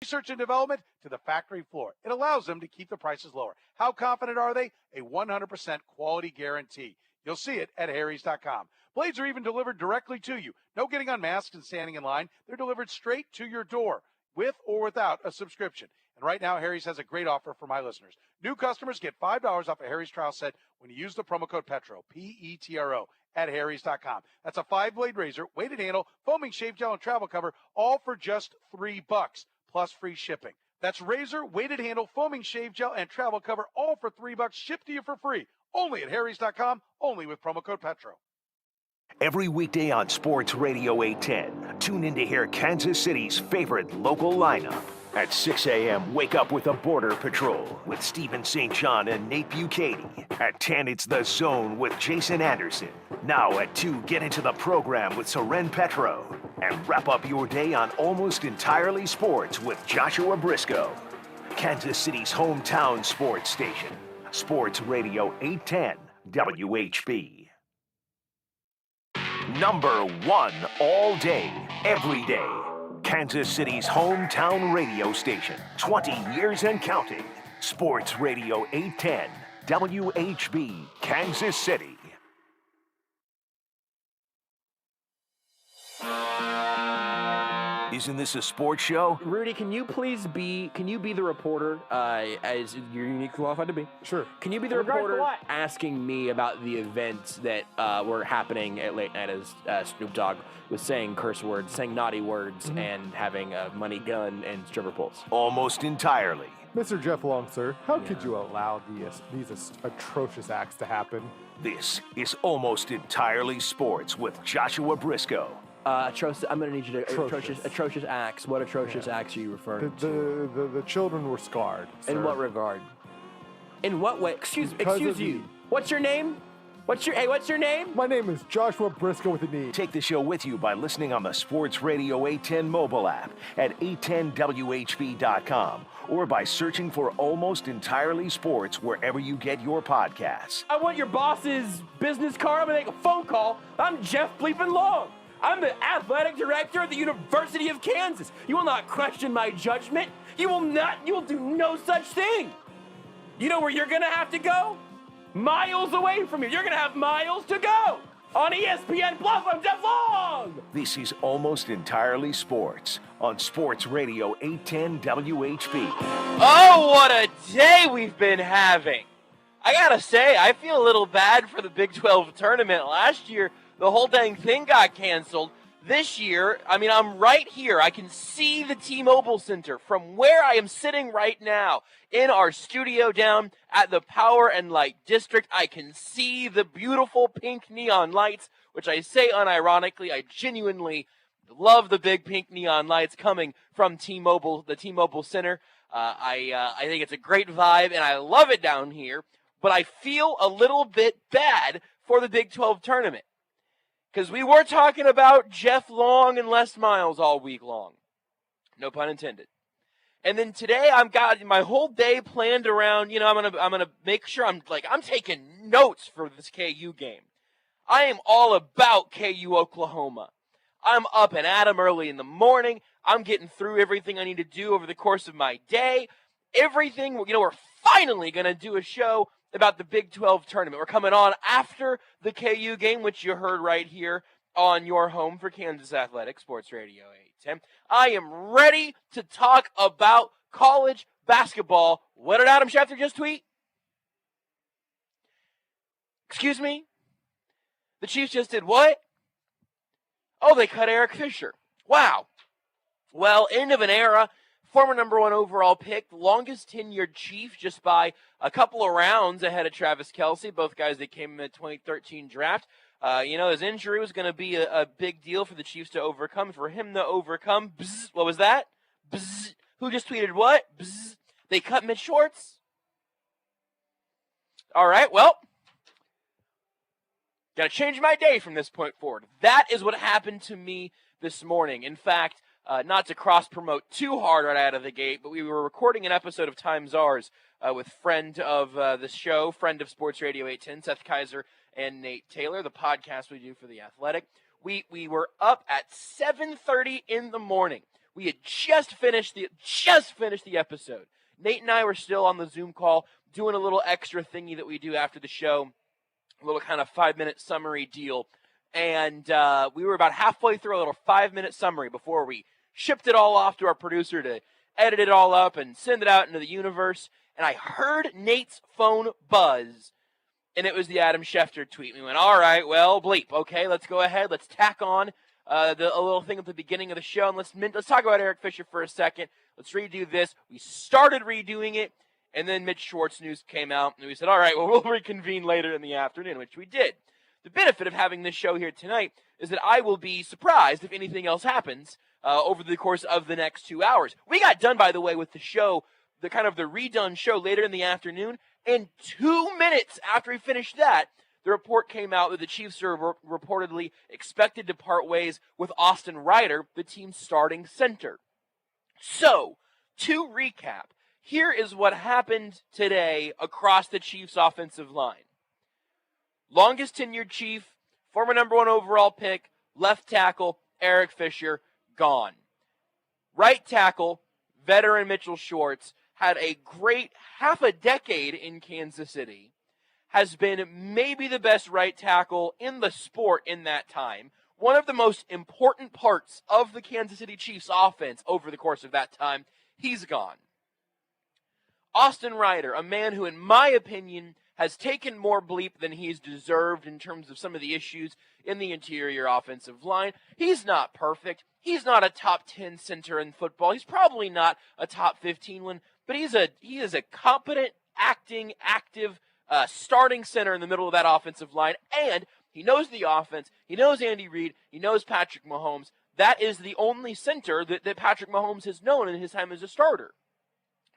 research and development to the factory floor. It allows them to keep the prices lower. How confident are they? A 100% quality guarantee. You'll see it at Harry's.com. Blades are even delivered directly to you. No getting unmasked and standing in line. They're delivered straight to your door with or without a subscription. And right now, Harry's has a great offer for my listeners. New customers get $5 off a Harry's trial set when you use the promo code PETRO, P-E-T-R-O, at Harry's.com. That's a 5-blade razor, weighted handle, foaming shave gel, and travel cover, all for just $3, plus free shipping. That's razor, weighted handle, foaming shave gel, and travel cover, all for $3, shipped to you for free. Only at Harry's.com, only with promo code PETRO. Every weekday on Sports Radio 810, tune in to hear Kansas City's favorite local lineup. At 6 a.m., wake up with the Border Patrol with Stephen St. John and Nate Bukaty. At 10, it's The Zone with Jason Anderson. Now at 2, get into the program with Soren Petro. And wrap up your day on Almost Entirely Sports with Joshua Brisco. Kansas City's hometown sports station. Sports Radio 810 WHB. Number 1 all day, every day. Kansas City's hometown radio station. 20 years and counting. Sports Radio 810 WHB, Kansas City. Isn't this a sports show? Rudy, can you be the reporter, as you're uniquely qualified to be? Sure. Can you be the reporter asking me about the events that were happening at late night as Snoop Dogg was saying curse words, saying naughty words, and having a money gun and stripper poles? Almost entirely. Mr. Jeff Long, sir, how could you allow these atrocious acts to happen? This is Almost Entirely Sports with Joshua Brisco. I'm going to need you to atrocious acts. What atrocious acts are you referring to? The children were scarred, sir. In what regard? In what way? Excuse you. What's your name? What's your name? My name is Joshua Brisco with an E. Take the show with you by listening on the Sports Radio 810 mobile app at 810WHB.com or by searching for Almost Entirely Sports wherever you get your podcasts. I want your boss's business card. I'm going to make a phone call. I'm Jeff Bleepin' Long. I'm the athletic director of the University of Kansas. You will not question my judgment. You will do no such thing. You know where you're going to have to go? Miles away from here. You're going to have miles to go. On ESPN Plus, I'm Jeff Long. This is Almost Entirely Sports on Sports Radio 810 WHB. Oh, what a day we've been having. I got to say, I feel a little bad for the Big 12 tournament. Last year, the whole dang thing got canceled. This year, I'm right here. I can see the T-Mobile Center from where I am sitting right now in our studio down at the Power and Light District. I can see the beautiful pink neon lights, which I say unironically. I genuinely love the big pink neon lights coming from T-Mobile, the T-Mobile Center. I think it's a great vibe, and I love it down here. But I feel a little bit bad for the Big 12 tournament. Because we were talking about Jeff Long and Les Miles all week long. No pun intended. And then today I've got my whole day planned around, I'm gonna make sure I'm taking notes for this KU game. I am all about KU Oklahoma. I'm up and at 'em early in the morning. I'm getting through everything I need to do over the course of my day. Everything, we're finally gonna do a show about the Big 12 tournament. We're coming on after the KU game, which you heard right here on your home for Kansas Athletic, Sports Radio 810. I am ready to talk about college basketball. What did Adam Schefter just tweet? Excuse me? The Chiefs just did what? Oh, they cut Eric Fisher. Wow. Well, end of an era. Former number 1 overall pick, longest tenured Chief, just by a couple of rounds ahead of Travis Kelce, both guys that came in the 2013 draft. His injury was going to be a big deal for the Chiefs to overcome. For him to overcome, bzz, what was that? Bzz, who just tweeted what? Bzz, they cut Mitch Schwartz. All right, well, got to change my day from this point forward. That is what happened to me this morning. In fact, not to cross-promote too hard right out of the gate, but we were recording an episode of Time's Ours with friend of the show, friend of Sports Radio 810, Seth Kaiser and Nate Taylor, the podcast we do for The Athletic. We were up at 7:30 in the morning. We had just finished the episode. Nate and I were still on the Zoom call doing a little extra thingy that we do after the show, a little kind of 5-minute summary deal. And we were about halfway through a little 5-minute summary before we shipped it all off to our producer to edit it all up and send it out into the universe. And I heard Nate's phone buzz, and it was the Adam Schefter tweet. We went, all right, well, bleep. Okay, let's go ahead. Let's tack on a little thing at the beginning of the show, and let's talk about Eric Fisher for a second. Let's redo this. We started redoing it, and then Mitch Schwartz news came out, and we said, all right, well, we'll reconvene later in the afternoon, which we did. The benefit of having this show here tonight is that I will be surprised if anything else happens over the course of the next 2 hours. We got done, by the way, with the show, the redone show later in the afternoon, and 2 minutes after we finished that, the report came out that the Chiefs are reportedly expected to part ways with Austin Ryder, the team's starting center. So, to recap, here is what happened today across the Chiefs' offensive line. Longest tenured Chief, former number 1 overall pick, left tackle, Eric Fisher, gone. Right tackle, veteran Mitchell Schwartz, had a great half a decade in Kansas City, has been maybe the best right tackle in the sport in that time, one of the most important parts of the Kansas City Chiefs offense over the course of that time. He's gone. Austin Ryder, a man who, in my opinion, has taken more bleep than he's deserved in terms of some of the issues in the interior offensive line. He's not perfect. He's not a top 10 center in football. He's probably not a top 15 one, but he is a competent, active starting center in the middle of that offensive line, and he knows the offense. He knows Andy Reid. He knows Patrick Mahomes. That is the only center that Patrick Mahomes has known in his time as a starter.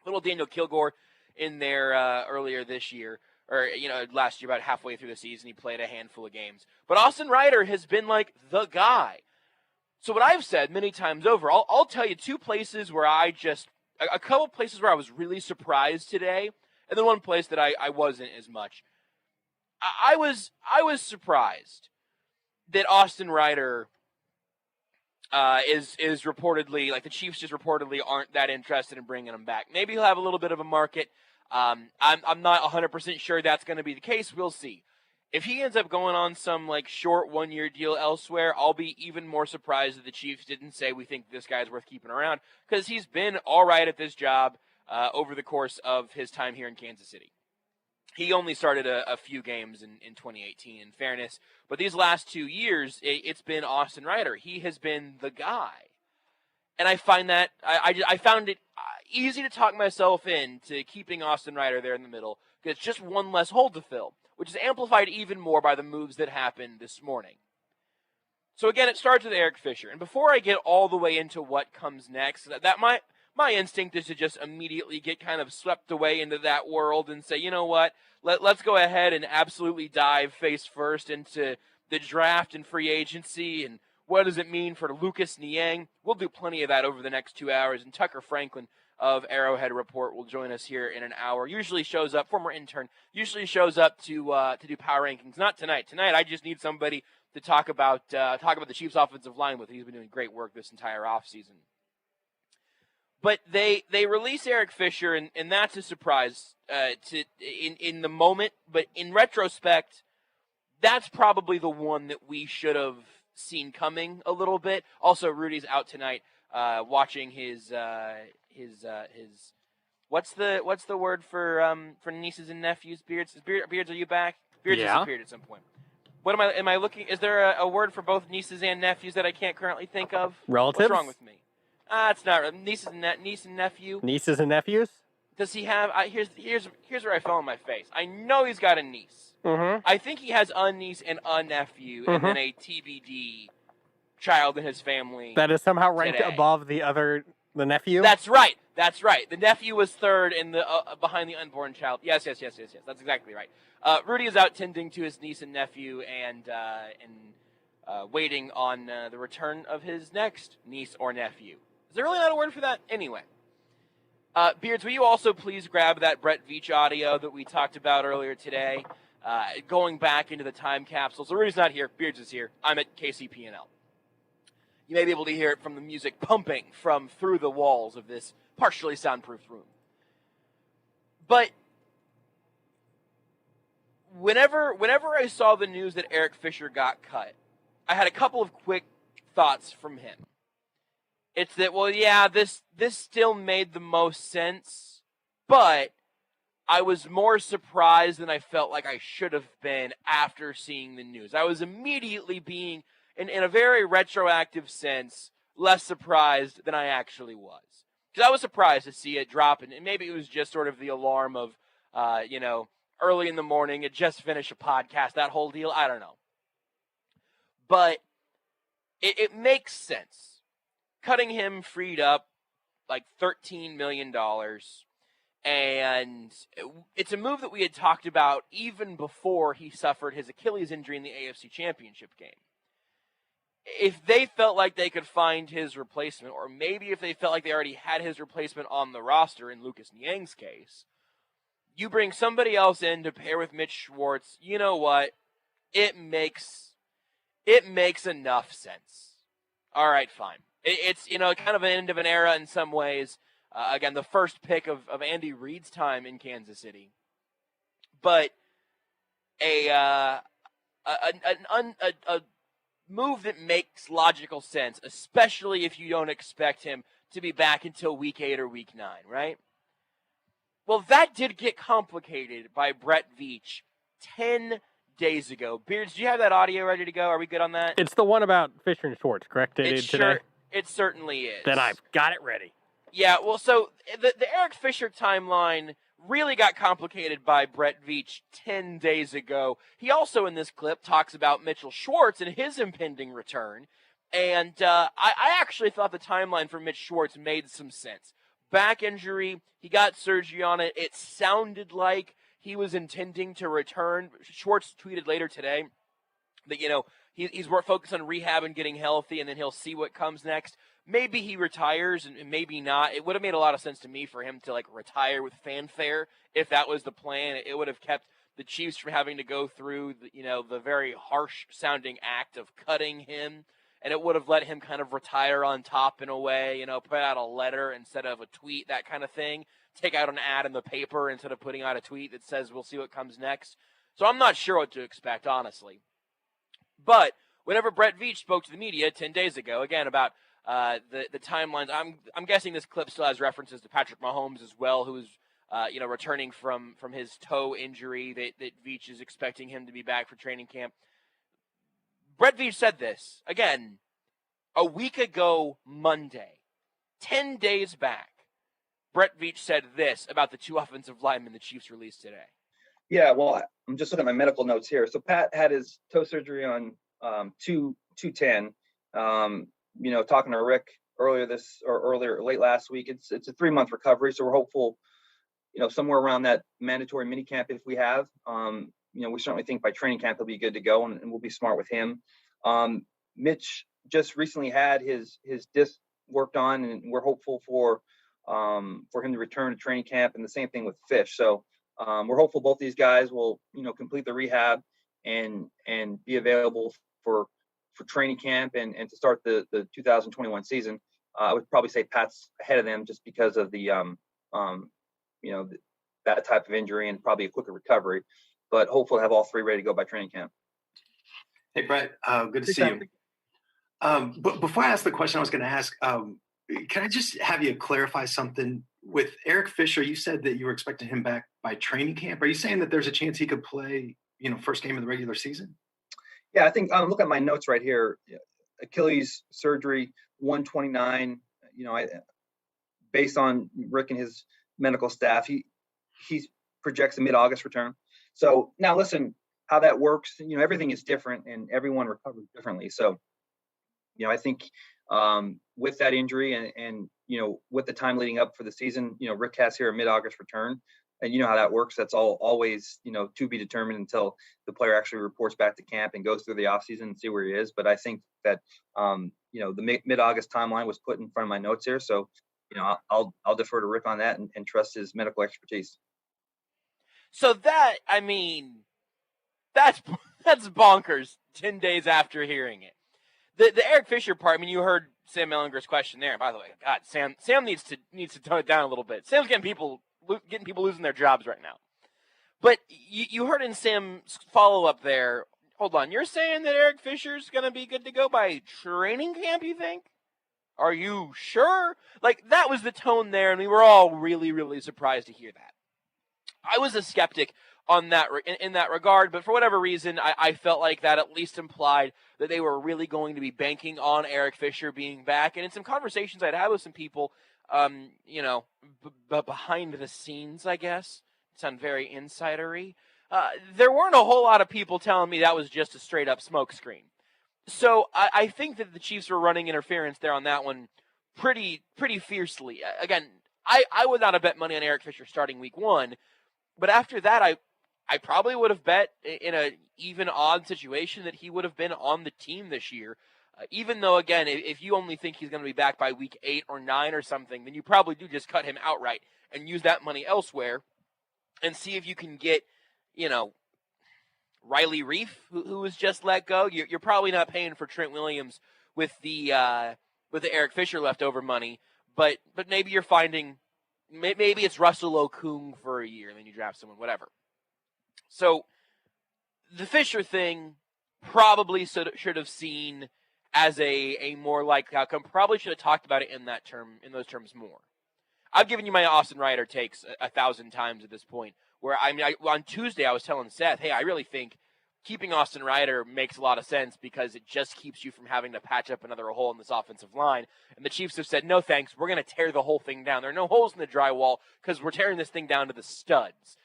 Little Daniel Kilgore in there earlier this year, or last year, about halfway through the season, he played a handful of games. But Austin Ryder has been like the guy. So what I've said many times over, I'll tell you two places where a couple places where I was really surprised today, and then one place that I wasn't as much. I was surprised that Austin Ryder is reportedly, like, the Chiefs just reportedly aren't that interested in bringing him back. Maybe he'll have a little bit of a market. I'm not 100% sure that's going to be the case. We'll see. If he ends up going on some short 1-year deal elsewhere, I'll be even more surprised that the Chiefs didn't say we think this guy's worth keeping around, because he's been all right at this job over the course of his time here in Kansas City. He only started a few games in 2018, in fairness, but these last 2 years, it's been Austin Ryder. He has been the guy. And I find that, I found it easy to talk myself into keeping Austin Ryder there in the middle, because it's just one less hole to fill, which is amplified even more by the moves that happened this morning. So again, it starts with Eric Fisher. And before I get all the way into what comes next, my instinct is to just immediately get kind of swept away into that world and say, you know what, let's go ahead and absolutely dive face first into the draft and free agency and what does it mean for Lucas Niang. We'll do plenty of that over the next 2 hours, and Tucker Franklin of Arrowhead Report will join us here in an hour. Usually shows up, former intern, usually shows up to do power rankings. Not tonight. Tonight I just need somebody to talk about the Chiefs' offensive line with. He's been doing great work this entire offseason. But they release Eric Fisher, and that's a surprise in the moment. But in retrospect, that's probably the one that we should have seen coming a little bit. Also, Rudy's out tonight watching his what's the word for nieces and nephews? Beards, are you back? Beards disappeared at some point. What am I looking? Is there a word for both nieces and nephews that I can't currently think of? Relatives? What's wrong with me? It's not niece and nephew. Nieces and nephews? Does he have? Here's where I fell on my face. I know he's got a niece. Mm-hmm. I think he has a niece and a nephew, and then a TBD child in his family. That is somehow ranked today. above the nephew? That's right. The nephew was third in the behind the unborn child. Yes. That's exactly right. Rudy is out tending to his niece and nephew and waiting on the return of his next niece or nephew. Is there really not a word for that? Anyway. Beards, will you also please grab that Brett Veach audio that we talked about earlier today? Going back into the time capsule. So Rudy's not here. Beards is here. I'm at KCP&L. You may be able to hear it from the music pumping from through the walls of this partially soundproofed room. But whenever I saw the news that Eric Fisher got cut, I had a couple of quick thoughts from him. It's that, well, yeah, this still made the most sense, but I was more surprised than I felt like I should have been after seeing the news. I was immediately being, in a very retroactive sense, less surprised than I actually was. Because I was surprised to see it drop, and maybe it was just sort of the alarm of, early in the morning, it just finished a podcast, that whole deal, I don't know. But it makes sense. Cutting him freed up like $13 million, and it's a move that we had talked about even before he suffered his Achilles injury in the AFC Championship game. If they felt like they could find his replacement, or maybe if they felt like they already had his replacement on the roster in Lucas Niang's case, you bring somebody else in to pair with Mitch Schwartz, you know what? It makes enough sense. All right, fine. It's, kind of an end of an era in some ways. Again, the first pick of Andy Reid's time in Kansas City. But a move that makes logical sense, especially if you don't expect him to be back until week 8 or week 9, right? Well, that did get complicated by Brett Veach 10 days ago. Beards, do you have that audio ready to go? Are we good on that? It's the one about Fisher and Schwartz, correct? Today? It certainly is. Then I've got it ready. Yeah, well, so the Eric Fisher timeline really got complicated by Brett Veach 10 days ago. He also, in this clip, talks about Mitchell Schwartz and his impending return. And I actually thought the timeline for Mitch Schwartz made some sense. Back injury, he got surgery on it. It sounded like he was intending to return. Schwartz tweeted later today that, he's more focused on rehab and getting healthy, and then he'll see what comes next. Maybe he retires, and maybe not. It would have made a lot of sense to me for him to, retire with fanfare if that was the plan. It would have kept the Chiefs from having to go through, the very harsh-sounding act of cutting him, and it would have let him kind of retire on top in a way, put out a letter instead of a tweet, that kind of thing. Take out an ad in the paper instead of putting out a tweet that says we'll see what comes next. So I'm not sure what to expect, honestly. But whenever Brett Veach spoke to the media 10 days ago, again, about the timelines, I'm guessing this clip still has references to Patrick Mahomes as well, who's returning from his toe injury that Veach is expecting him to be back for training camp. Brett Veach said this, again, a week ago Monday, 10 days back. Brett Veach said this about the 2 offensive linemen the Chiefs released today. Yeah, well, I'm just looking at my medical notes here. So Pat had his toe surgery on 2/10. Talking to Rick late last week. It's a 3-month recovery, so we're hopeful, somewhere around that mandatory minicamp if we have. We certainly think by training camp he'll be good to go, and we'll be smart with him. Mitch just recently had his disc worked on, and we're hopeful for him to return to training camp, and the same thing with Fish. So we're hopeful both these guys will, complete the rehab and be available for training camp and to start the 2021 season. I would probably say Pat's ahead of them just because of the that type of injury and probably a quicker recovery. But hopeful to have all 3 ready to go by training camp. Hey, Brett, good to see you. But before I ask the question I was going to ask, can I just have you clarify something? With Eric Fisher, you said that you were expecting him back by training camp. Are you saying that there's a chance he could play, first game of the regular season? Yeah, I think look at my notes right here. Achilles surgery, 129. Based on Rick and his medical staff, he projects a mid-August return. So now listen, how that works. Everything is different, and everyone recovers differently. So, I think with that injury and with the time leading up for the season, Rick has here a mid-August return. And you know how that works. That's always, to be determined until the player actually reports back to camp and goes through the offseason and see where he is. But I think that, the mid-August timeline was put in front of my notes here. So, I'll defer to Rick on that and trust his medical expertise. So that's bonkers 10 days after hearing it. The Eric Fisher part, I mean, you heard Sam Ellinger's question there. By the way, God, Sam needs to tone it down a little bit. Sam's getting people losing their jobs right now. But you heard in Sam's follow-up there, hold on, you're saying that Eric Fisher's going to be good to go by training camp, you think? Are you sure? Like, that was the tone there, and we were all really, really surprised to hear that. I was a skeptic on that in that regard, but for whatever reason, I felt like that at least implied that they were really going to be banking on Eric Fisher being back. And in some conversations I'd had with some people, behind the scenes, I guess, sound very insidery, there weren't a whole lot of people telling me that was just a straight-up smokescreen. So I think that the Chiefs were running interference there on that one pretty fiercely. Again, I would not have bet money on Eric Fisher starting week 1, but after that, I probably would have bet in an even odd situation that he would have been on the team this year. Even though, again, if you only think he's going to be back by week 8 or 9 or something, then you probably do just cut him outright and use that money elsewhere and see if you can get, Riley Reif, who was just let go. You're probably not paying for Trent Williams with the Eric Fisher leftover money, but maybe you're finding maybe it's Russell Okung for a year and then you draft someone, whatever. So the Fisher thing probably should have seen as a more likely outcome. Probably should have talked about it in those terms more. I've given you my Austin Ryder takes 1,000 times at this point. Where on Tuesday I was telling Seth, hey, I really think keeping Austin Ryder makes a lot of sense because it just keeps you from having to patch up another hole in this offensive line. And the Chiefs have said, no thanks, we're going to tear the whole thing down. There are no holes in the drywall because we're tearing this thing down to the studs.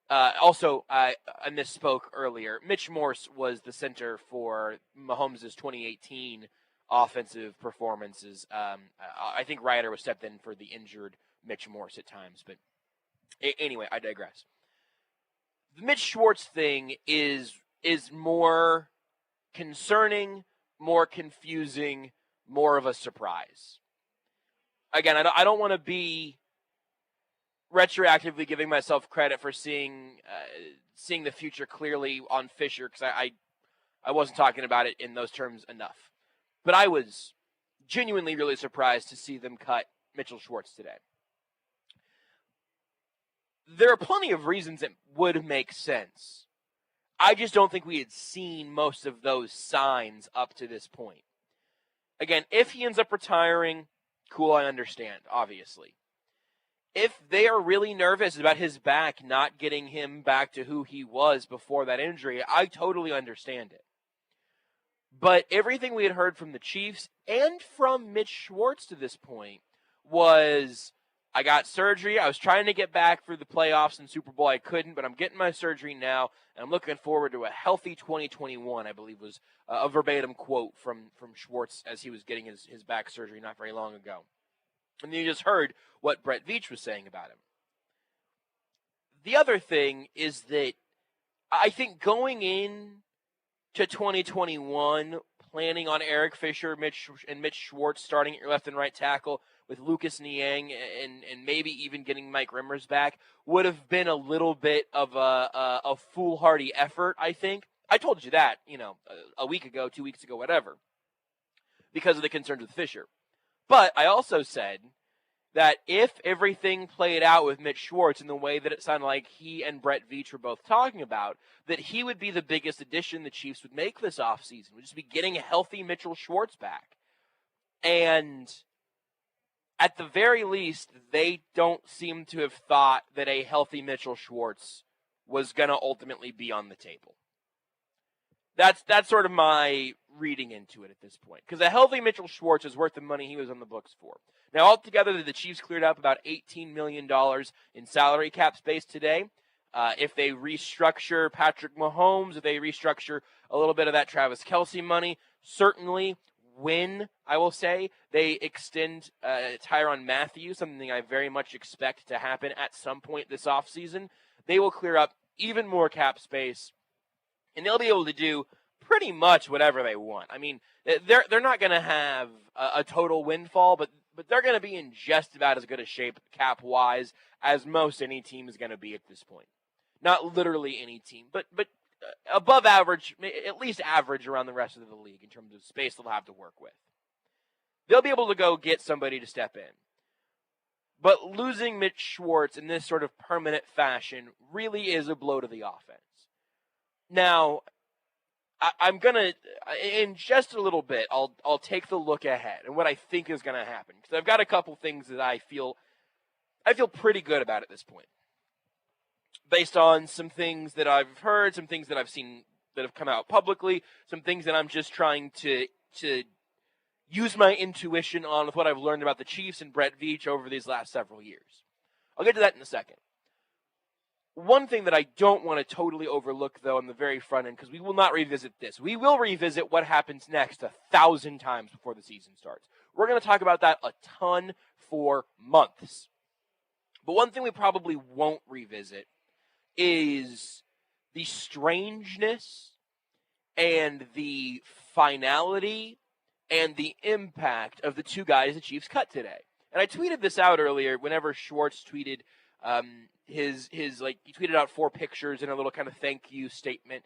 Also, I misspoke earlier. Mitch Morse was the center for Mahomes' 2018 offensive performances. I think Ryder was stepped in for the injured Mitch Morse at times. But anyway, I digress. The Mitch Schwartz thing is more concerning, more confusing, more of a surprise. Again, I don't want to be retroactively giving myself credit for seeing the future clearly on Fisher because I wasn't talking about it in those terms enough. But I was genuinely really surprised to see them cut Mitchell Schwartz today. There are plenty of reasons it would make sense. I just don't think we had seen most of those signs up to this point. Again, if he ends up retiring, cool, I understand, obviously. If they are really nervous about his back not getting him back to who he was before that injury, I totally understand it. But everything we had heard from the Chiefs and from Mitch Schwartz to this point was, I got surgery. I was trying to get back for the playoffs and Super Bowl. I couldn't, but I'm getting my surgery now, and I'm looking forward to a healthy 2021, I believe was a verbatim quote from Schwartz as he was getting his back surgery not very long ago. And you just heard what Brett Veach was saying about him. The other thing is that I think going in to 2021, planning on Eric Fisher and Mitch Schwartz starting at your left and right tackle with Lucas Niang and maybe even getting Mike Rimmers back would have been a little bit of a foolhardy effort, I think. I told you that, a week ago, 2 weeks ago, whatever, because of the concerns with Fisher. But I also said that if everything played out with Mitch Schwartz in the way that it sounded like he and Brett Veach were both talking about, that he would be the biggest addition the Chiefs would make this offseason, would just be getting a healthy Mitchell Schwartz back. And at the very least, they don't seem to have thought that a healthy Mitchell Schwartz was going to ultimately be on the table. That's sort of my reading into it at this point. Because a healthy Mitchell Schwartz is worth the money he was on the books for. Now, altogether, the Chiefs cleared up about $18 million in salary cap space today. If they restructure Patrick Mahomes, if they restructure a little bit of that Travis Kelce money, certainly when, I will say, they extend Tyrann Mathieu, something I very much expect to happen at some point this offseason, they will clear up even more cap space, and they'll be able to do pretty much whatever they want. I mean, they're not going to have a total windfall, but they're going to be in just about as good a shape cap-wise as most any team is going to be at this point. Not literally any team, but above average, at least average around the rest of the league in terms of space they'll have to work with. They'll be able to go get somebody to step in. But losing Mitch Schwartz in this sort of permanent fashion really is a blow to the offense. Now, I'm going to, in just a little bit, I'll take the look ahead and what I think is going to happen. Because I've got a couple things that I feel pretty good about at this point. Based on some things that I've heard, some things that I've seen that have come out publicly, some things that I'm just trying to use my intuition on with what I've learned about the Chiefs and Brett Veach over these last several years. I'll get to that in a second. One thing that I don't want to totally overlook, though, on the very front end, because we will not revisit this. We will revisit what happens next 1,000 times before the season starts. We're going to talk about that a ton for months. But one thing we probably won't revisit is the strangeness and the finality and the impact of the two guys the Chiefs cut today. And I tweeted this out earlier whenever Schwartz tweeted he tweeted out 4 pictures and a little kind of thank you statement.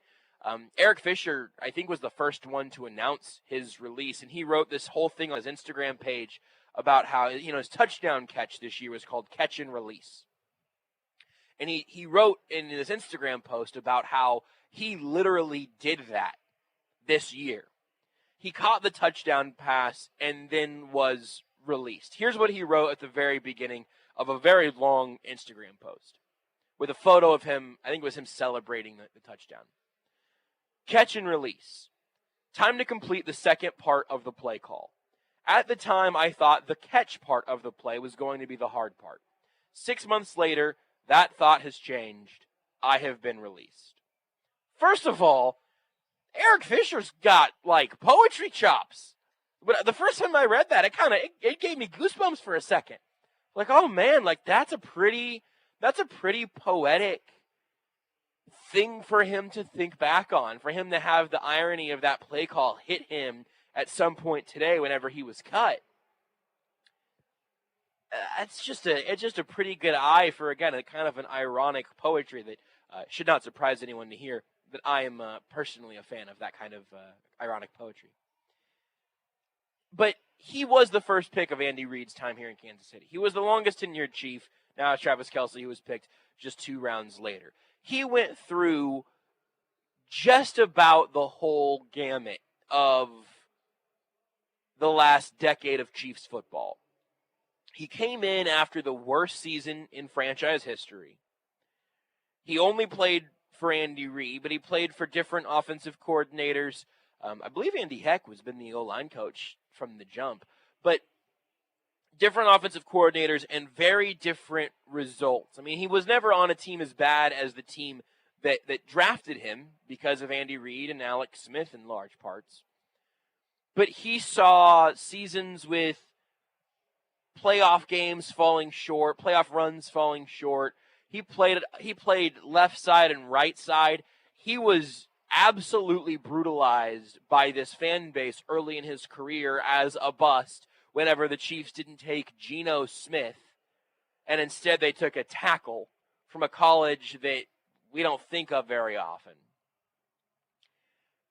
Eric Fisher, I think, was the first one to announce his release, and he wrote this whole thing on his Instagram page about how, his touchdown catch this year was called Catch and Release. And he wrote in his Instagram post about how he literally did that this year. He caught the touchdown pass and then was released. Here's what he wrote at the very beginning of a very long Instagram post with a photo of him. I think it was him celebrating the touchdown. Catch and release. Time to complete the second part of the play call. At the time, I thought the catch part of the play was going to be the hard part. 6 months later, that thought has changed. I have been released. First of all, Eric Fisher's got, poetry chops. But the first time I read that, it gave me goosebumps for a second. Oh man, that's a pretty poetic thing for him to think back on, for him to have the irony of that play call hit him at some point today whenever he was cut. It's just a pretty good eye for, again, a kind of an ironic poetry that should not surprise anyone to hear that I am personally a fan of that kind of ironic poetry. But he was the first pick of Andy Reid's time here in Kansas City. He was the longest tenured Chief. Now it's Travis Kelce, who was picked just 2 rounds later. He went through just about the whole gamut of the last decade of Chiefs football. He came in after the worst season in franchise history. He only played for Andy Reid, but he played for different offensive coordinators. I believe Andy Heck was been the O-line coach from the jump, but different offensive coordinators and very different results. I mean, he was never on a team as bad as the team that drafted him because of Andy Reid and Alex Smith in large parts. But he saw seasons with playoff games falling short, playoff runs falling short. He played left side and right side. He was absolutely brutalized by this fan base early in his career as a bust whenever the Chiefs didn't take Geno Smith and instead they took a tackle from a college that we don't think of very often.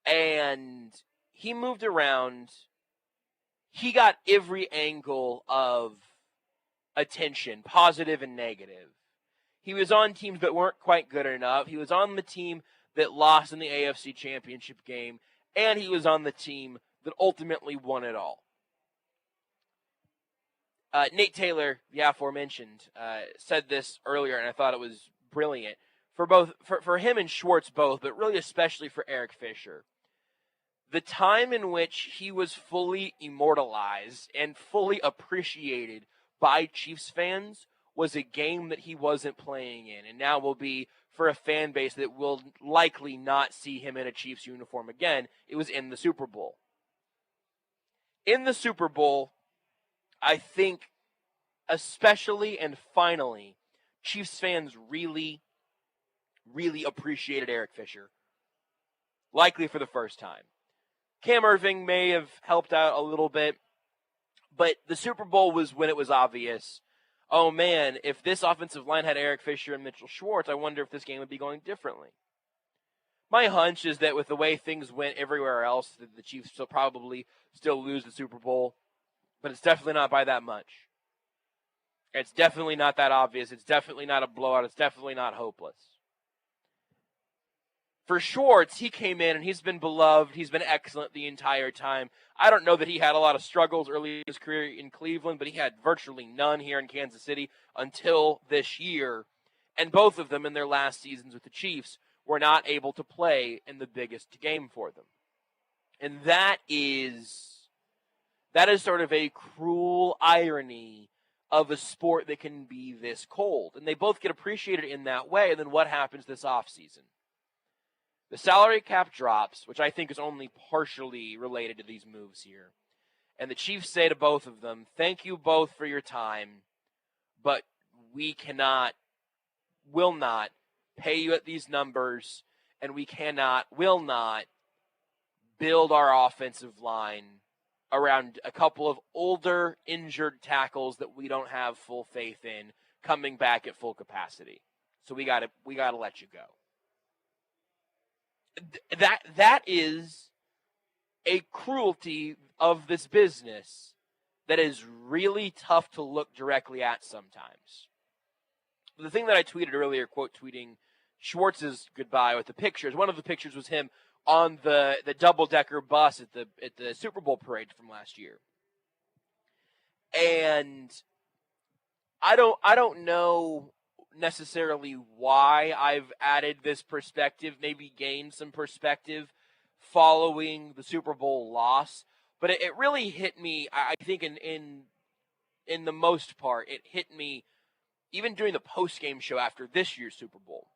And he moved around. He got every angle of attention, positive and negative. He was on teams that weren't quite good enough. He was on the team that lost in the AFC Championship game, and he was on the team that ultimately won it all. Nate Taylor, the aforementioned, said this earlier, and I thought it was brilliant. For him and Schwartz both, but really especially for Eric Fisher. The time in which he was fully immortalized and fully appreciated by Chiefs fans was a game that he wasn't playing in, and now will be for a fan base that will likely not see him in a Chiefs uniform again. It was in the Super Bowl. In the Super Bowl, I think especially and finally, Chiefs fans really, really appreciated Eric Fisher. Likely for the first time. Cam Irving may have helped out a little bit, but the Super Bowl was when it was obvious, oh man, if this offensive line had Eric Fisher and Mitchell Schwartz, I wonder if this game would be going differently. My hunch is that with the way things went everywhere else, the Chiefs will probably still lose the Super Bowl, but it's definitely not by that much. It's definitely not that obvious. It's definitely not a blowout. It's definitely not hopeless. For Schwartz, he came in and he's been beloved. He's been excellent the entire time. I don't know that he had a lot of struggles early in his career in Cleveland, but he had virtually none here in Kansas City until this year. And both of them in their last seasons with the Chiefs were not able to play in the biggest game for them. And that is sort of a cruel irony of a sport that can be this cold. And they both get appreciated in that way. And then what happens this offseason? The salary cap drops, which I think is only partially related to these moves here. And the Chiefs say to both of them, thank you both for your time, but we will not pay you at these numbers, and we will not build our offensive line around a couple of older, injured tackles that we don't have full faith in coming back at full capacity. So we gotta let you go. That is a cruelty of this business that is really tough to look directly at sometimes. The thing that I tweeted earlier, quote tweeting Schwartz's goodbye with the pictures. One of the pictures was him on the double-decker bus at the Super Bowl parade from last year. And I don't know necessarily why I've added this perspective, maybe gained some perspective following the Super Bowl loss, but it really hit me. I think in the most part, it hit me even during the post-game show after this year's Super Bowl,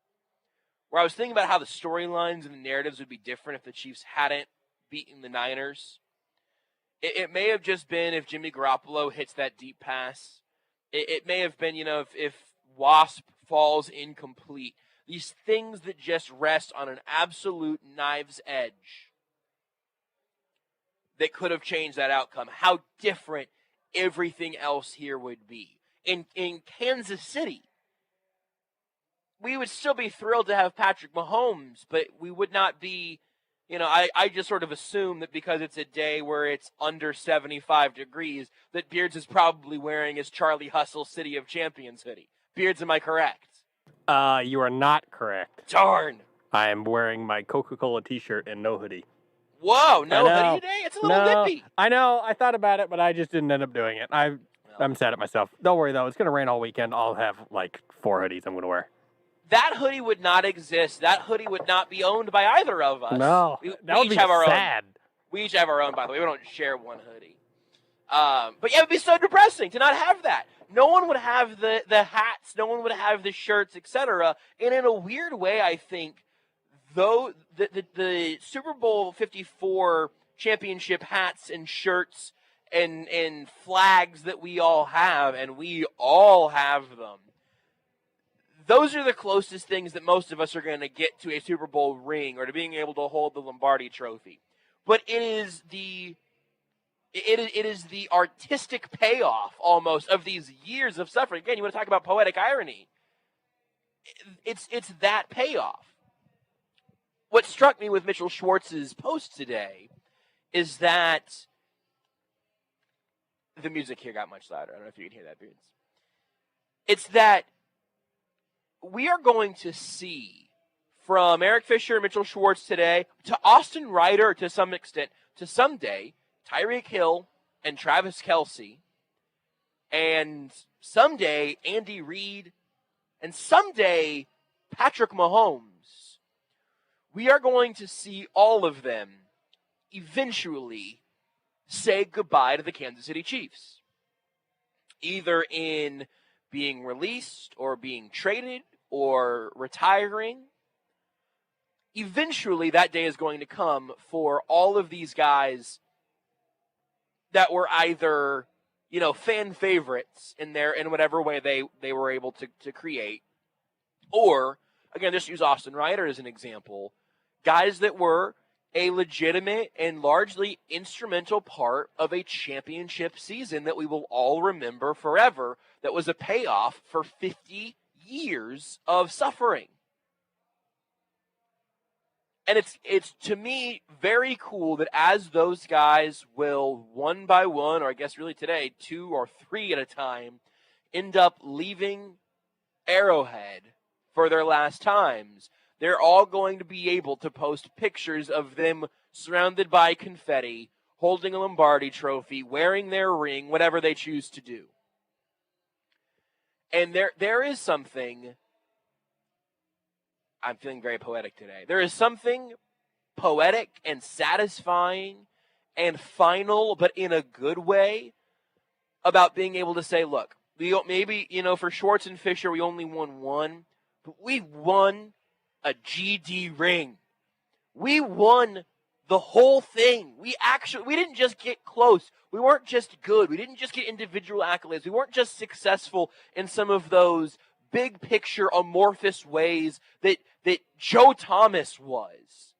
where I was thinking about how the storylines and the narratives would be different if the Chiefs hadn't beaten the Niners. It may have just been if Jimmy Garoppolo hits that deep pass. It may have been, if Wasp falls incomplete. These things that just rest on an absolute knife's edge that could have changed that outcome. How different everything else here would be. In Kansas City, we would still be thrilled to have Patrick Mahomes, but we would not be, I just sort of assume that because it's a day where it's under 75 degrees, that Beards is probably wearing his Charlie Hustle City of Champions hoodie. Beards, am I correct? You are not correct. Darn. I am wearing my Coca-Cola t-shirt and no hoodie. Whoa, no hoodie today? It's a little nippy. I know. I thought about it, but I just didn't end up doing it. I'm sad at myself. Don't worry, though. It's going to rain all weekend. I'll have, 4 hoodies I'm going to wear. That hoodie would not exist. That hoodie would not be owned by either of us. No, that would be sad. We each have our own, by the way. We don't share one hoodie. But yeah, it would be so depressing to not have that. No one would have the hats. No one would have the shirts, etc. And in a weird way, I think, though, the Super Bowl 54 championship hats and shirts and flags that we all have, and we all have them, those are the closest things that most of us are going to get to a Super Bowl ring or to being able to hold the Lombardi trophy. But it is the artistic payoff almost of these years of suffering. Again, you want to talk about poetic irony. It's that payoff. What struck me with Mitchell Schwartz's post today is that the music here got much louder. I don't know if you can hear that, Beards. It's that we are going to see from Eric Fisher and Mitchell Schwartz today to Austin Ryder to some extent to someday Tyreek Hill and Travis Kelce and someday Andy Reid and someday Patrick Mahomes. We are going to see all of them eventually say goodbye to the Kansas City Chiefs, either in being released or being traded or retiring. Eventually, that day is going to come for all of these guys that were either, fan favorites in whatever way they were able to create, or, again, just use Austin Ryder as an example, guys that were a legitimate and largely instrumental part of a championship season that we will all remember forever, that was a payoff for 50 years of suffering. And it's to me very cool that as those guys will one by one, or I guess really today, 2 or 3 at a time, end up leaving Arrowhead for their last times, they're all going to be able to post pictures of them surrounded by confetti, holding a Lombardi trophy, wearing their ring, whatever they choose to do. And there is something, I'm feeling very poetic today. There is something poetic and satisfying and final, but in a good way, about being able to say, look, maybe, for Schwartz and Fisher, we only won 1, but we won a GD ring. We won the whole thing. We didn't just get close. We weren't just good. We didn't just get individual accolades. We weren't just successful in some of those big picture amorphous ways that Joe Thomas was.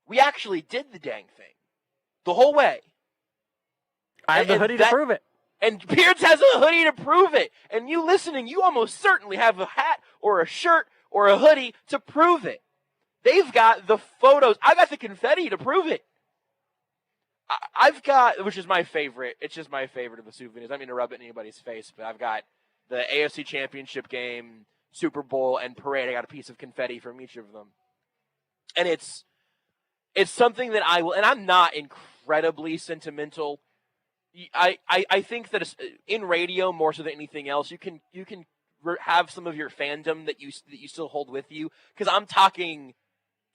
We actually did the dang thing. The whole way. I have the hoodie to prove it. And Beards has a hoodie to prove it. And you listening, you almost certainly have a hat or a shirt or a hoodie to prove it. They've got the photos. I got the confetti to prove it. I've got, which is my favorite. It's just my favorite of the souvenirs. I don't mean to rub it in anybody's face, but I've got the AFC Championship game, Super Bowl, and parade. I got a piece of confetti from each of them. And it's something that I will, and I'm not incredibly sentimental. I think that in radio, more so than anything else, you can have some of your fandom that you still hold with you. Because I'm talking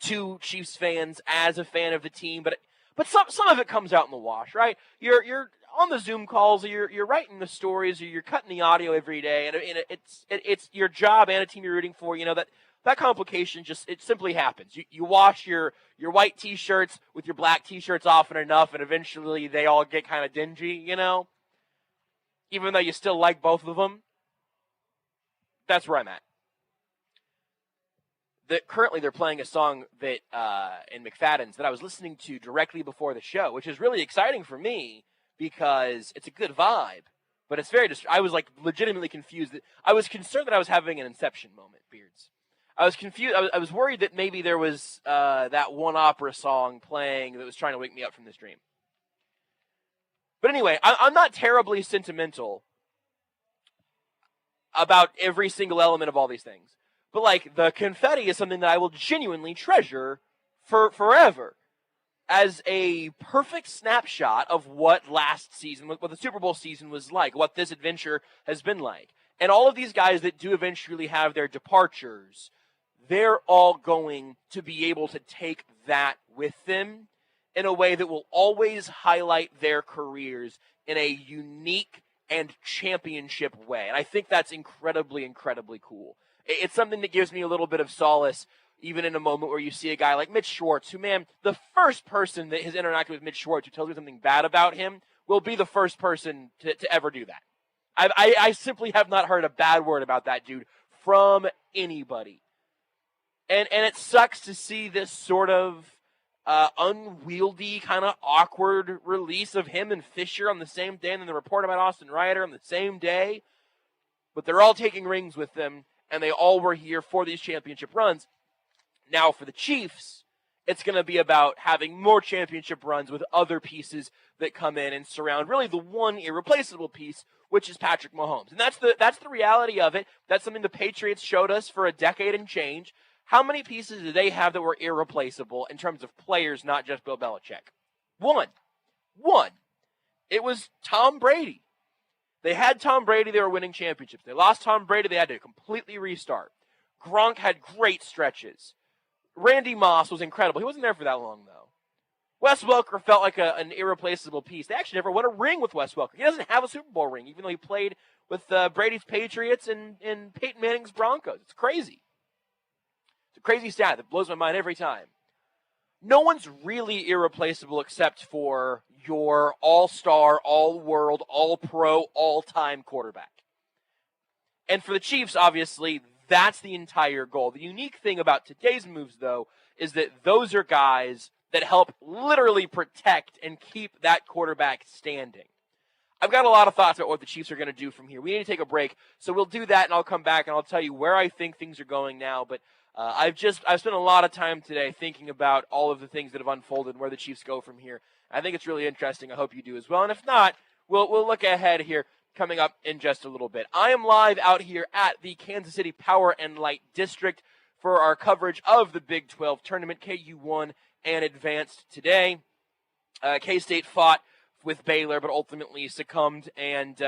to Chiefs fans as a fan of the team, but some of it comes out in the wash, right? You're on the Zoom calls, or you're writing the stories, or you're cutting the audio every day, and it's your job and a team you're rooting for. That complication it simply happens. You wash your white T-shirts with your black T-shirts often enough, and eventually they all get kind of dingy, even though you still like both of them. That's where I'm at. Currently they're playing a song that in McFadden's that I was listening to directly before the show, which is really exciting for me because it's a good vibe, but it's very I was legitimately confused. I was concerned that I was having an Inception moment, Beards. I was confused. I was worried that maybe there was that one opera song playing that was trying to wake me up from this dream. But anyway, I'm not terribly sentimental about every single element of all these things. But the confetti is something that I will genuinely treasure for forever as a perfect snapshot of what last season, what the Super Bowl season was like, what this adventure has been like. And all of these guys that do eventually have their departures, they're all going to be able to take that with them in a way that will always highlight their careers in a unique and championship way. And I think that's incredibly, incredibly cool. It's something that gives me a little bit of solace, even in a moment where you see a guy like Mitch Schwartz, who, man, the first person that has interacted with Mitch Schwartz who tells me something bad about him will be the first person to ever do that. I simply have not heard a bad word about that dude from anybody. And it sucks to see this sort of unwieldy, kind of awkward release of him and Fisher on the same day, and then the report about Austin Ryder on the same day. But they're all taking rings with them, and they all were here for these championship runs. Now for the Chiefs, it's going to be about having more championship runs with other pieces that come in and surround really the one irreplaceable piece, which is Patrick Mahomes. And that's the reality of it. That's something the Patriots showed us for a decade and change. How many pieces did they have that were irreplaceable in terms of players, not just Bill Belichick? One. It was Tom Brady. They had Tom Brady, they were winning championships. They lost Tom Brady, they had to completely restart. Gronk had great stretches. Randy Moss was incredible. He wasn't there for that long, though. Wes Welker felt like an irreplaceable piece. They actually never won a ring with Wes Welker. He doesn't have a Super Bowl ring, even though he played with Brady's Patriots and Peyton Manning's Broncos. It's crazy. It's a crazy stat that blows my mind every time. No one's really irreplaceable except for your all-star, all-world, all-pro, all-time quarterback. And for the Chiefs, obviously, that's the entire goal. The unique thing about today's moves, though, is that those are guys that help literally protect and keep that quarterback standing. I've got a lot of thoughts about what the Chiefs are going to do from here. We need to take a break, so we'll do that, and I'll come back and I'll tell you where I think things are going now. But I've spent a lot of time today thinking about all of the things that have unfolded and where the Chiefs go from here. I think it's really interesting. I hope you do as well. And if not, we'll look ahead here coming up in just a little bit. I am live out here at the Kansas City Power and Light District for our coverage of the Big 12 tournament. KU won and advanced today. K-State fought with Baylor, but ultimately succumbed, and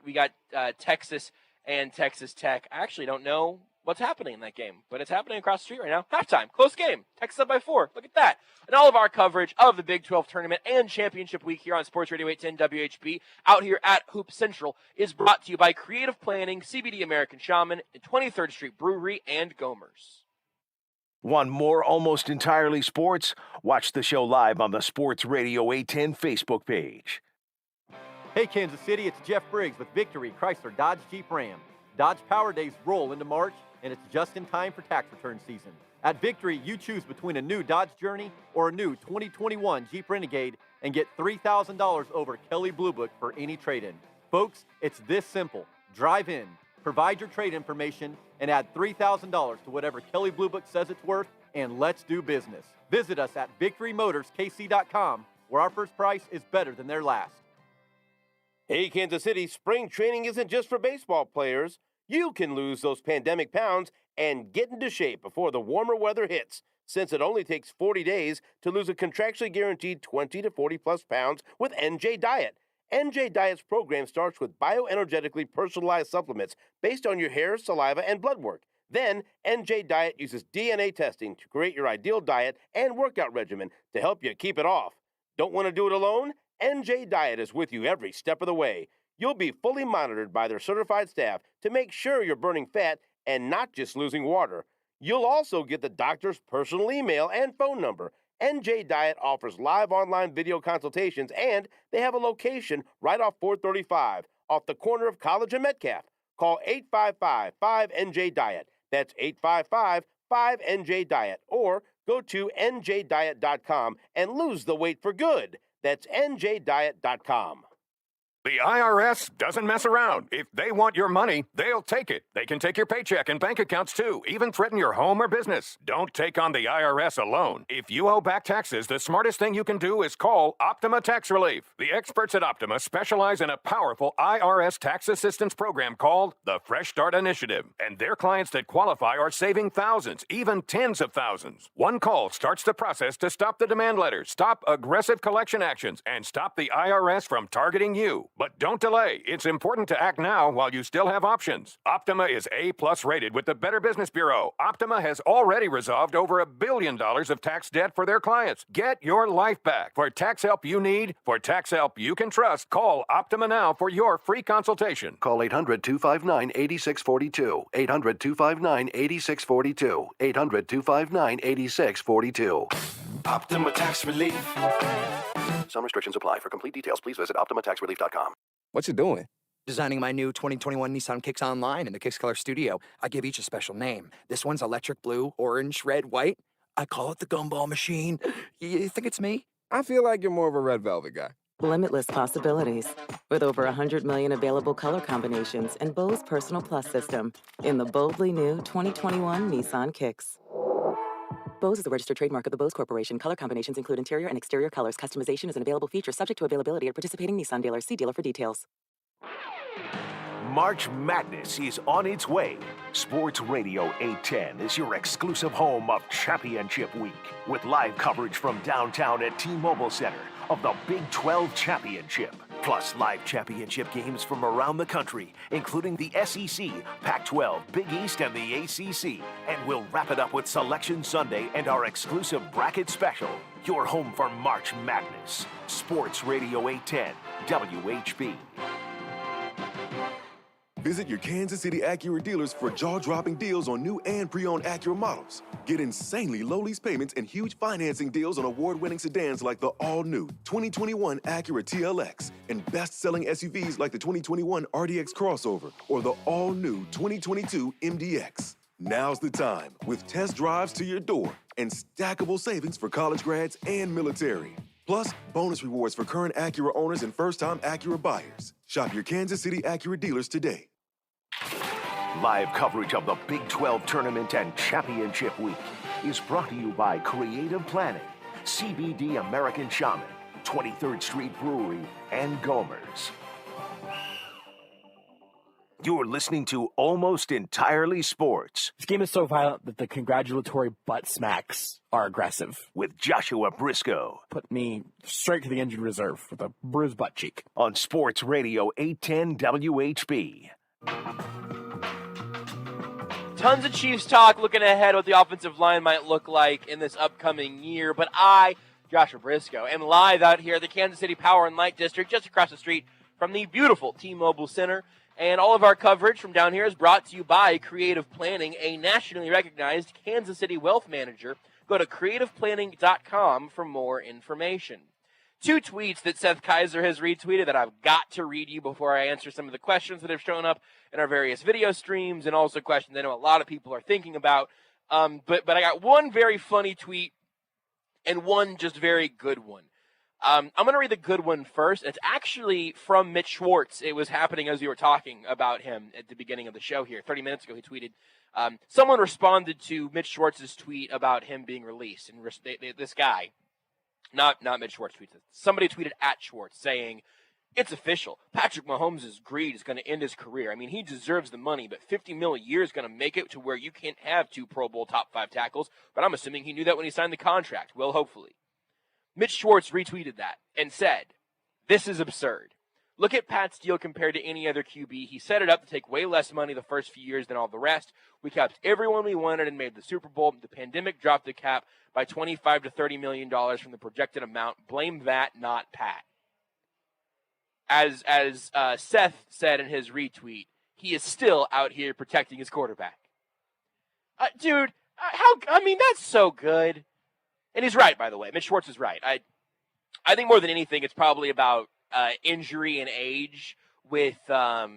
we got Texas and Texas Tech. I actually don't know what's happening in that game, but it's happening across the street right now. Halftime, close game. Texas up by 4. Look at that. And all of our coverage of the Big 12 tournament and championship week here on Sports Radio 810 WHB out here at Hoop Central is brought to you by Creative Planning, CBD American Shaman, 23rd Street Brewery, and Gomers. Want more Almost Entirely Sports? Watch the show live on the Sports Radio 810 Facebook page. Hey, Kansas City, it's Jeff Briggs with Victory Chrysler Dodge Jeep Ram. Dodge Power Days roll into March, and it's just in time for tax return season. At Victory, you choose between a new Dodge Journey or a new 2021 Jeep Renegade and get $3,000 over Kelley Blue Book for any trade-in. Folks, it's this simple. Drive in, provide your trade information, and add $3,000 to whatever Kelley Blue Book says it's worth, and let's do business. Visit us at victorymotorskc.com, where our first price is better than their last. Hey, Kansas City, spring training isn't just for baseball players. You can lose those pandemic pounds and get into shape before the warmer weather hits, since it only takes 40 days to lose a contractually guaranteed 20 to 40 plus pounds with NJ Diet. NJ Diet's program starts with bioenergetically personalized supplements based on your hair, saliva, and blood work. Then, NJ Diet uses DNA testing to create your ideal diet and workout regimen to help you keep it off. Don't want to do it alone? NJ Diet is with you every step of the way. You'll be fully monitored by their certified staff to make sure you're burning fat and not just losing water. You'll also get the doctor's personal email and phone number. NJ Diet offers live online video consultations, and they have a location right off 435, off the corner of College and Metcalf. Call 855-5NJ-DIET. That's 855-5NJ-DIET. Or go to njdiet.com and lose the weight for good. That's njdiet.com. The IRS doesn't mess around. If they want your money, they'll take it. They can take your paycheck and bank accounts too, even threaten your home or business. Don't take on the IRS alone. If you owe back taxes, the smartest thing you can do is call Optima Tax Relief. The experts at Optima specialize in a powerful IRS tax assistance program called the Fresh Start Initiative. And their clients that qualify are saving thousands, even tens of thousands. One call starts the process to stop the demand letters, stop aggressive collection actions, and stop the IRS from targeting you. But don't delay. It's important to act now while you still have options. Optima is A+ rated with the Better Business Bureau. Optima has already resolved over $1 billion of tax debt for their clients. Get your life back. For tax help you need, for tax help you can trust, call Optima now for your free consultation. Call 800-259-8642. 800-259-8642. 800-259-8642. Optima Tax Relief. Some restrictions apply. For complete details, please visit OptimaTaxRelief.com. What you doing? Designing my new 2021 Nissan Kicks online in the Kicks Color Studio. I give each a special name. This one's electric blue, orange, red, white. I call it the gumball machine. You think it's me? I feel like you're more of a red velvet guy. Limitless possibilities. With over 100 million available color combinations and Bose Personal Plus system in the boldly new 2021 Nissan Kicks. Bose is the registered trademark of the Bose Corporation. Color combinations include interior and exterior colors. Customization is an available feature subject to availability at participating Nissan dealers. See dealer for details. March Madness is on its way. Sports Radio 810 is your exclusive home of Championship Week, with live coverage from downtown at T-Mobile Center of the Big 12 Championship, plus live championship games from around the country, including the SEC, Pac-12, Big East, and the ACC. And we'll wrap it up with Selection Sunday and our exclusive bracket special. Your home for March Madness. Sports Radio 810, WHB. Visit your Kansas City Acura dealers for jaw-dropping deals on new and pre-owned Acura models. Get insanely low lease payments and huge financing deals on award-winning sedans like the all-new 2021 Acura TLX and best-selling SUVs like the 2021 RDX Crossover or the all-new 2022 MDX. Now's the time with test drives to your door and stackable savings for college grads and military. Plus, bonus rewards for current Acura owners and first-time Acura buyers. Shop your Kansas City Acura dealers today. Live coverage of the Big 12 Tournament and Championship Week is brought to you by Creative Planning, CBD American Shaman, 23rd Street Brewery, and Gomer's. You're listening to Almost Entirely Sports. This game is so violent that the congratulatory butt smacks are aggressive. With Joshua Brisco. Put me straight to the injured reserve with a bruised butt cheek. On Sports Radio 810 WHB. Tons of Chiefs talk looking ahead what the offensive line might look like in this upcoming year. But I, Joshua Brisco, am live out here at the Kansas City Power and Light District just across the street from the beautiful T-Mobile Center. And all of our coverage from down here is brought to you by Creative Planning, a nationally recognized Kansas City wealth manager. Go to creativeplanning.com for more information. 2 tweets that Seth Kaiser has retweeted that I've got to read you before I answer some of the questions that have shown up in our various video streams, and also questions I know a lot of people are thinking about. But I got one very funny tweet and one just very good one. I'm going to read the good one first. It's actually from Mitch Schwartz. It was happening as we were talking about him at the beginning of the show here. 30 minutes ago, he tweeted. Someone responded to Mitch Schwartz's tweet about him being released. And this guy, not Mitch Schwartz tweeted this. Somebody tweeted at Schwartz saying, "It's official. Patrick Mahomes' greed is going to end his career. I mean, he deserves the money, but $50 million a year is going to make it to where you can't have 2 Pro Bowl top 5 tackles. But I'm assuming he knew that when he signed the contract. Well, hopefully." Mitch Schwartz retweeted that and said, "This is absurd. Look at Pat's deal compared to any other QB. He set it up to take way less money the first few years than all the rest. We kept everyone we wanted and made the Super Bowl. The pandemic dropped the cap by $25 to $30 million from the projected amount. Blame that, not Pat." As Seth said in his retweet, he is still out here protecting his quarterback. Dude, that's so good. And he's right, by the way. Mitch Schwartz is right. I think more than anything, it's probably about injury and age with the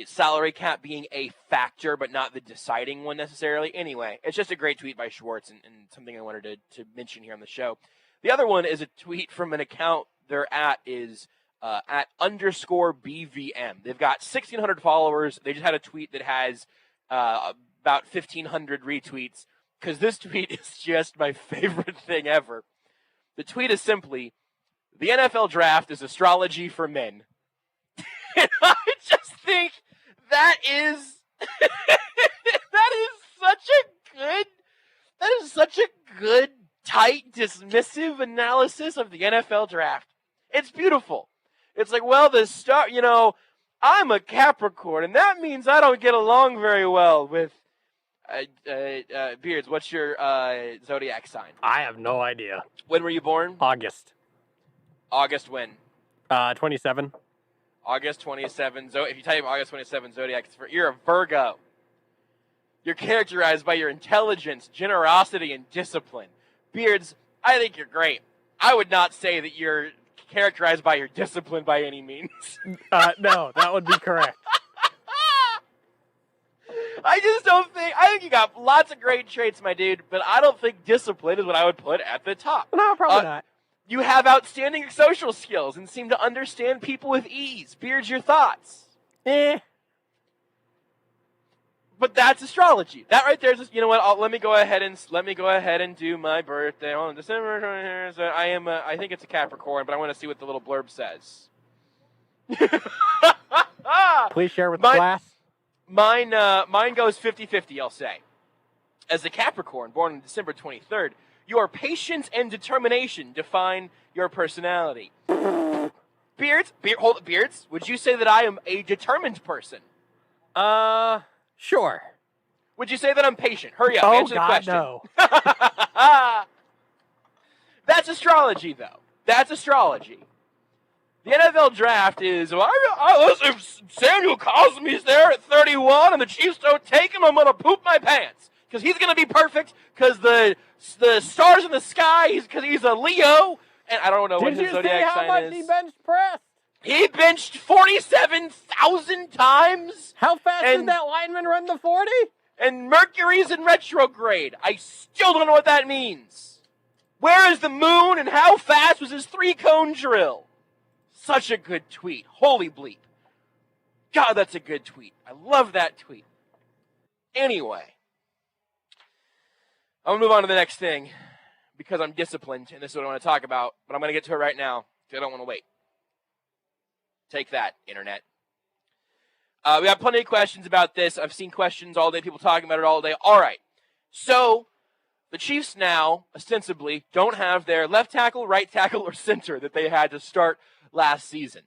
salary cap being a factor, but not the deciding one necessarily. Anyway, it's just a great tweet by Schwartz and something I wanted to mention here on the show. The other one is a tweet from an account they're at is at _BVM. They've got 1,600 followers. They just had a tweet that has about 1,500 retweets. Because this tweet is just my favorite thing ever. The tweet is simply, "The NFL draft is astrology for men." And I just think that is such a good, tight, dismissive analysis of the NFL draft. It's beautiful. It's like, well, I'm a Capricorn, and that means I don't get along very well with Beards, what's your zodiac sign? I have no idea. When were you born? August. August when? 27. August 27. If you type August 27 zodiac, you're a Virgo. You're characterized by your intelligence, generosity, and discipline. Beards, I think you're great. I would not say that you're characterized by your discipline by any means. No, that would be correct. I think you got lots of great traits, my dude, but I don't think discipline is what I would put at the top. No, probably not. You have outstanding social skills and seem to understand people with ease. Beards, your thoughts? Eh. But that's astrology. That right there is just, you know what? Let me go ahead and do my birthday on December 23rd. So I think it's a Capricorn, but I want to see what the little blurb says. Please share with the class. Mine goes 50-50, I'll say. As a Capricorn, born on December 23rd, your patience and determination define your personality. Beards, would you say that I am a determined person? Sure. Would you say that I'm patient? Hurry up, answer the question. No. That's astrology, though. That's astrology. The NFL draft is, if Samuel Cosmi's there at 31 and the Chiefs don't take him, I'm going to poop my pants. Because he's going to be perfect, because the stars in the sky, because he's a Leo, and I don't know what his zodiac sign is. Did you see how much he bench pressed? He benched 47,000 times. How fast did that lineman run the 40? And Mercury's in retrograde. I still don't know what that means. Where is the moon and how fast was his 3-cone drill? Such a good tweet. Holy bleep. God, that's a good tweet. I love that tweet. Anyway, I'm going to move on to the next thing because I'm disciplined, and this is what I want to talk about, but I'm going to get to it right now because I don't want to wait. Take that, Internet. We have plenty of questions about this. I've seen questions all day, people talking about it all day. All right. So, the Chiefs now, ostensibly, don't have their left tackle, right tackle, or center that they had to start last season.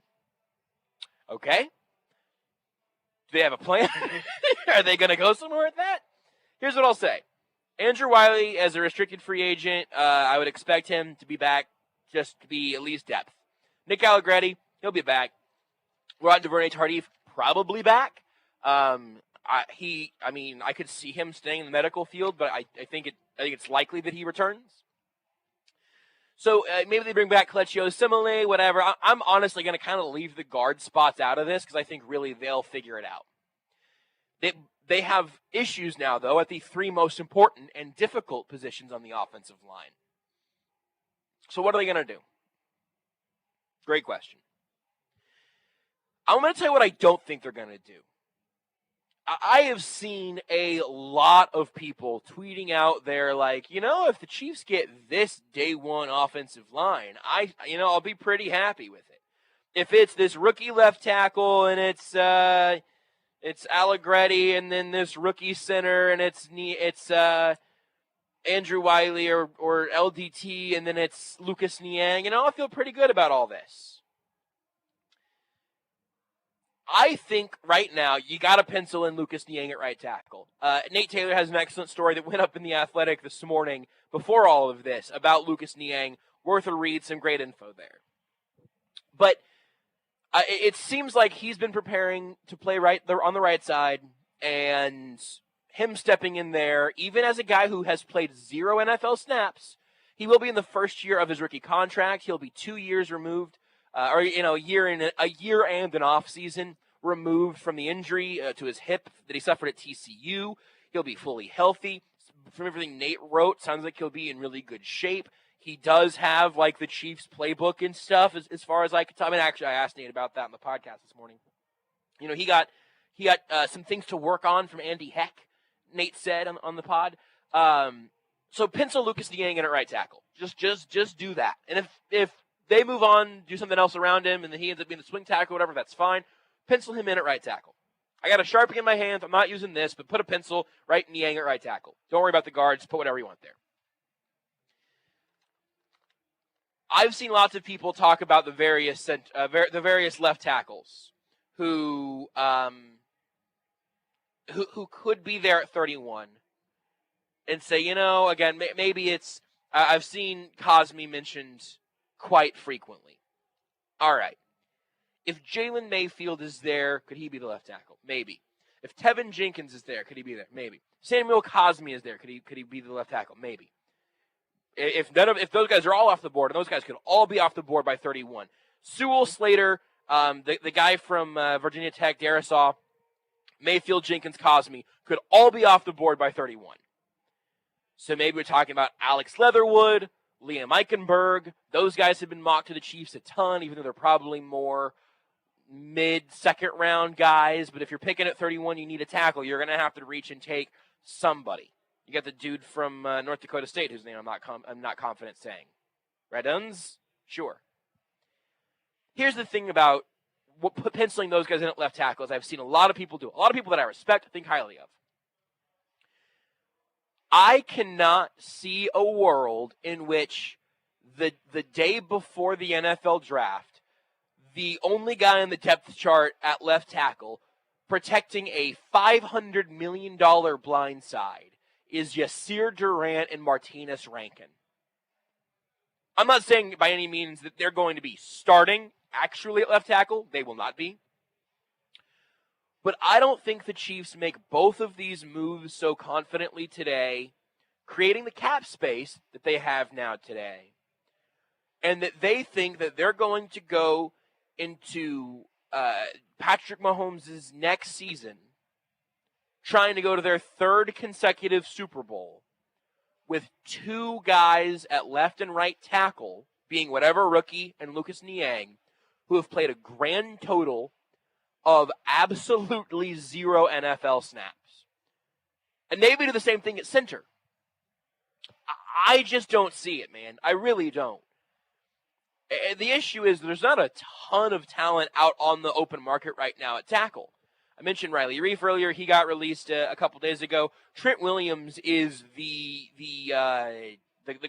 Okay? Do they have a plan? Are they going to go somewhere with that? Here's what I'll say. Andrew Wiley, as a restricted free agent, I would expect him to be back just to be at least depth. Nick Allegretti, he'll be back. Ron DuVernay-Tardif, probably back. I could see him staying in the medical field, but I think it's likely that he returns. So maybe they bring back Colecchio Simile, whatever. I'm honestly going to kind of leave the guard spots out of this because I think really they'll figure it out. They have issues now, though, at the 3 most important and difficult positions on the offensive line. So what are they going to do? Great question. I'm going to tell you what I don't think they're going to do. I have seen a lot of people tweeting out there like, if the Chiefs get this day one offensive line, I'll be pretty happy with it. If it's this rookie left tackle and it's Allegretti and then this rookie center and it's Andrew Wiley or LDT and then it's Lucas Niang, I feel pretty good about all this. I think right now you got to pencil in Lucas Niang at right tackle. Nate Taylor has an excellent story that went up in The Athletic this morning before all of this about Lucas Niang. Worth a read, some great info there. But it seems like he's been preparing to play right there on the right side, and him stepping in there, even as a guy who has played 0 NFL snaps, he will be in the first year of his rookie contract. He'll be 2 years removed. A year and an off season removed from the injury to his hip that he suffered at TCU. He'll be fully healthy. From everything Nate wrote, sounds like he'll be in really good shape. He does have the Chiefs playbook and stuff as far as I could tell. I mean, actually, I asked Nate about that on the podcast this morning. He got some things to work on from Andy Heck. Nate said on the pod. So pencil Lucas Niang in at right tackle. Just do that. And if they move on, do something else around him, and then he ends up being the swing tackle, whatever, that's fine. Pencil him in at right tackle. I got a Sharpie in my hands. I'm not using this, but put a pencil, right Niang at right tackle. Don't worry about the guards. Put whatever you want there. I've seen lots of people talk about the various left tackles who could be there at 31 and say, again, maybe it's I've seen Cosme mentioned quite frequently. All right. If Jalen Mayfield is there, could he be the left tackle? Maybe. If Tevin Jenkins is there, could he be there? Maybe. Samuel Cosme is there, could he be the left tackle? Maybe. If those guys are all off the board, and those guys could all be off the board by 31. Sewell, Slater, the guy from Virginia Tech, Darisaw, Mayfield, Jenkins, Cosme, could all be off the board by 31. So maybe we're talking about Alex Leatherwood, Liam Eichenberg. Those guys have been mocked to the Chiefs a ton, even though they're probably more mid-second round guys. But if you're picking at 31, you need a tackle. You're going to have to reach and take somebody. You got the dude from North Dakota State, whose name I'm not confident saying. Reduns? Sure. Here's the thing about penciling those guys in at left tackle, as I've seen a lot of people do. A lot of people that I respect, think highly of. I cannot see a world in which the day before the NFL draft, the only guy on the depth chart at left tackle protecting a $500 million blind side is Yasir Durant and Martinez Rankin. I'm not saying by any means that they're going to be starting actually at left tackle. They will not be. But I don't think the Chiefs make both of these moves so confidently today, creating the cap space that they have now today, and that they think that they're going to go into Patrick Mahomes' next season trying to go to their third consecutive Super Bowl with two guys at left and right tackle, being whatever rookie and Lucas Niang, who have played a grand total of absolutely 0 NFL snaps. And maybe do the same thing at center. I just don't see it, man. I really don't. The issue is there's not a ton of talent out on the open market right now at tackle. I mentioned Riley Reif earlier. He got released a couple days ago. Trent Williams is the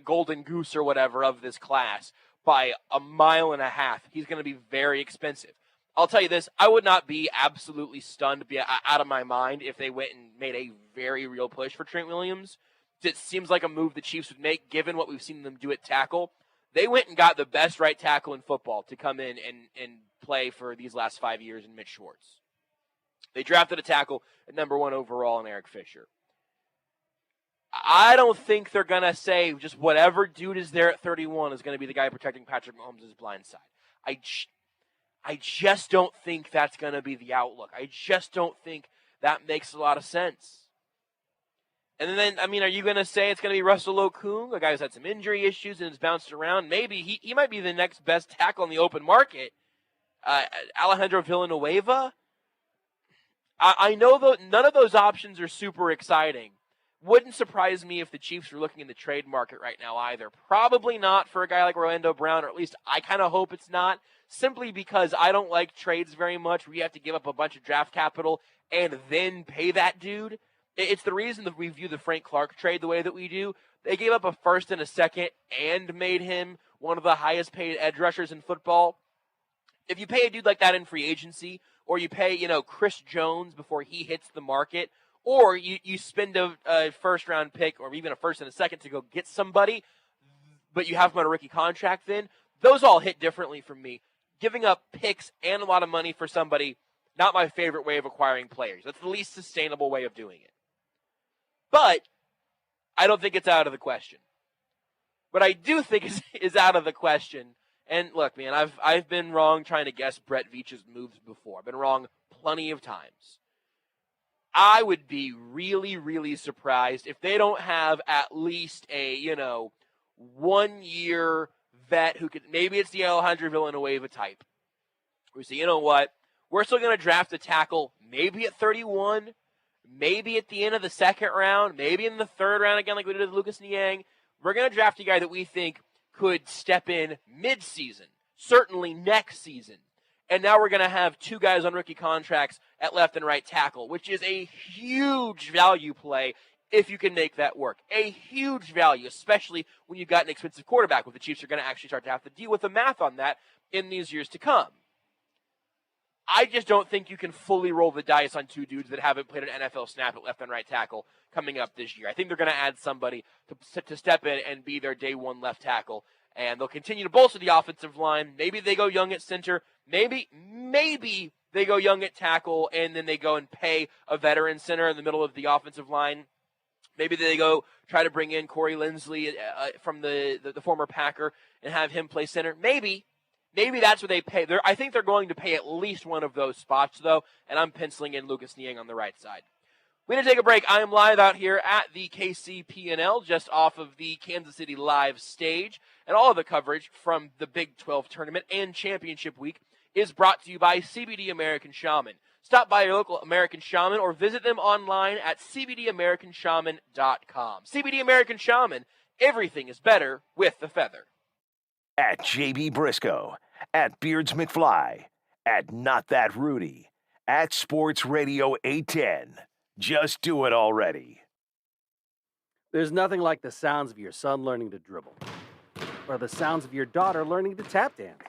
golden goose or whatever of this class by 1.5 miles. He's going to be very expensive. I'll tell you this, I would not be absolutely stunned, be out of my mind if they went and made a very real push for Trent Williams. It seems like a move the Chiefs would make, given what we've seen them do at tackle. They went and got the best right tackle in football to come in and play for these last 5 years in Mitch Schwartz. They drafted a tackle at number 1 overall in Eric Fisher. I don't think they're going to say just whatever dude is there at 31 is going to be the guy protecting Patrick Mahomes' blind side. I just don't think that's going to be the outlook. I just don't think that makes a lot of sense. And then, I mean, are you going to say it's going to be Russell Okung, a guy who's had some injury issues and has bounced around? Maybe. He might be the next best tackle on the open market. Alejandro Villanueva? I know that none of those options are super exciting. Wouldn't surprise me if the Chiefs were looking in the trade market right now either. Probably not for a guy like Orlando Brown, or at least I kind of hope it's not, simply because I don't like trades very much where you have to give up a bunch of draft capital and then pay that dude. It's the reason that we view the Frank Clark trade the way that we do. They gave up a first and a second and made him one of the highest paid edge rushers in football. If you pay a dude like that in free agency, or you pay, Chris Jones before he hits the market, or you spend a first-round pick or even a first and a second to go get somebody, but you have him on a rookie contract then, those all hit differently for me. Giving up picks and a lot of money for somebody, not my favorite way of acquiring players. That's the least sustainable way of doing it. But I don't think it's out of the question. What I do think is out of the question, and look, man, I've been wrong trying to guess Brett Veach's moves before. I've been wrong plenty of times. I would be really, really surprised if they don't have at least a, 1-year vet who could, maybe it's the Alejandro Villanueva type. We say, you know what, we're still going to draft a tackle maybe at 31, maybe at the end of the second round, maybe in the third round again like we did with Lucas Niang. We're going to draft a guy that we think could step in mid-season, certainly next season. And now we're going to have two guys on rookie contracts at left and right tackle, which is a huge value play if you can make that work. A huge value, especially when you've got an expensive quarterback, with the Chiefs are going to actually start to have to deal with the math on that in these years to come. I just don't think you can fully roll the dice on two dudes that haven't played an NFL snap at left and right tackle coming up this year. I think they're going to add somebody to step in and be their day one left tackle, and they'll continue to bolster the offensive line. Maybe they go young at center. Maybe they go young at tackle, and then they go and pay a veteran center in the middle of the offensive line. Maybe they go try to bring in Corey Linsley from the former Packer and have him play center. Maybe that's what they pay. I think they're going to pay at least one of those spots, though, and I'm penciling in Lucas Niang on the right side. We're going to take a break. I am live out here at the KCP&L, just off of the Kansas City Live stage, and all of the coverage from the Big 12 tournament and championship week is brought to you by CBD American Shaman. Stop by your local American Shaman or visit them online at cbdamericanshaman.com. CBD American Shaman, everything is better with the feather. At JB Brisco, at Beards McFly, at Not That Rudy, at Sports Radio 810. Just do it already. There's nothing like the sounds of your son learning to dribble, or the sounds of your daughter learning to tap dance.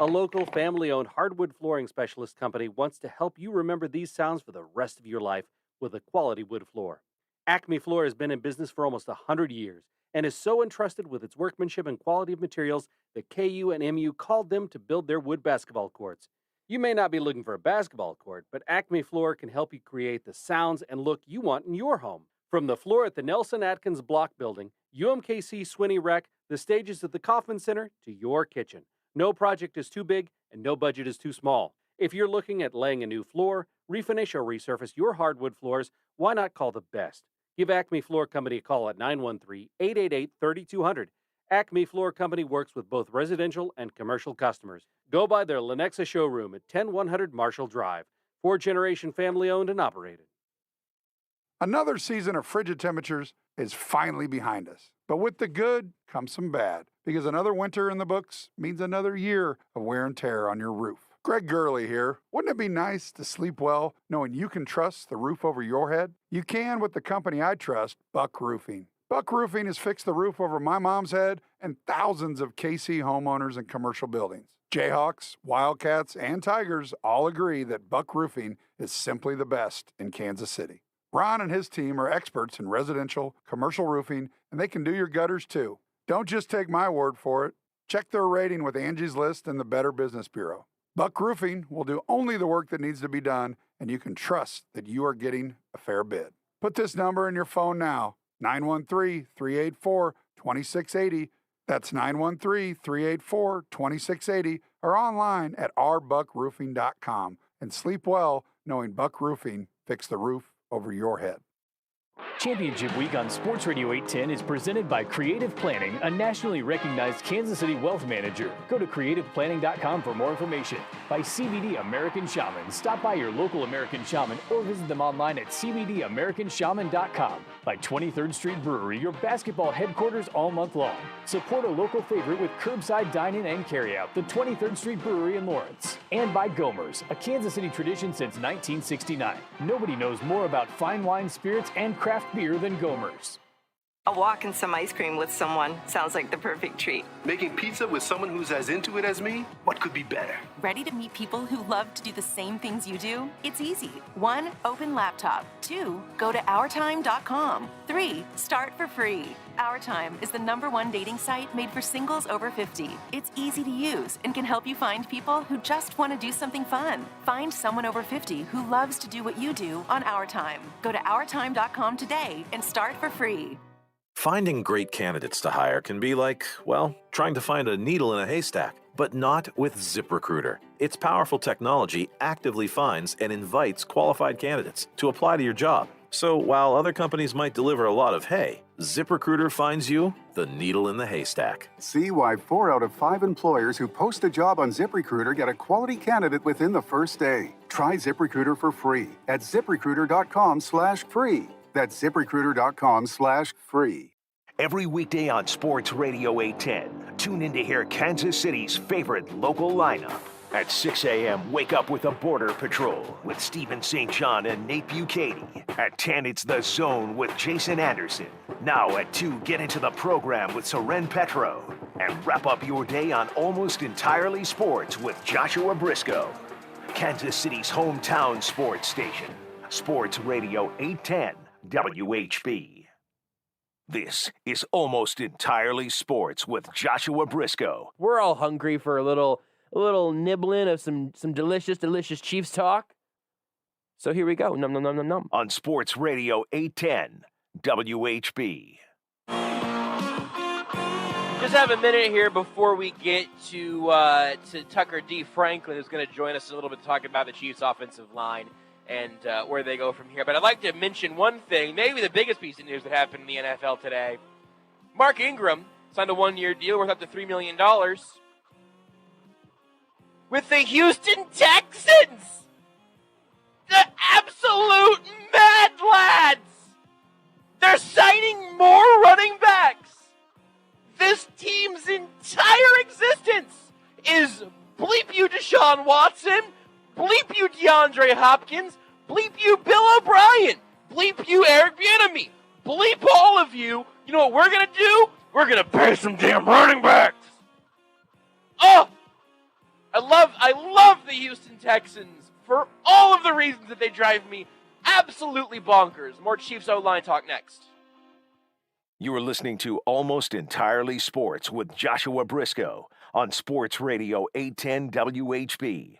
A local family-owned hardwood flooring specialist company wants to help you remember these sounds for the rest of your life with a quality wood floor. Acme Floor has been in business for almost 100 years and is so entrusted with its workmanship and quality of materials that KU and MU called them to build their wood basketball courts. You may not be looking for a basketball court, but Acme Floor can help you create the sounds and look you want in your home. From the floor at the Nelson Atkins Block Building, UMKC Swinney Rec, the stages at the Kauffman Center, to your kitchen. No project is too big and no budget is too small. If you're looking at laying a new floor, refinish or resurface your hardwood floors, why not call the best? Give Acme Floor Company a call at 913-888-3200. Acme Floor Company works with both residential and commercial customers. Go by their Lenexa showroom at 10100 Marshall Drive. 4-generation family owned and operated. Another season of frigid temperatures is finally behind us. But with the good comes some bad, because another winter in the books means another year of wear and tear on your roof. Greg Gurley here. Wouldn't it be nice to sleep well knowing you can trust the roof over your head? You can with the company I trust, Buck Roofing. Buck Roofing has fixed the roof over my mom's head and thousands of KC homeowners and commercial buildings. Jayhawks, Wildcats, and Tigers all agree that Buck Roofing is simply the best in Kansas City. Ron and his team are experts in residential, commercial roofing, and they can do your gutters too. Don't just take my word for it. Check their rating with Angie's List and the Better Business Bureau. Buck Roofing will do only the work that needs to be done, and you can trust that you are getting a fair bid. Put this number in your phone now, 913-384-2680. That's 913-384-2680, or online at ourbuckroofing.com. And sleep well knowing Buck Roofing fixed the roof over your head. Championship Week on Sports Radio 810 is presented by Creative Planning, a nationally recognized Kansas City wealth manager. Go to creativeplanning.com for more information. By CBD American Shaman. Stop by your local American Shaman or visit them online at cbdamericanshaman.com. By 23rd Street Brewery, your basketball headquarters all month long. Support a local favorite with curbside dine-in and carry-out, the 23rd Street Brewery in Lawrence. And by Gomer's, a Kansas City tradition since 1969. Nobody knows more about fine wine, spirits, and craft beer than Gomer's. A walk and some ice cream with someone sounds like the perfect treat. Making pizza with someone who's as into it as me? What could be better? Ready to meet people who love to do the same things you do? It's easy. 1, open laptop. 2, go to ourtime.com. 3, start for free. Our Time is the #1 dating site made for singles over 50. It's easy to use and can help you find people who just want to do something fun. Find someone over 50 who loves to do what you do on Our Time. Go to ourtime.com today and start for free. Finding great candidates to hire can be like, well, trying to find a needle in a haystack, but not with Ziprecruiter. Its powerful technology actively finds and invites qualified candidates to apply to your job. So while other companies might deliver a lot of hay, Ziprecruiter finds you the needle in the haystack. See why 4 out of 5 employers who post a job on ZipRecruiter get a quality candidate within the first day. Try ZipRecruiter for free at ZipRecruiter.com/free. That's ZipRecruiter.com/free. Every weekday on Sports Radio 810, tune in to hear Kansas City's favorite local lineup. At 6 a.m., wake up with the Border Patrol with Stephen St. John and Nate Bukaty. At 10, it's The Zone with Jason Anderson. Now at 2, get into the program with Soren Petro. And wrap up your day on Almost Entirely Sports with Joshua Brisco. Kansas City's hometown sports station. Sports Radio 810 WHB. This is Almost Entirely Sports with Joshua Brisco. We're all hungry for a little nibbling of some delicious Chiefs talk. So here we go. Num. On Sports Radio 810 WHB. Just have a minute here before we get to Tucker D. Franklin, who's going to join us a little bit talking about the Chiefs' offensive line and where they go from here. But I'd like to mention one thing, maybe the biggest piece of news that happened in the NFL today. Mark Ingram signed a 1-year deal worth up to $3 million with the Houston Texans. The absolute Mad Lads. They're signing more running backs. This team's entire existence is bleep you Deshaun Watson, bleep you DeAndre Hopkins, bleep you Bill O'Brien, bleep you Eric Bieniemy, bleep all of you. You know what we're going to do? We're going to pay some damn running backs. Oh, I love the Houston Texans for all of the reasons that they drive me absolutely bonkers. More Chiefs O-line talk next. You are listening to Almost Entirely Sports with Joshua Brisco on Sports Radio 810 WHB.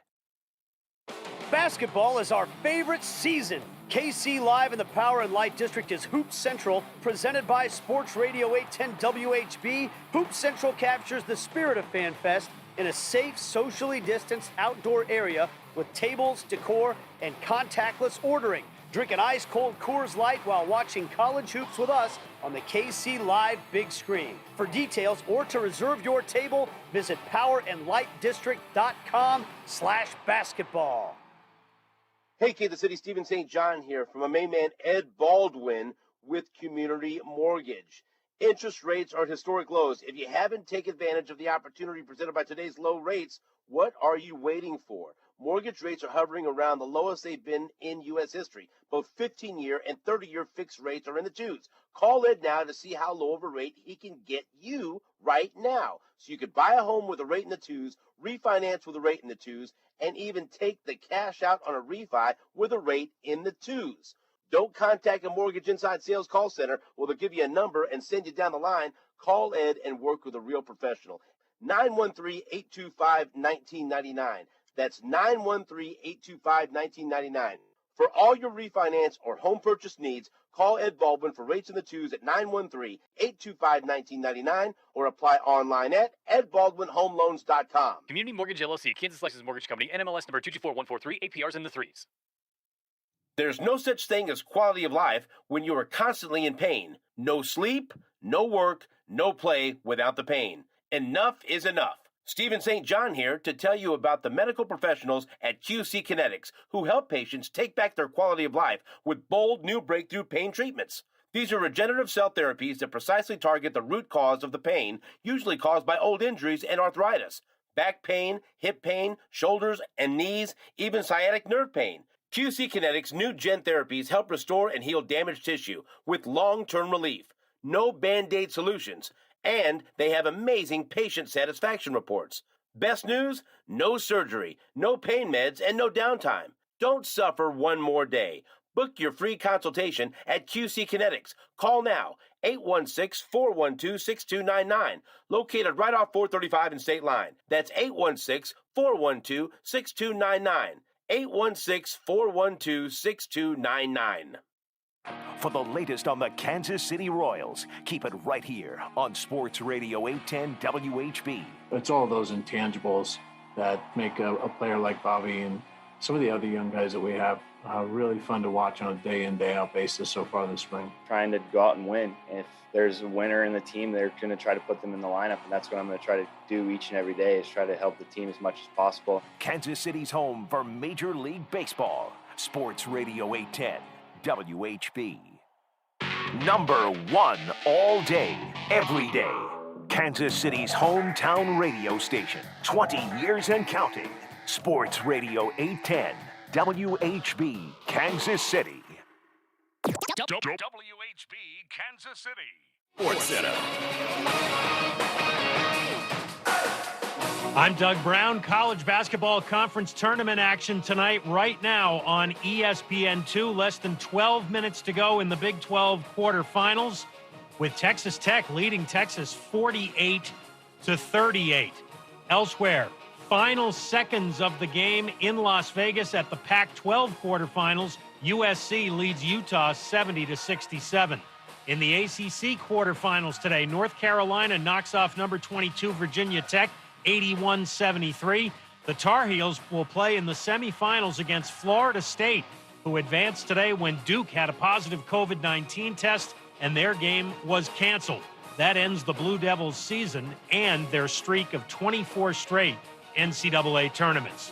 Basketball is our favorite season. KC Live in the Power and Light District is Hoop Central, presented by Sports Radio 810 WHB. Hoop Central captures the spirit of Fan Fest in a safe, socially distanced outdoor area with tables, decor, and contactless ordering. Drink an ice-cold Coors Light while watching college hoops with us on the KC Live big screen. For details or to reserve your table, visit powerandlightdistrict.com/basketball. Hey, Kansas City, Stephen St. John here from my main man, Ed Baldwin, with Community Mortgage. Interest rates are at historic lows. If you haven't taken advantage of the opportunity presented by today's low rates, what are you waiting for? Mortgage rates are hovering around the lowest they've been in U.S. history. Both 15-year and 30-year fixed rates are in the twos. Call Ed now to see how low of a rate he can get you right now. So you could buy a home with a rate in the twos, refinance with a rate in the twos, and even take the cash out on a refi with a rate in the twos. Don't contact a Mortgage Inside Sales call center where they'll give you a number and send you down the line. Call Ed and work with a real professional. 913-825-1999. That's 913-825-1999. For all your refinance or home purchase needs, call Ed Baldwin for rates in the twos at 913-825-1999 or apply online at edbaldwinhomeloans.com. Community Mortgage LLC, Kansas Licensed Mortgage Company, NMLS number 224143, APRs in the threes. There's no such thing as quality of life when you are constantly in pain. No sleep, no work, no play without the pain. Enough is enough. Stephen St. John here to tell you about the medical professionals at QC Kinetics who help patients take back their quality of life with bold new breakthrough pain treatments. These are regenerative cell therapies that precisely target the root cause of the pain, usually caused by old injuries and arthritis, back pain, hip pain, shoulders and knees, even sciatic nerve pain. QC Kinetics' new Gen therapies help restore and heal damaged tissue with long-term relief. No Band-Aid solutions. And they have amazing patient satisfaction reports. Best news? No surgery, no pain meds, and no downtime. Don't suffer one more day. Book your free consultation at QC Kinetics. Call now, 816-412-6299. Located right off 435 and State Line. That's 816-412-6299. 816-412-6299. For the latest on the Kansas City Royals, keep it right here on Sports Radio 810 WHB. It's all those intangibles that make a player like Bobby and some of the other young guys that we have really fun to watch on a day-in, day-out basis so far this spring. Trying to go out and win. If there's a winner in the team, they're going to try to put them in the lineup, and that's what I'm going to try to do each and every day is try to help the team as much as possible. Kansas City's home for Major League Baseball. Sports Radio 810 WHB. Number one all day, every day. Kansas City's hometown radio station. 20 years and counting. Sports Radio 810 WHB, Kansas City. WHB, Kansas City. Sports Center. I'm Doug Brown. College basketball conference tournament action tonight right now on ESPN2. Less than 12 minutes to go in the Big 12 quarterfinals with Texas Tech leading Texas 48-38. Elsewhere, final seconds of the game in Las Vegas at the Pac-12 quarterfinals. USC leads Utah 70-67. In the ACC quarterfinals today, North Carolina knocks off number 22 Virginia Tech 81-73. The Tar Heels will play in the semifinals against Florida State, who advanced today when Duke had a positive COVID-19 test and their game was canceled. That ends the Blue Devils' season and their streak of 24 straight NCAA tournaments.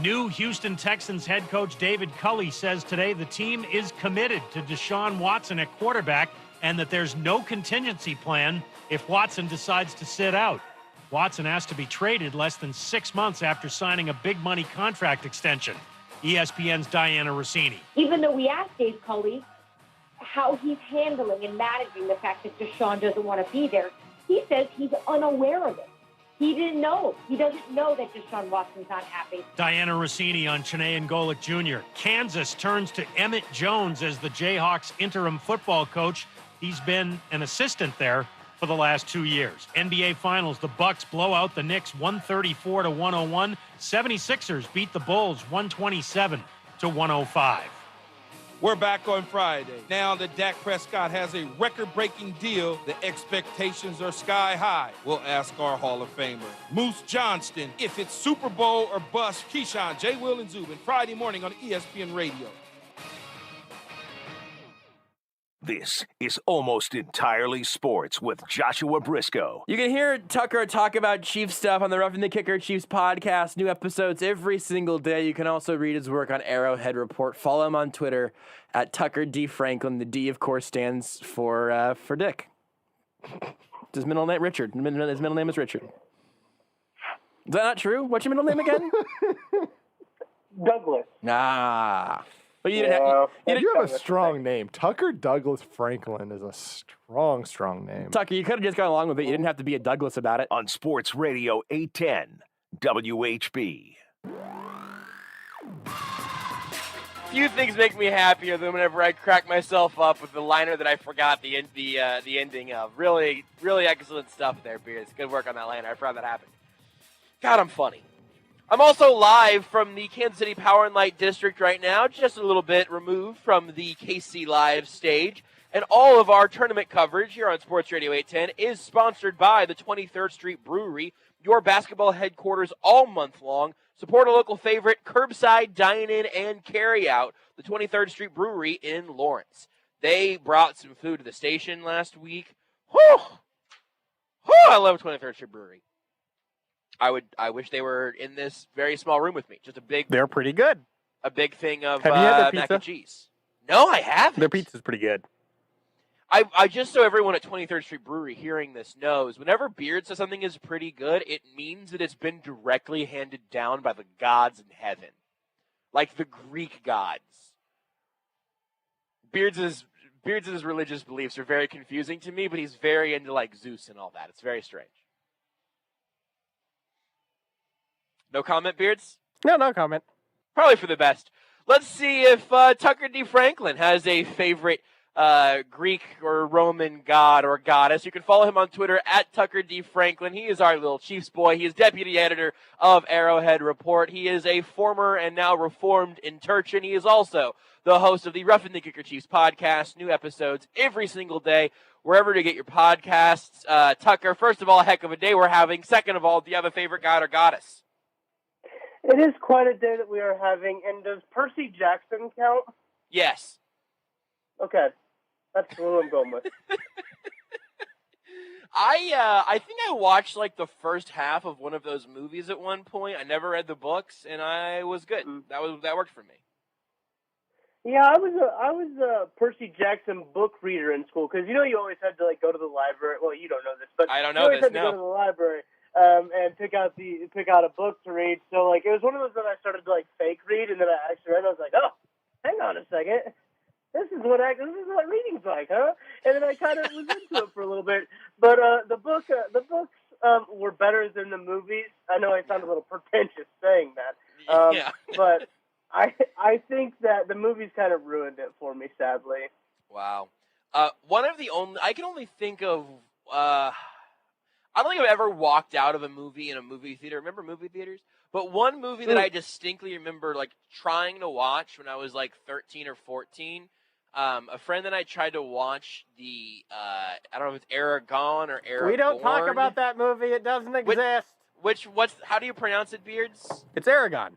New Houston Texans head coach David Culley says today the team is committed to Deshaun Watson at quarterback and that there's no contingency plan if Watson decides to sit out. Watson asked to be traded less than 6 months after signing a big money contract extension. ESPN's Diana Rossini. Even though we asked Dave Culley how he's handling and managing the fact that Deshaun doesn't want to be there, he says he's unaware of it. He didn't know. He doesn't know that Deshaun Watson's not happy. Diana Rossini on Chanae Golick Jr. Kansas turns to Emmett Jones as the Jayhawks interim football coach. He's been an assistant there for the last 2 years. NBA Finals, the Bucks blow out the Knicks 134-101. 76ers beat the Bulls 127-105. We're back on Friday. Now that Dak Prescott has a record-breaking deal, the expectations are sky high. We'll ask our Hall of Famer, Moose Johnston, if it's Super Bowl or bust. Keyshawn, J. Will, and Zubin, Friday morning on ESPN Radio. This is Almost Entirely Sports with Joshua Brisco. You can hear Tucker talk about Chiefs stuff on the Roughing the Kicker Chiefs podcast. New episodes every single day. You can also read his work on Arrowhead Report. Follow him on Twitter at Tucker D. Franklin. The D, of course, stands for Dick. His middle name, Richard. His middle name is Richard. Is that not true? What's your middle name again? Douglas. Nah. But you have a strong name. Tucker Douglas Franklin is a strong name. Tucker, you could have just gone along with it. You didn't have to be a Douglas about it. On Sports Radio 810 WHB. Few things make me happier than whenever I crack myself up with the liner that I forgot the ending of. Really, really excellent stuff there, Beers. Good work on that liner. I forgot that happened. God, I'm funny. I'm also live from the Kansas City Power and Light District right now, just a little bit removed from the KC Live stage. And all of our tournament coverage here on Sports Radio 810 is sponsored by the 23rd Street Brewery, your basketball headquarters all month long. Support a local favorite, curbside, dine-in, and carry-out, the 23rd Street Brewery in Lawrence. They brought some food to the station last week. Whew! I love 23rd Street Brewery. I wish they were in this very small room with me. Just They're pretty good. A big thing of Have you had their mac pizza? and cheese. No, I haven't. Their pizza's pretty good. I just so everyone at 23rd Street Brewery hearing this knows, whenever Beard says something is pretty good, it means that it's been directly handed down by the gods in heaven. Like the Greek gods. Beard's religious beliefs are very confusing to me, but he's very into like Zeus and all that. It's very strange. No comment, Beards? No comment. Probably for the best. Let's see if Tucker D. Franklin has a favorite Greek or Roman god or goddess. You can follow him on Twitter at Tucker D. Franklin. He is our little Chiefs boy. He is deputy editor of Arrowhead Report. He is a former and now reformed interchin. He is also the host of the Roughing the Kicker Chiefs podcast. New episodes every single day, wherever to get your podcasts. Tucker, first of all, a heck of a day we're having. Second of all, do you have a favorite god or goddess? It is quite a day that we are having, and does Percy Jackson count? Yes. Okay. That's what I'm going with. I think I watched like the first half of one of those movies at one point. I never read the books, and I was good. That worked for me. Yeah, I was a Percy Jackson book reader in school, because you always had to like go to the library. Well, you don't know this, but I don't know you always this. had to go to the library and pick out a book to read. So like it was one of those that I started to like fake read, and then I actually read. And I was like, oh, hang on a second. This is what reading's like, huh? And then I kind of was into it for a little bit. But the books were better than the movies. I know I sound a little pretentious saying that. Yeah. But I think that the movies kind of ruined it for me, sadly. Wow. One of the only I can only think of. I don't think I've ever walked out of a movie in a movie theater. Remember movie theaters? But one movie that I distinctly remember like trying to watch when I was like 13 or 14. A friend and I tried to watch the I don't know if it's Aragon or Aragorn. We don't talk about that movie. It doesn't exist. How do you pronounce it, Beards? It's Aragon.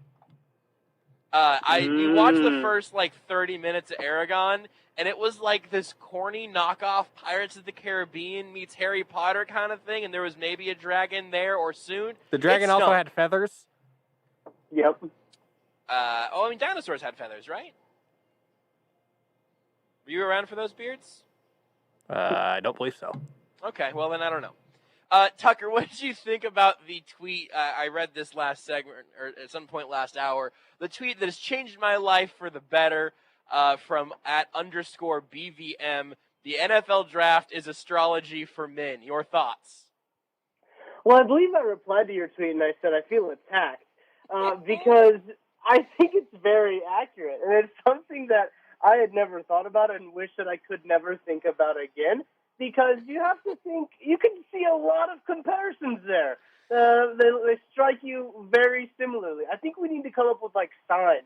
We watched the first like 30 minutes of Aragon, and it was like this corny knockoff Pirates of the Caribbean meets Harry Potter kind of thing, and there was maybe a dragon there or soon. The dragon also had feathers. Yep. Dinosaurs had feathers, right? Were you around for those, Beards? I don't believe so. Okay, well then I don't know. Tucker, what did you think about the tweet? I read this last segment, or at some point last hour. The tweet that has changed my life for the better from @_BVM. The NFL draft is astrology for men. Your thoughts? Well, I believe I replied to your tweet and I said I feel attacked because I think it's very accurate. And it's something that I had never thought about and wish that I could never think about again, because you have to think, you can see a lot of comparisons there. They strike you very similarly. I think we need to come up with like signs.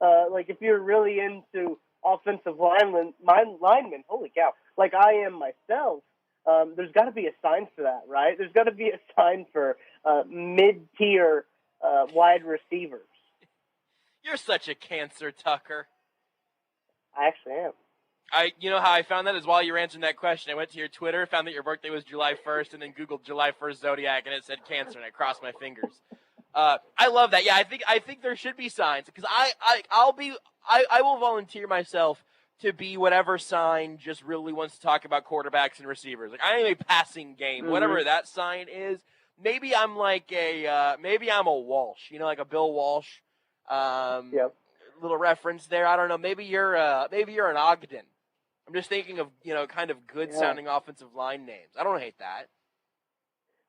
Like if you're really into offensive linemen, holy cow, like I am myself, there's got to be a sign for that, right? There's got to be a sign for mid-tier wide receivers. You're such a cancer, Tucker. I actually am. You know how I found that is while you were answering that question, I went to your Twitter, found that your birthday was July 1st, and then Googled July 1st Zodiac, and it said Cancer, and I crossed my fingers. I love that. Yeah, I think there should be signs, because I will volunteer myself to be whatever sign just really wants to talk about quarterbacks and receivers. Like, I am a passing game, whatever that sign is. Maybe I'm like maybe I'm a Walsh, like a Bill Walsh. Little reference there. I don't know. Maybe you're an Ogden. I'm just thinking of kind of good sounding offensive line names. I don't hate that.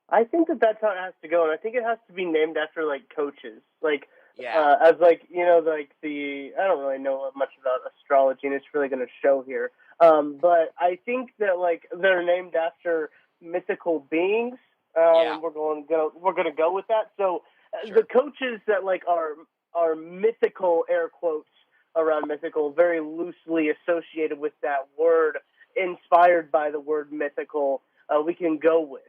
I think that's how it has to go, and I think it has to be named after like coaches, like as like like the I don't really know much about astrology, and it's really going to show here. But I think that like they're named after mythical beings. We're going to go with that. So the coaches that like are mythical, air quotes around mythical, very loosely associated with that word, inspired by the word mythical, we can go with.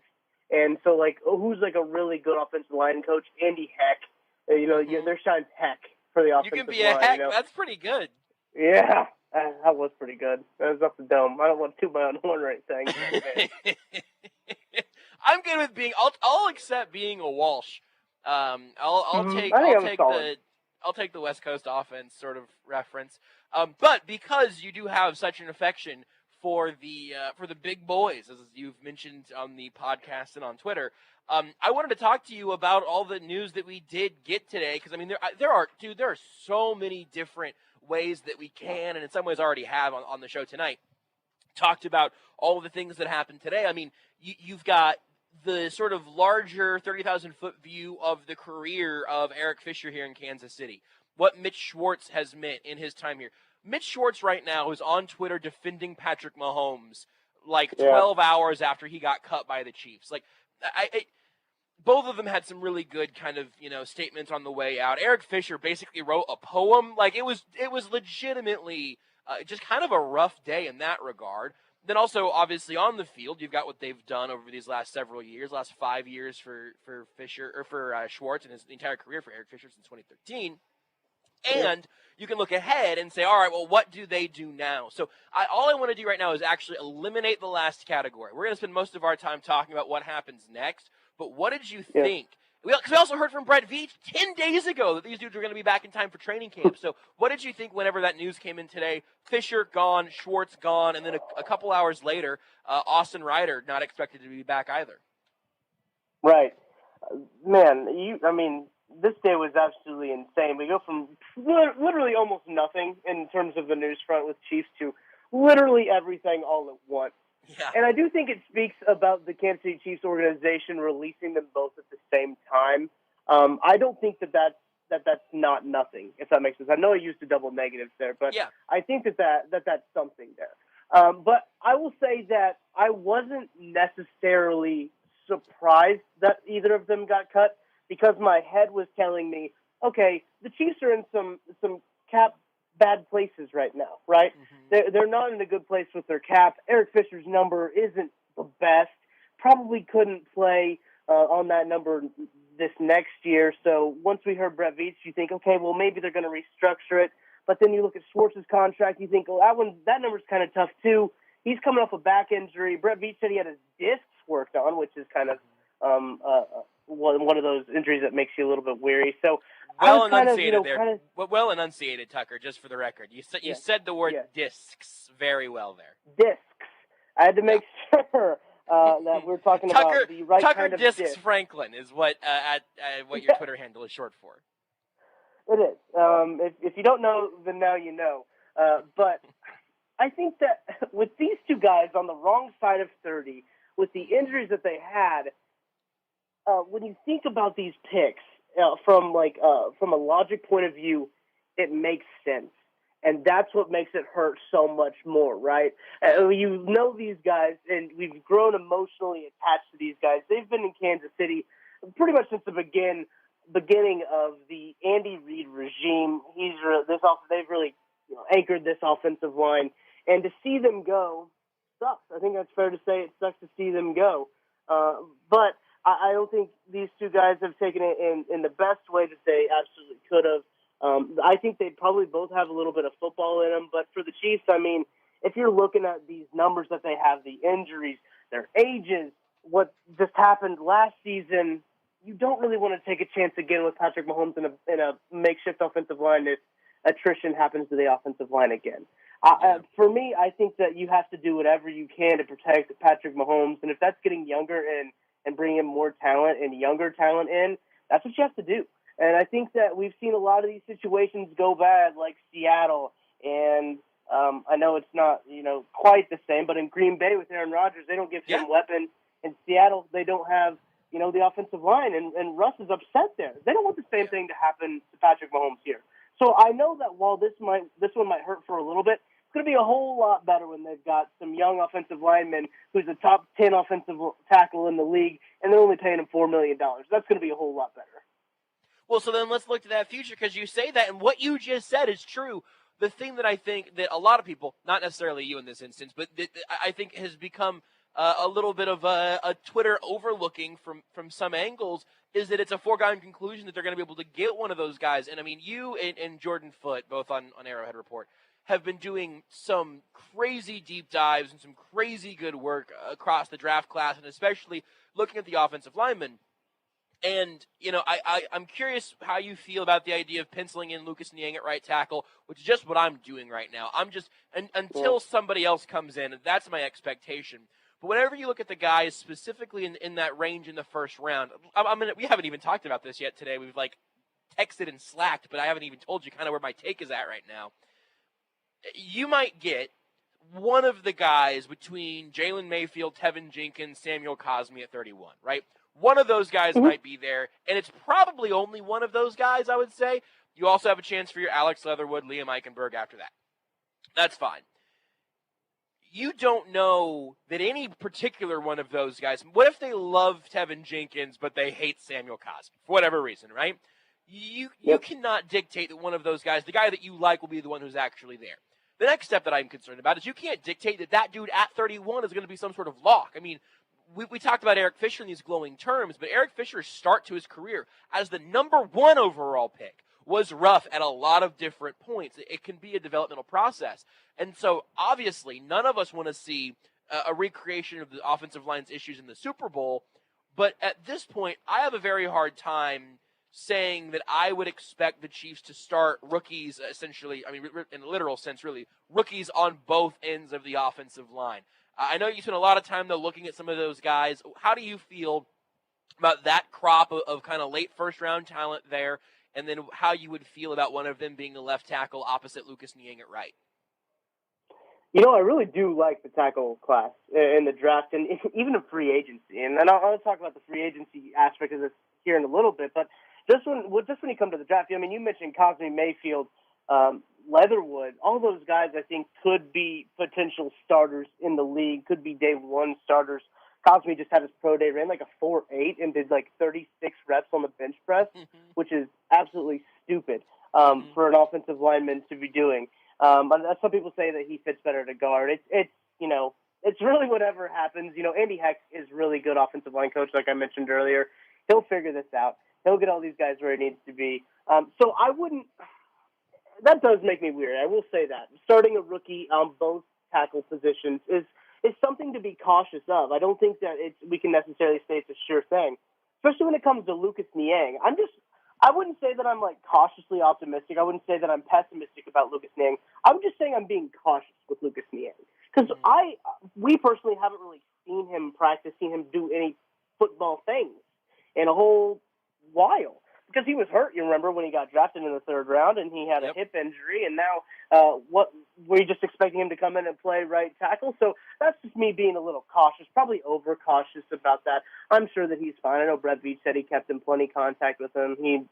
And so, like, who's like a really good offensive line coach? Andy Heck. There shines Heck for the offensive line. You can be a Heck. That's pretty good. Yeah, that was pretty good. That was off the dome. I don't want to toot my own horn or anything. I'm good with being. I'll accept being a Walsh. I'll take the West Coast offense sort of reference. But because you do have such an affection for the big boys, as you've mentioned on the podcast and on Twitter, I wanted to talk to you about all the news that we did get today. Because I mean, there are so many different ways that we can, and in some ways already have on the show tonight, talked about all of the things that happened today. I mean, you've got the sort of larger 30,000-foot view of the career of Eric Fisher here in Kansas City, what Mitch Schwartz has meant in his time here. Mitch Schwartz right now is on Twitter defending Patrick Mahomes like 12 hours after he got cut by the Chiefs. Like, both of them had some really good kind of, statements on the way out. Eric Fisher basically wrote a poem. Like, it was legitimately just kind of a rough day in that regard. Then also, obviously, on the field, you've got what they've done over these last several years, last 5 years for Fisher, or for Schwartz, and his entire career for Eric Fisher since 2013. And you can look ahead and say, all right, well, what do they do now? So all I want to do right now is actually eliminate the last category. We're going to spend most of our time talking about what happens next. But what did you think? Because we also heard from Brett Veach 10 days ago that these dudes were going to be back in time for training camp. So what did you think whenever that news came in today? Fisher gone, Schwartz gone, and then a couple hours later, Austin Ryder not expected to be back either. Right. Man, this day was absolutely insane. We go from literally almost nothing in terms of the news front with Chiefs to literally everything all at once. Yeah. And I do think it speaks about the Kansas City Chiefs organization releasing them both at the same time. I don't think that's not nothing, if that makes sense. I know I used a double negatives there, but I think that's something there. But I will say that I wasn't necessarily surprised that either of them got cut, because my head was telling me, okay, the Chiefs are in some cap bad places right now, right? Mm-hmm. They're not in a good place with their cap. Eric Fisher's number isn't the best. Probably couldn't play on that number this next year. So once we heard Brett Veach, you think, okay, well, maybe they're going to restructure it. But then you look at Schwartz's contract, you think, well, that number's kind of tough too. He's coming off a back injury. Brett Veach said he had his discs worked on, which is kind of one of those injuries that makes you a little bit weary. So well enunciated there. Well enunciated, Tucker, just for the record. You said the word discs very well there. Discs. I had to make sure that we're talking about the right Tucker kind of Discs disc. Franklin is what your Twitter handle is short for. It is. If you don't know, then now you know. But I think that with these two guys on the wrong side of 30, with the injuries that they had, when you think about these picks from a logic point of view, it makes sense. And that's what makes it hurt so much more, right? You know these guys, and we've grown emotionally attached to these guys. They've been in Kansas City pretty much since the beginning of the Andy Reid regime. They've really anchored this offensive line, and to see them go sucks. I think that's fair to say. It sucks to see them go, but I don't think these two guys have taken it in the best way that they absolutely could have. I think they probably both have a little bit of football in them, but for the Chiefs, I mean, if you're looking at these numbers that they have, the injuries, their ages, what just happened last season, you don't really want to take a chance again with Patrick Mahomes in a makeshift offensive line if attrition happens to the offensive line again. For me, I think that you have to do whatever you can to protect Patrick Mahomes, and if that's getting younger and bringing in more talent and younger talent in, that's what you have to do. And I think that we've seen a lot of these situations go bad, like Seattle, and I know it's not, quite the same, but in Green Bay with Aaron Rodgers, they don't give him weapons. In Seattle, they don't have, the offensive line, and Russ is upset there. They don't want the same thing to happen to Patrick Mahomes here. So I know that while this one might hurt for a little bit, it's going to be a whole lot better when they've got some young offensive linemen who's a top 10 offensive tackle in the league, and they're only paying him $4 million. That's going to be a whole lot better. Well, so then let's look to that future, because you say that, and what you just said is true. The thing that I think that a lot of people, not necessarily you in this instance, but that I think has become a little bit of a Twitter overlooking from some angles is that it's a foregone conclusion that they're going to be able to get one of those guys. And I mean, you and Jordan Foote, both on Arrowhead Report, have been doing some crazy deep dives and some crazy good work across the draft class, and especially looking at the offensive linemen. And, I'm curious how you feel about the idea of penciling in Lucas Niang at right tackle, which is just what I'm doing right now. I'm just, until somebody else comes in, that's my expectation. But whenever you look at the guys specifically in that range in the first round, we haven't even talked about this yet today. We've, texted and slacked, but I haven't even told you kind of where my take is at right now. You might get one of the guys between Jalen Mayfield, Tevin Jenkins, Samuel Cosmi at 31, right? One of those guys might be there, and it's probably only one of those guys, I would say. You also have a chance for your Alex Leatherwood, Liam Eichenberg after that. That's fine. You don't know that any particular one of those guys, what if they love Tevin Jenkins, but they hate Samuel Cosmi, for whatever reason, right? You cannot dictate that one of those guys, the guy that you like, will be the one who's actually there. The next step that I'm concerned about is you can't dictate that dude at 31 is going to be some sort of lock. I mean, we talked about Eric Fisher in these glowing terms, but Eric Fisher's start to his career as the number 1 overall pick was rough at a lot of different points. It can be a developmental process. And so, obviously, none of us want to see a recreation of the offensive line's issues in the Super Bowl. But at this point, I have a very hard time saying that I would expect the Chiefs to start rookies, essentially, I mean, in a literal sense, really, rookies on both ends of the offensive line. I know you spent a lot of time, though, looking at some of those guys. How do you feel about that crop of kind of late first-round talent there, and then how you would feel about one of them being a left tackle opposite Lucas Niang at right? I really do like the tackle class in the draft and even in free agency. And I'll talk about the free agency aspect of this here in a little bit. But just when you come to the draft, you mentioned Cosmi, Mayfield, Leatherwood, all those guys I think could be potential starters in the league, could be day one starters. Cosmi just had his pro day, ran like a 4.8 and did like 36 reps on the bench press, which is absolutely stupid for an offensive lineman to be doing. Some people say that he fits better to guard. It's really whatever happens. Andy Heck is really good offensive line coach, like I mentioned earlier. He'll figure this out. He'll get all these guys where he needs to be. So I wouldn't. That does make me weary. I will say that starting a rookie on both tackle positions is something to be cautious of. I don't think that we can necessarily say it's a sure thing, especially when it comes to Lucas Niang. I wouldn't say that I'm cautiously optimistic. I wouldn't say that I'm pessimistic about Lucas Niang. I'm just saying I'm being cautious with Lucas Niang because we personally haven't really seen him practice, seen him do any football things in a whole while. Because he was hurt, you remember, when he got drafted in the 3rd round, and he had a hip injury, and now were you just expecting him to come in and play right tackle? So that's just me being a little cautious, probably overcautious about that. I'm sure that he's fine. I know Brett Veach said he kept in plenty contact with him. He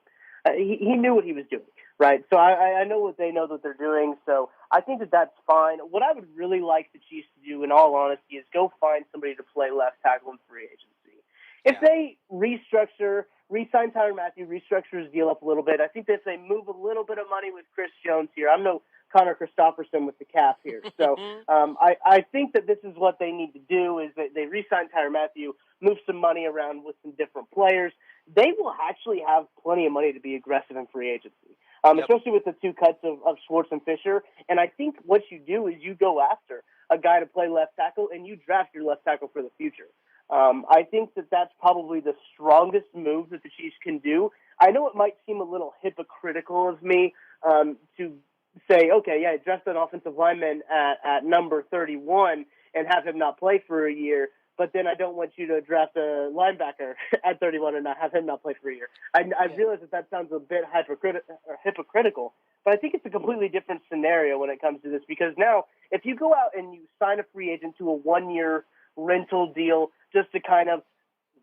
knew what he was doing, right? So I know what they know that they're doing, so I think that that's fine. What I would really like the Chiefs to do, in all honesty, is go find somebody to play left tackle in free agency. If they re-sign Tyrann Mathieu, restructure his deal up a little bit, I think that if they move a little bit of money with Chris Jones here, I'm no Connor Christopherson with the cap here. So I think that this is what they need to do is that they re-sign Tyrann Mathieu, move some money around with some different players. They will actually have plenty of money to be aggressive in free agency. especially with the two cuts of Schwartz and Fisher. And I think what you do is you go after a guy to play left tackle, and you draft your left tackle for the future. I think that's probably the strongest move that the Chiefs can do. I know it might seem a little hypocritical of me to say, okay, yeah, draft an offensive lineman at number 31 and have him not play for a year, but then I don't want you to draft a linebacker at 31 and not have him not play for a year. I realize that sounds a bit hypocritical, but I think it's a completely different scenario when it comes to this, because now if you go out and you sign a free agent to a 1-year rental deal just to kind of,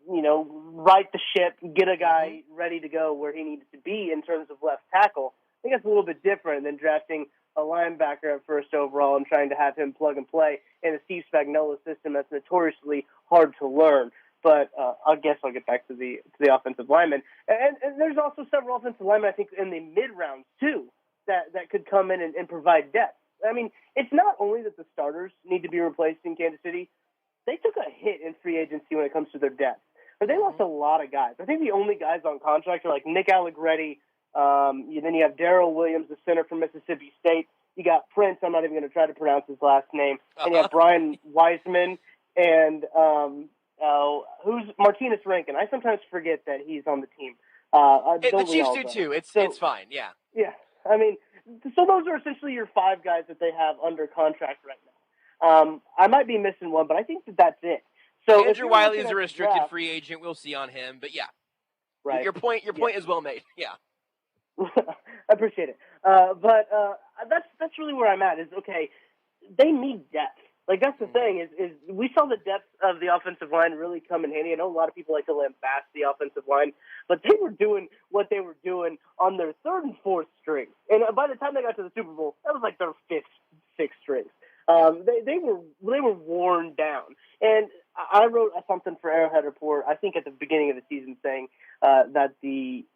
right the ship, get a guy ready to go where he needs to be in terms of left tackle, I think that's a little bit different than drafting a linebacker at first overall and trying to have him plug and play in a Steve Spagnuolo system that's notoriously hard to learn. But I guess I'll get back to the offensive linemen. And there's also several offensive linemen, I think, in the mid-rounds, too, that could come in and provide depth. I mean, it's not only that the starters need to be replaced in Kansas City. They took a hit in free agency when it comes to their depth. But they lost a lot of guys. I think the only guys on contract are like Nick Allegretti. Then you have Darrell Williams, the center from Mississippi State. You got Prince. I'm not even going to try to pronounce his last name. And you have Brian Wiseman and who's Martinez Rankin. I sometimes forget that he's on the team. The Chiefs do too. It's fine. Yeah. Yeah. I mean, so those are essentially your 5 guys that they have under contract right now. I might be missing one, but I think that's it. So Andrew Wiley is a restricted free agent. We'll see on him, but yeah. Right. Your point is well made. Yeah. I appreciate it. But that's really where I'm at is, okay, they need depth. Like, that's the thing is we saw the depth of the offensive line really come in handy. I know a lot of people like to lambast the offensive line, but they were doing what they were doing on their 3rd and 4th string. And by the time they got to the Super Bowl, that was like their 5th, 6th strings. They were worn down. And I wrote something for Arrowhead Report, I think at the beginning of the season, saying that the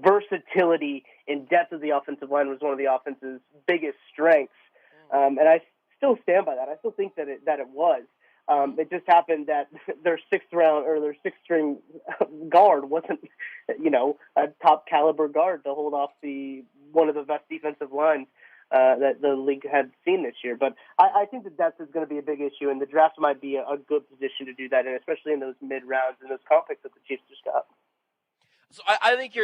versatility and depth of the offensive line was one of the offense's biggest strengths. And I still stand by that. I still think that it was. It just happened that their 6th string guard wasn't, a top caliber guard to hold off one of the best defensive lines that the league had seen this year. But I think that depth is going to be a big issue, and the draft might be a good position to do that, and especially in those mid rounds and those comp picks that the Chiefs just got. So I think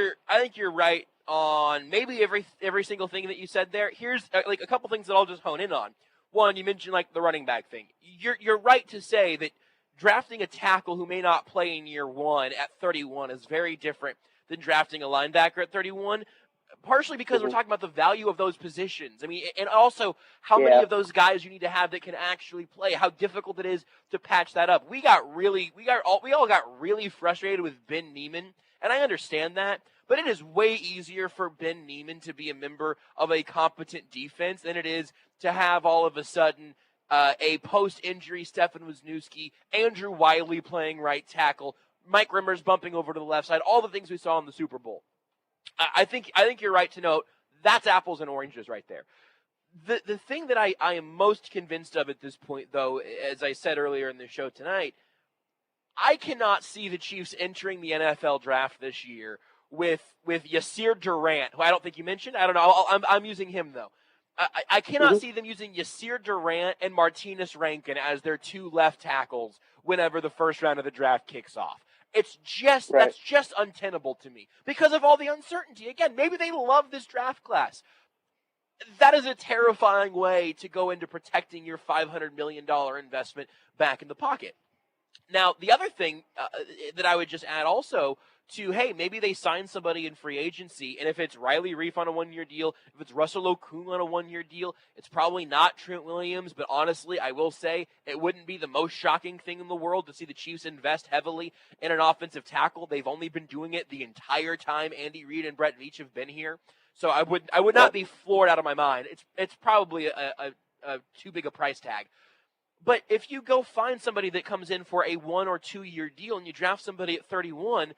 you're right on maybe every single thing that you said there. Here's like a couple things that I'll just hone in on. One, you mentioned like the running back thing. You're right to say that drafting a tackle who may not play in year 1 at 31 is very different than drafting a linebacker at 31. Partially because we're talking about the value of those positions. I mean, and also how many of those guys you need to have that can actually play. How difficult it is to patch that up. We all got really frustrated with Ben Neiman, and I understand that. But it is way easier for Ben Neiman to be a member of a competent defense than it is to have all of a sudden a post-injury Stefan Wisniewski, Andrew Wiley playing right tackle, Mike Rimmers bumping over to the left side, all the things we saw in the Super Bowl. I think you're right to note that's apples and oranges right there. The thing that I am most convinced of at this point, though, as I said earlier in the show tonight, I cannot see the Chiefs entering the NFL draft this year with Yasir Durant, who I don't think you mentioned. I don't know. I'm using him, though. I cannot see them using Yasir Durant and Martinez Rankin as their 2 left tackles whenever the first round of the draft kicks off. It's just, that's just untenable to me because of all the uncertainty. Again, maybe they love this draft class. That is a terrifying way to go into protecting your $500 million investment back in the pocket. Now, the other thing that I would just add also to, hey, maybe they sign somebody in free agency, and if it's Riley Reif on a 1-year deal, if it's Russell Okung on a 1-year deal, it's probably not Trent Williams, but honestly, I will say it wouldn't be the most shocking thing in the world to see the Chiefs invest heavily in an offensive tackle. They've only been doing it the entire time Andy Reid and Brett Veach have been here, so I would not be floored out of my mind. It's probably a too big a price tag. But if you go find somebody that comes in for a 1 or 2 year deal and you draft somebody at 31,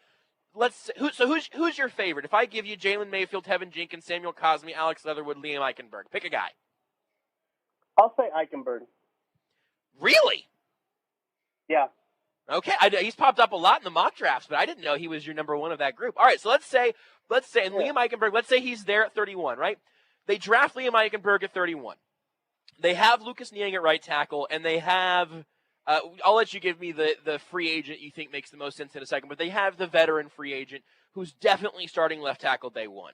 who's your favorite? If I give you Jalen Mayfield, Tevin Jenkins, Samuel Cosmi, Alex Leatherwood, Liam Eichenberg, pick a guy. I'll say Eichenberg. Really? Yeah. Okay, he's popped up a lot in the mock drafts, but I didn't know he was your number 1 of that group. All right, so let's say let's say, and Liam Eichenberg, let's say he's there at 31, right? They draft Liam Eichenberg at 31. They have Lucas Niang at right tackle, and they have, I'll let you give me the free agent you think makes the most sense in a second, but they have the veteran free agent who's definitely starting left tackle day one.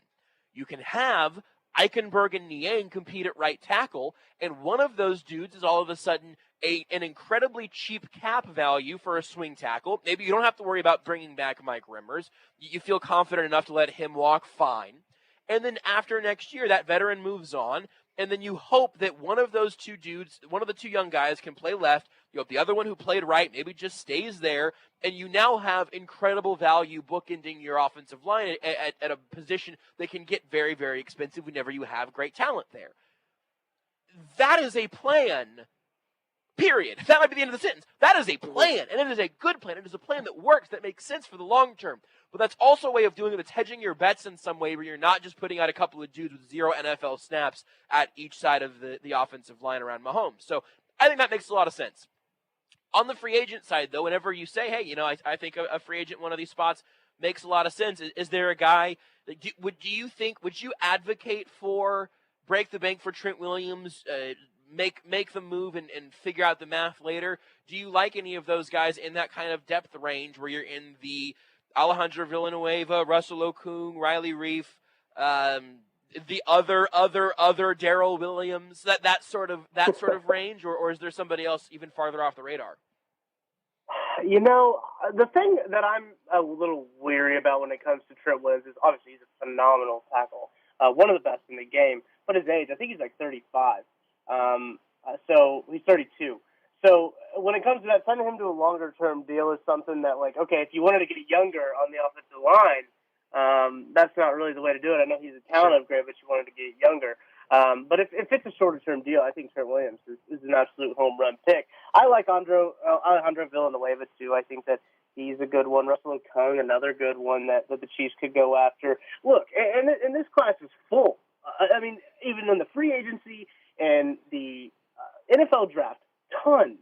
You can have Eichenberg and Niang compete at right tackle, and one of those dudes is all of a sudden an incredibly cheap cap value for a swing tackle. Maybe you don't have to worry about bringing back Mike Rimmers. You feel confident enough to let him walk, fine. And then after next year, that veteran moves on, and then you hope that one of those two dudes, one of the two young guys can play left. You hope the other one who played right maybe just stays there, and you now have incredible value bookending your offensive line at a position that can get very, very expensive whenever you have great talent there. That is a plan, period. That might be the end of the sentence. That is a plan, and it is a good plan. It is a plan that works, that makes sense for the long term. But that's also a way of doing it that's hedging your bets in some way where you're not just putting out a couple of dudes with 0 NFL snaps at each side of the offensive line around Mahomes. So I think that makes a lot of sense. On the free agent side, though, whenever you say, hey, I think a free agent one of these spots makes a lot of sense, is there a guy, would you advocate for break the bank for Trent Williams, make the move and figure out the math later? Do you like any of those guys in that kind of depth range where you're in the Alejandro Villanueva, Russell Okung, Riley Reif, the other Darrell Williams, that sort of range, or is there somebody else even farther off the radar? The thing that I'm a little weary about when it comes to Trent Williams is obviously he's a phenomenal tackle, one of the best in the game, but his age, I think he's like 35. So he's 32. So when it comes to that, signing him to a longer-term deal is something that, like, okay, if you wanted to get younger on the offensive line, that's not really the way to do it. I know he's a talent upgrade, but you wanted to get younger. But if it's a shorter-term deal, I think Trent Williams is an absolute home run pick. I like Alejandro Villanueva, too. I think that he's a good one. Russell Okung, another good one that the Chiefs could go after. Look, and this class is full. I mean, even in the free agency and the NFL draft, tons,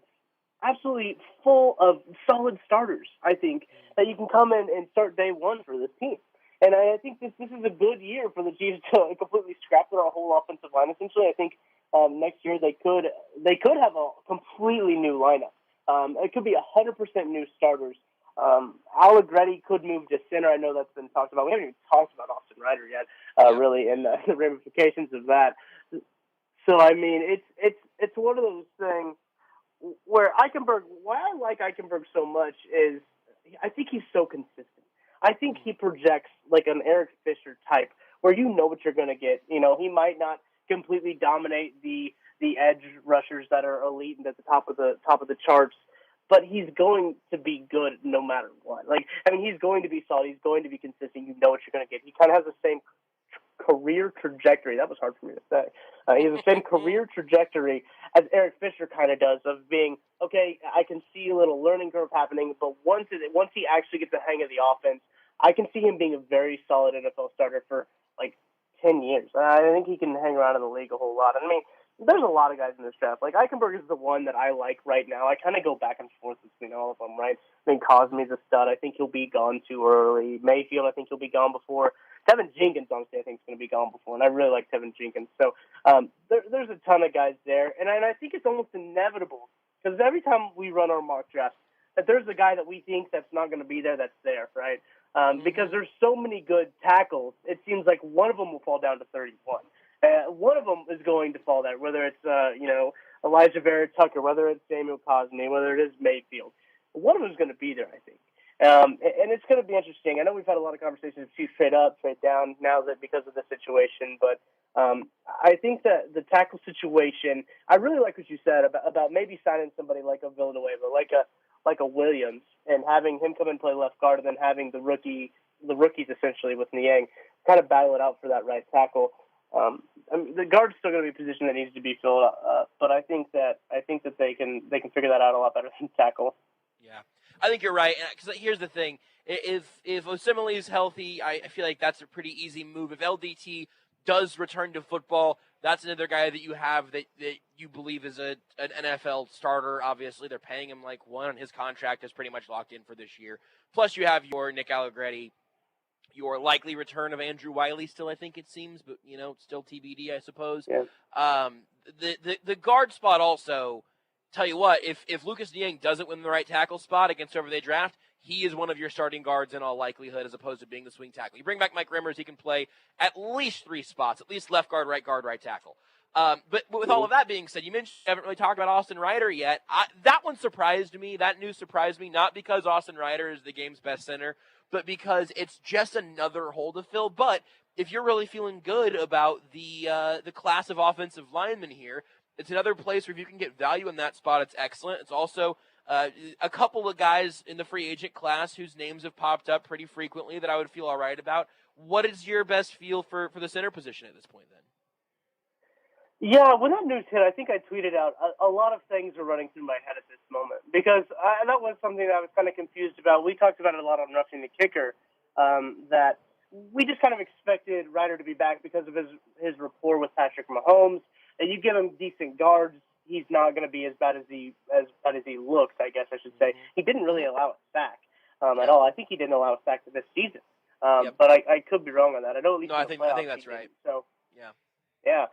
absolutely full of solid starters, I think, that you can come in and start day one for this team. And I think this is a good year for the Chiefs to completely scrap their whole offensive line. Essentially, I think next year they could have a completely new lineup. It could be 100% new starters. Allegretti could move to center. I know that's been talked about. We haven't even talked about Austin Ryder yet, really, and the ramifications of that. So I mean, it's one of those things where why I like Eichenberg so much is I think he's so consistent. I think he projects like an Eric Fisher type where you know what you're going to get. He might not completely dominate the edge rushers that are elite and at the top of the charts, but he's going to be good no matter what. He's going to be solid. He's going to be consistent. You know what you're going to get. He kind of has the same career trajectory. That was hard for me to say. He has the same career trajectory as Eric Fisher kind of does, of being, okay, I can see a little learning curve happening, but once he actually gets the hang of the offense, I can see him being a very solid NFL starter for like 10 years. I think he can hang around in the league a whole lot. I mean, there's a lot of guys in this draft. Like, Eichenberg is the one that I like right now. I kind of go back and forth between all of them, right? I mean, Cosme's a stud. I think he'll be gone too early. Mayfield, I think he'll be gone before. Tevin Jenkins, honestly, I think is going to be gone before, and I really like Tevin Jenkins. So there's a ton of guys there, and I think it's almost inevitable, because every time we run our mock drafts, that there's a guy that we think that's not going to be there that's there, right? Because there's so many good tackles, it seems like one of them will fall down to 31. One of them is going to fall there, whether it's Elijah Vera Tucker, whether it's Samuel Cosme, whether it is Mayfield. One of them is going to be there, I think. And it's going to be interesting. I know we've had a lot of conversations of Chiefs trade up, trade down now that because of the situation, but I think that the tackle situation, I really like what you said about maybe signing somebody like a Villanueva, like a Williams, and having him come and play left guard, and then having the rookies essentially with Niang kind of battle it out for that right tackle. The guard's still going to be a position that needs to be filled, but I think that they can figure that out a lot better than tackle. Yeah, I think you're right. Because here's the thing: if Osemele is healthy, I feel like that's a pretty easy move. If LDT does return to football, that's another guy that you have that you believe is an NFL starter. Obviously, they're paying him like one, and his contract is pretty much locked in for this year. Plus, you have your Nick Allegretti, your likely return of Andrew Wiley still, I think it seems, but, still TBD, I suppose. Yeah. The guard spot also, tell you what, if Lucas Niang doesn't win the right tackle spot against whoever they draft, he is one of your starting guards in all likelihood as opposed to being the swing tackle. You bring back Mike Rimmers, he can play at least 3 spots, at least left guard, right tackle. But with all of that being said, you mentioned you haven't really talked about Austin Ryder yet. That one surprised me. That news surprised me, not because Austin Ryder is the game's best center, but because it's just another hole to fill. But if you're really feeling good about the class of offensive linemen here, it's another place where if you can get value in that spot, it's excellent. It's also a couple of guys in the free agent class whose names have popped up pretty frequently that I would feel all right about. What is your best feel for the center position at this point then? Yeah, when that news hit, I think I tweeted out a lot of things are running through my head at this moment because that was something that I was kind of confused about. We talked about it a lot on Roughing the Kicker, that we just kind of expected Ryder to be back because of his rapport with Patrick Mahomes. And you give him decent guards, he's not going to be as bad as he looks, I guess I should say. He didn't really allow a sack at all. I think he didn't allow a sack this season, but I could be wrong on that. I know at least. No, I think that's right. So yeah.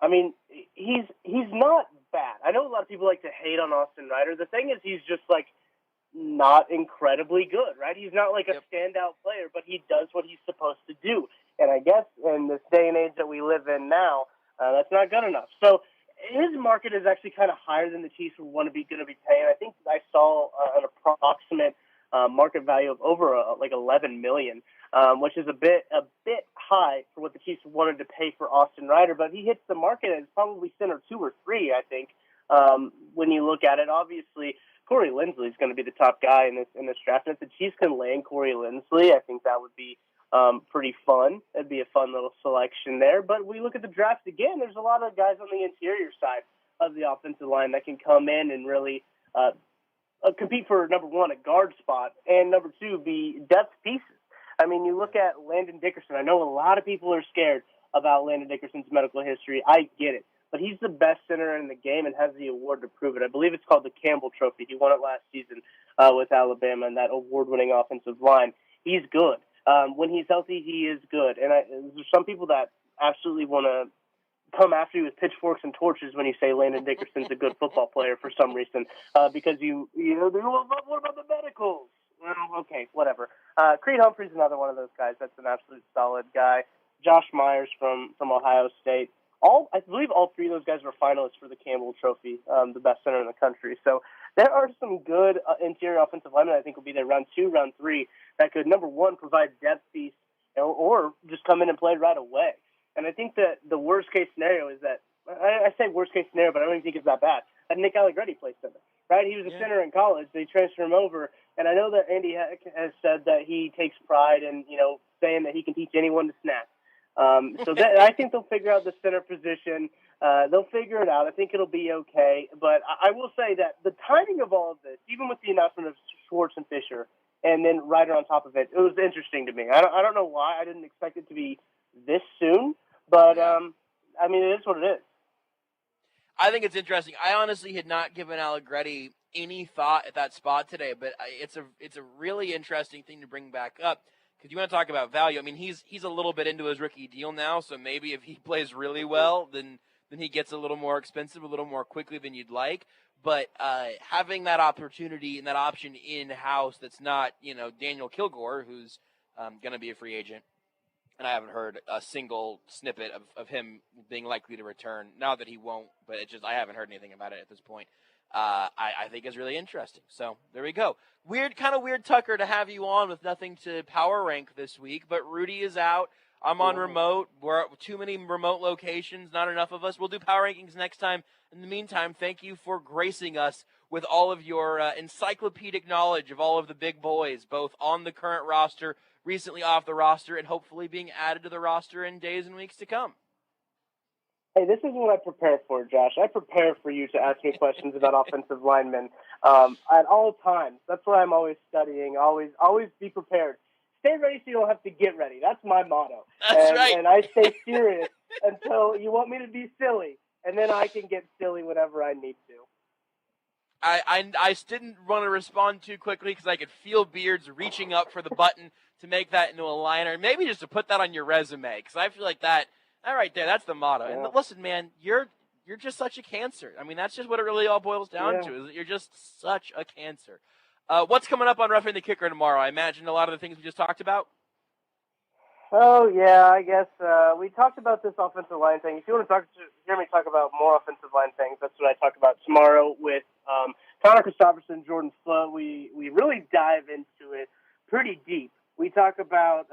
I mean, he's not bad. I know a lot of people like to hate on Austin Ryder. The thing is, he's just like not incredibly good, right? He's not like a standout player, but he does what he's supposed to do. And I guess in this day and age that we live in now, that's not good enough. So his market is actually kind of higher than the Chiefs would want to be going to be paying. I think I saw an approximate market value of over like $11 million, which is a bit high for what the Chiefs wanted to pay for Austin Ryder. But he hits the market as probably center 2 or 3, I think. When you look at it, obviously Corey Linsley is going to be the top guy in this draft. And if the Chiefs can land Corey Linsley, I think that would be pretty fun. It'd be a fun little selection there. But we look at the draft again, there's a lot of guys on the interior side of the offensive line that can come in and really compete for, number 1, a guard spot, and number 2, be depth pieces. I mean, you look at Landon Dickerson. I know a lot of people are scared about Landon Dickerson's medical history. I get it. But he's the best center in the game and has the award to prove it. I believe it's called the Campbell Trophy. He won it last season with Alabama and that award-winning offensive line. He's good. When he's healthy, he is good. And there's some people that absolutely want to come after you with pitchforks and torches when you say Landon Dickerson's a good football player for some reason, because you know, what about the medicals? Well, okay, whatever. Creed Humphrey's another one of those guys that's an absolute solid guy. Josh Myers from Ohio State. I believe all 3 of those guys were finalists for the Campbell Trophy, the best center in the country. So there are some good interior offensive linemen I think will be there round 2, round 3 that could, number 1, provide depth piece or just come in and play right away. And I think that the worst-case scenario is that, I say worst-case scenario, but I don't even think it's that bad, that Nick Allegretti plays center, right? He was a center in college. They transferred him over. And I know that Andy Heck has said that he takes pride in, saying that he can teach anyone to snap. So I think they'll figure out the center position. They'll figure it out. I think it'll be okay. But I will say that the timing of all of this, even with the announcement of Schwartz and Fisher, and then Ryder on top of it, it was interesting to me. I don't know why. I didn't expect it to be this soon. But, I mean, it is what it is. I think it's interesting. I honestly had not given Allegretti any thought at that spot today, but it's a really interesting thing to bring back up because you want to talk about value. I mean, he's a little bit into his rookie deal now, so maybe if he plays really well, then he gets a little more expensive, a little more quickly than you'd like. But having that opportunity and that option in-house that's not, Daniel Kilgore, who's going to be a free agent, and I haven't heard a single snippet of him being likely to return. Now that he won't, but I haven't heard anything about it at this point. I think is really interesting. So there we go. Kind of weird, Tucker, to have you on with nothing to power rank this week, but Rudy is out. I'm on remote. We're at too many remote locations, not enough of us. We'll do power rankings next time. In the meantime, thank you for gracing us with all of your encyclopedic knowledge of all of the big boys, both on the current roster, recently off the roster, and hopefully being added to the roster in days and weeks to come. Hey, this is what I prepare for, Josh. I prepare for you to ask me questions about offensive linemen at all times. That's what I'm always studying. Always be prepared. Stay ready so you don't have to get ready. That's my motto. That's right. And I stay serious until you want me to be silly, and then I can get silly whenever I need to. I didn't want to respond too quickly because I could feel Beards reaching up for the button to make that into a liner, and maybe just to put that on your resume, because I feel like that right there, that's the motto. Yeah. And listen, man, you're just such a cancer. I mean, that's just what it really all boils down to, is that you're just such a cancer. What's coming up on Roughing the Kicker tomorrow? I imagine a lot of the things we just talked about. Oh, yeah, I guess we talked about this offensive line thing. If you want to hear me talk about more offensive line things, that's what I talk about tomorrow with Connor Christopherson, Jordan Flood. We really dive into it pretty deep. We talk about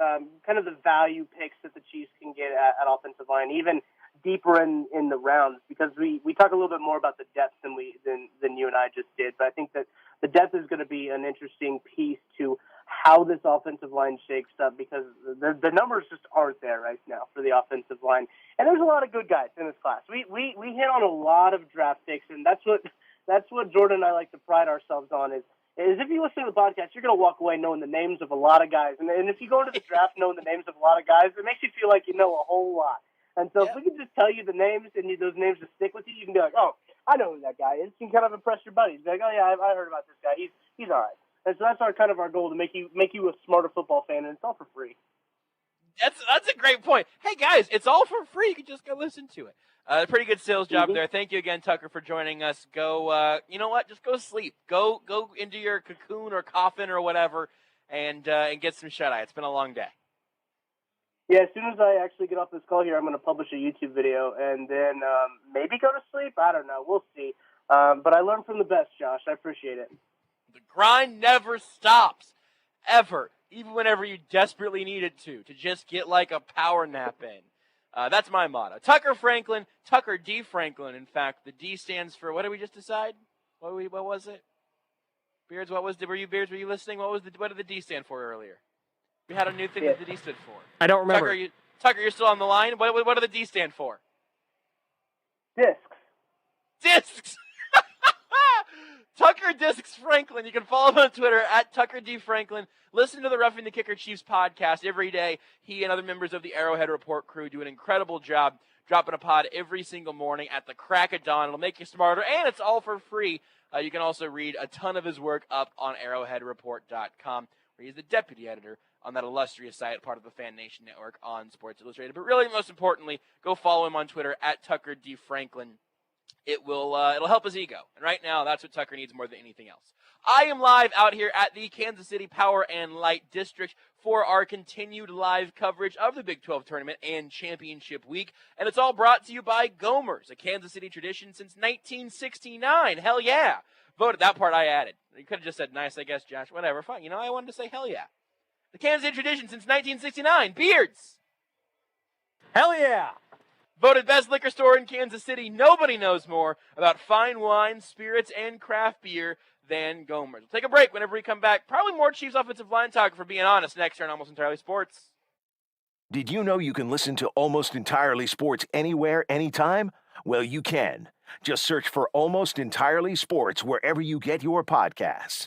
kind of the value picks that the Chiefs can get at offensive line, even deeper in the rounds, because we talk a little bit more about the depth than you and I just did. But I think that the depth is going to be an interesting piece to how this offensive line shakes up, because the numbers just aren't there right now for the offensive line. And there's a lot of good guys in this class. We hit on a lot of draft picks, and that's what Jordan and I like to pride ourselves on is if you listen to the podcast, you're going to walk away knowing the names of a lot of guys. And if you go into the draft knowing the names of a lot of guys, it makes you feel like you know a whole lot. And so if we can just tell you the names and those names just stick with you, you can be like, oh, I know who that guy is. You can kind of impress your buddies. Be like, oh, yeah, I heard about this guy. He's all right. And so that's our goal, to make you a smarter football fan, and it's all for free. That's a great point. Hey, guys, it's all for free. You can just go listen to it. Pretty good sales job there. Thank you again, Tucker, for joining us. Go, you know what? Just go sleep. Go into your cocoon or coffin or whatever, and get some shut-eye. It's been a long day. Yeah, as soon as I actually get off this call here, I'm going to publish a YouTube video and then maybe go to sleep. I don't know. We'll see. But I learned from the best, Josh. I appreciate it. The grind never stops, ever, even whenever you desperately need it to just get like a power nap in. That's my motto. Tucker D. Franklin, in fact. The D stands for, what did we just decide? What was it? Beards, were you listening? What did the D stand for earlier? We had a new thing that the D stood for. I don't remember. Tucker, you're still on the line? What do the D stand for? Discs! Tucker Discs Franklin. You can follow him on Twitter at Tucker D. Franklin. Listen to the Roughing the Kicker Chiefs podcast every day. He and other members of the Arrowhead Report crew do an incredible job dropping a pod every single morning at the crack of dawn. It'll make you smarter, and it's all for free. You can also read a ton of his work up on arrowheadreport.com, where he's the deputy editor on that illustrious site, part of the Fan Nation Network on Sports Illustrated. But really, most importantly, go follow him on Twitter at Tucker D. Franklin. It'll help his ego. And right now, that's what Tucker needs more than anything else. I am live out here at the Kansas City Power and Light District for our continued live coverage of the Big 12 Tournament and Championship Week. And it's all brought to you by Gomers, a Kansas City tradition since 1969. Hell yeah. Voted. That part I added. You could have just said nice, I guess, Josh. Whatever. Fine. You know, I wanted to say hell yeah. The Kansas City tradition since 1969. Beards. Hell yeah. Voted best liquor store in Kansas City. Nobody knows more about fine wine, spirits, and craft beer than Gomers. We'll take a break. Whenever we come back, probably more Chiefs offensive line talk, for being honest, next year on Almost Entirely Sports. Did you know you can listen to Almost Entirely Sports anywhere, anytime? Well, you can. Just search for Almost Entirely Sports wherever you get your podcasts.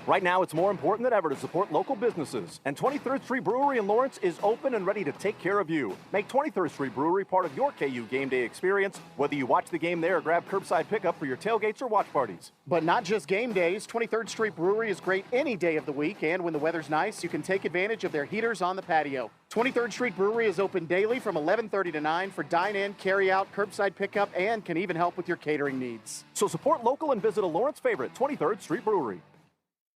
Right now, it's more important than ever to support local businesses. And 23rd Street Brewery in Lawrence is open and ready to take care of you. Make 23rd Street Brewery part of your KU game day experience, whether you watch the game there or grab curbside pickup for your tailgates or watch parties. But not just game days. 23rd Street Brewery is great any day of the week, and when the weather's nice, you can take advantage of their heaters on the patio. 23rd Street Brewery is open daily from 11:30 to 9 for dine-in, carry-out, curbside pickup, and can even help with your catering needs. So support local and visit a Lawrence favorite, 23rd Street Brewery.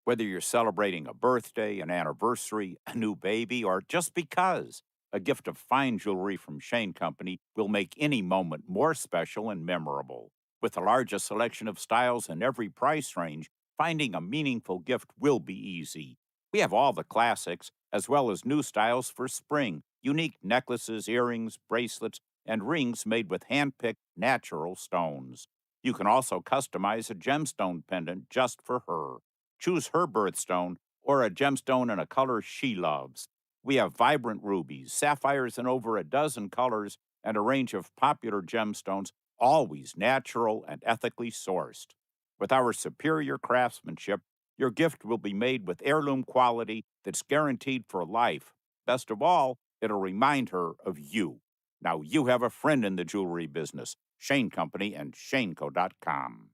Whether you're celebrating a birthday, an anniversary, a new baby, or just because, a gift of fine jewelry from Shane Company will make any moment more special and memorable. With the largest selection of styles in every price range, finding a meaningful gift will be easy. We have all the classics, as well as new styles for spring, unique necklaces, earrings, bracelets, and rings made with hand-picked natural stones. You can also customize a gemstone pendant just for her. Choose her birthstone or a gemstone in a color she loves. We have vibrant rubies, sapphires in over a dozen colors, and a range of popular gemstones, always natural and ethically sourced. With our superior craftsmanship, your gift will be made with heirloom quality that's guaranteed for life. Best of all, it'll remind her of you. Now you have a friend in the jewelry business. Shane Company and ShaneCo.com.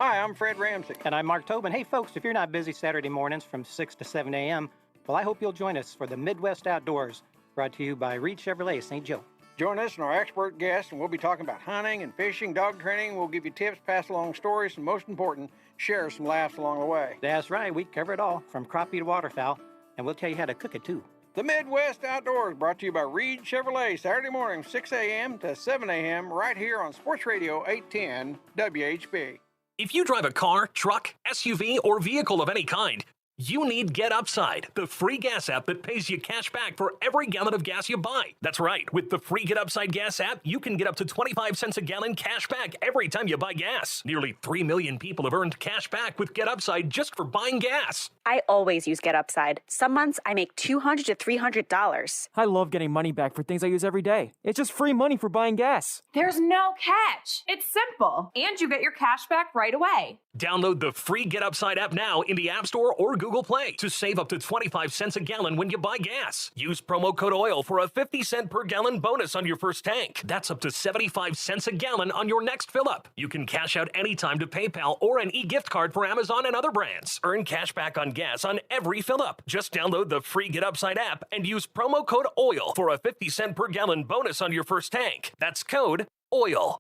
Hi, I'm Fred Ramsey. And I'm Mark Tobin. Hey, folks, if you're not busy Saturday mornings from 6 to 7 a.m., Well, I hope you'll join us for the Midwest Outdoors, brought to you by Reed Chevrolet, St. Joe. Join us and our expert guests, and we'll be talking about hunting and fishing, dog training. We'll give you tips, pass along stories, and most important, share some laughs along the way. That's right, we cover it all, from crappie to waterfowl, and we'll tell you how to cook it too. The Midwest Outdoors, brought to you by Reed Chevrolet, Saturday morning, 6 a.m. to 7 a.m., right here on Sports Radio 810 WHB. If you drive a car, truck, SUV, or vehicle of any kind, you need Get Upside, the free gas app that pays you cash back for every gallon of gas you buy. That's right. With the free Get Upside gas app, you can get up to 25 cents a gallon cash back every time you buy gas. Nearly 3 million people have earned cash back with Get Upside just for buying gas. I always use Get Upside. Some months I make $200 to $300. I love getting money back for things I use every day. It's just free money for buying gas. There's no catch. It's simple. And you get your cash back right away. Download the free Get Upside app now in the App Store or Google Play to save up to 25 cents a gallon when you buy gas. Use promo code OIL for a 50-cent per gallon bonus on your first tank. That's up to 75 cents a gallon on your next fill-up. You can cash out anytime to PayPal or an e-gift card for Amazon and other brands. Earn cash back on gas on every fill-up. Just download the free Get Upside app and use promo code OIL for a 50-cent per gallon bonus on your first tank. That's code OIL.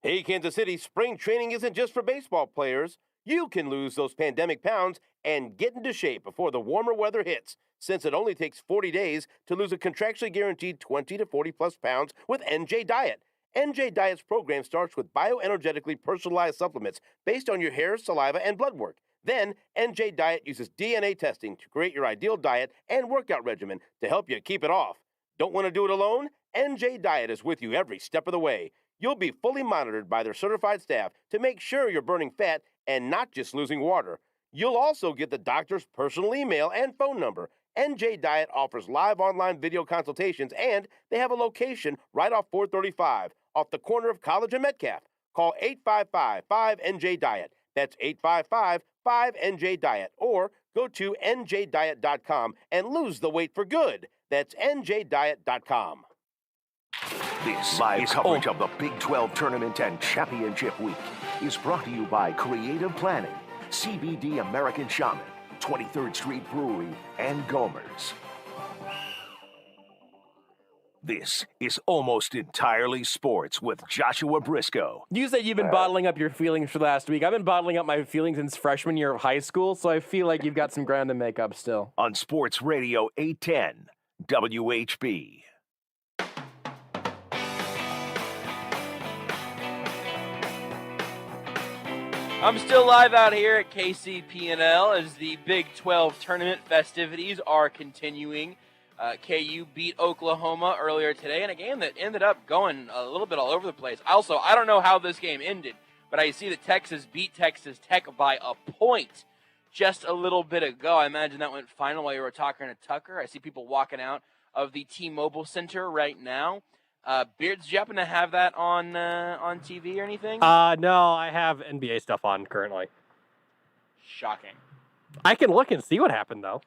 Hey, Kansas City, spring training isn't just for baseball players. You can lose those pandemic pounds and get into shape before the warmer weather hits, since it only takes 40 days to lose a contractually guaranteed 20 to 40 plus pounds with NJ Diet. NJ Diet's program starts with bioenergetically personalized supplements based on your hair, saliva, and blood work. Then, NJ Diet uses DNA testing to create your ideal diet and workout regimen to help you keep it off. Don't want to do it alone? NJ Diet is with you every step of the way. You'll be fully monitored by their certified staff to make sure you're burning fat and not just losing water. You'll also get the doctor's personal email and phone number. NJ Diet offers live online video consultations, and they have a location right off 435, off the corner of College and Metcalf. Call 855-5NJ-DIET. That's 855-5NJ-DIET. Or go to njdiet.com and lose the weight for good. That's njdiet.com. This live coverage of the Big 12 Tournament and Championship Week is brought to you by Creative Planning, CBD American Shaman, 23rd Street Brewery, and Gomer's. This is Almost Entirely Sports with Joshua Brisco. You said you've been bottling up your feelings for last week. I've been bottling up my feelings since freshman year of high school, so I feel like you've got some ground to make up still. On Sports Radio 810, WHB. I'm still live out here at KCP&L as the Big 12 tournament festivities are continuing. KU beat Oklahoma earlier today in a game that ended up going a little bit all over the place. Also, I don't know how this game ended, but I see that Texas beat Texas Tech by a point just a little bit ago. I imagine that went final while you were talking to Tucker. I see people walking out of the T-Mobile Center right now. Beards, do you happen to have that on TV or anything? No, I have NBA stuff on currently. Shocking. I can look and see what happened, though.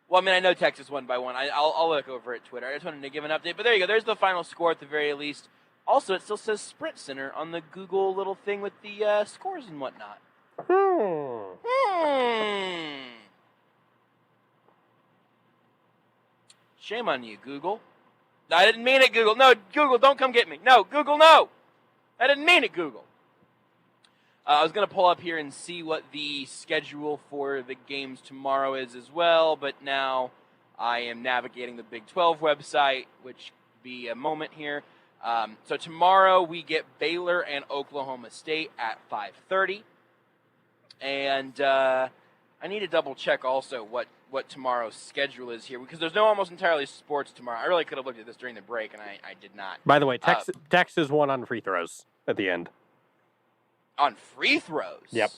Well, I mean, I know Texas won by one. I'll look over at Twitter. I just wanted to give an update. But there you go. There's the final score at the very least. Also, it still says Sprint Center on the Google little thing with the scores and whatnot. Shame on you, Google. I didn't mean it, Google. No, Google, don't come get me. No, Google, no. I didn't mean it, Google. I was going to pull up here and see what the schedule for the games tomorrow is as well, but now I am navigating the Big 12 website, which will be a moment here. So tomorrow we get Baylor and Oklahoma State at 5:30. And I need to double check also what tomorrow's schedule is here, because there's no Almost Entirely Sports tomorrow. I really could have looked at this during the break, and I did not. By the way, Texas won on free throws at the end. On free throws? Yep.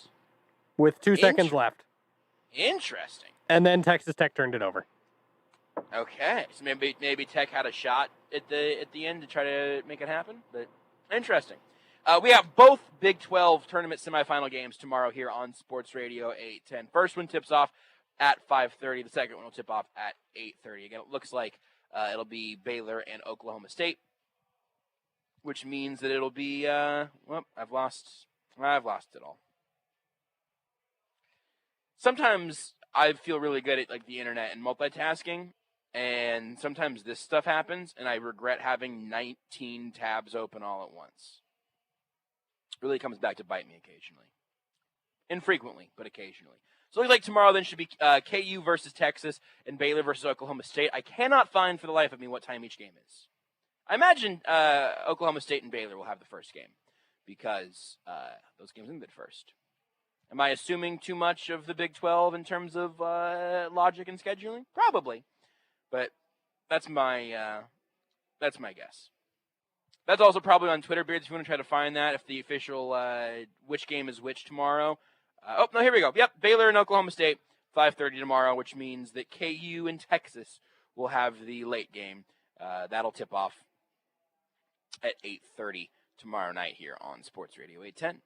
With 2 seconds left. Interesting. And then Texas Tech turned it over. Okay, so maybe Tech had a shot at the end to try to make it happen, but interesting. We have both Big 12 tournament semifinal games tomorrow here on Sports Radio 810. First one tips off at 5:30. The second one will tip off at 8:30. Again, it looks like it'll be Baylor and Oklahoma State, which means that it'll be well, I've lost it all. Sometimes I feel really good at like the internet and multitasking, and sometimes this stuff happens, and I regret having 19 tabs open all at once. It really comes back to bite me occasionally. Infrequently, but occasionally. So it looks like tomorrow then should be KU versus Texas and Baylor versus Oklahoma State. I cannot find for the life of me what time each game is. I imagine Oklahoma State and Baylor will have the first game because those games ended first. Am I assuming too much of the Big 12 in terms of logic and scheduling? Probably, but that's my guess. That's also probably on Twitter, Beards, if you want to try to find that, if the official which game is which tomorrow. Oh, no, here we go. Yep, Baylor and Oklahoma State, 5:30 tomorrow, which means that KU and Texas will have the late game. That'll tip off at 8:30 tomorrow night here on Sports Radio 810.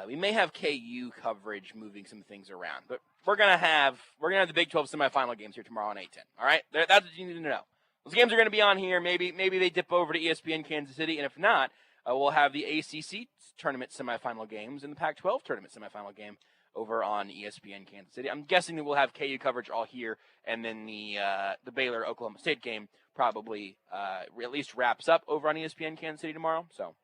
We may have KU coverage moving some things around, but we're gonna have the Big 12 semifinal games here tomorrow on 810. All right, that's what you need to know. Those games are going to be on here. Maybe they dip over to ESPN Kansas City, and if not, we'll have the ACC tournament semifinal games and the Pac-12 tournament semifinal game over on ESPN Kansas City. I'm guessing that we'll have KU coverage all here, and then the Baylor Oklahoma State game probably at least wraps up over on ESPN Kansas City tomorrow. So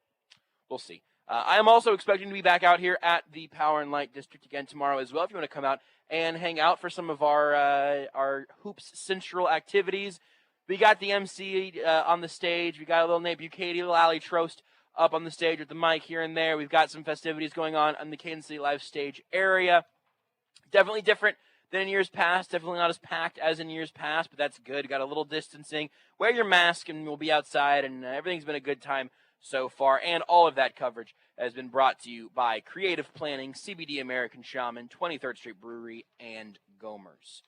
we'll see. I am also expecting to be back out here at the Power and Light District again tomorrow as well. If you want to come out and hang out for some of our Hoops Central activities. We got the MC on the stage. We got a little Nate Bucati, a little Allie Trost up on the stage with the mic here and there. We've got some festivities going on in the Kansas City Live stage area. Definitely different than in years past. Definitely not as packed as in years past, but that's good. Got a little distancing. Wear your mask and we'll be outside, and everything's been a good time so far. And all of that coverage has been brought to you by Creative Planning, CBD American Shaman, 23rd Street Brewery, and Gomer's.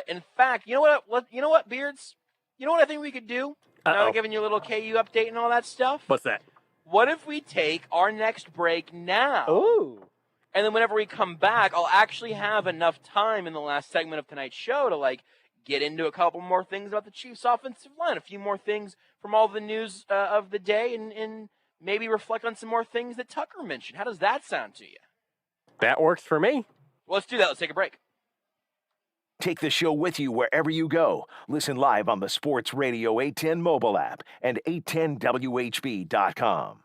In fact, you know what, Beards? You know what I think we could do? Now I'm giving you a little KU update and all that stuff. What's that? What if we take our next break now? Ooh. And then whenever we come back, I'll actually have enough time in the last segment of tonight's show to get into a couple more things about the Chiefs' offensive line, a few more things from all the news of the day, and maybe reflect on some more things that Tucker mentioned. How does that sound to you? That works for me. Well, let's do that. Let's take a break. Take the show with you wherever you go. Listen live on the Sports Radio 810 mobile app and 810WHB.com.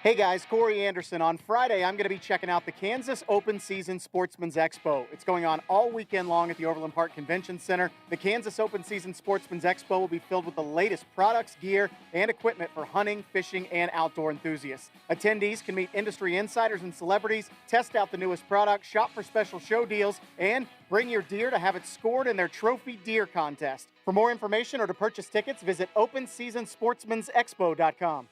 Hey guys, Corey Anderson. On Friday, I'm going to be checking out the Kansas Open Season Sportsman's Expo. It's going on all weekend long at the Overland Park Convention Center. The Kansas Open Season Sportsman's Expo will be filled with the latest products, gear, and equipment for hunting, fishing, and outdoor enthusiasts. Attendees can meet industry insiders and celebrities, test out the newest products, shop for special show deals, and bring your deer to have it scored in their trophy deer contest. For more information or to purchase tickets, visit OpenSeasonSportsman'sExpo.com.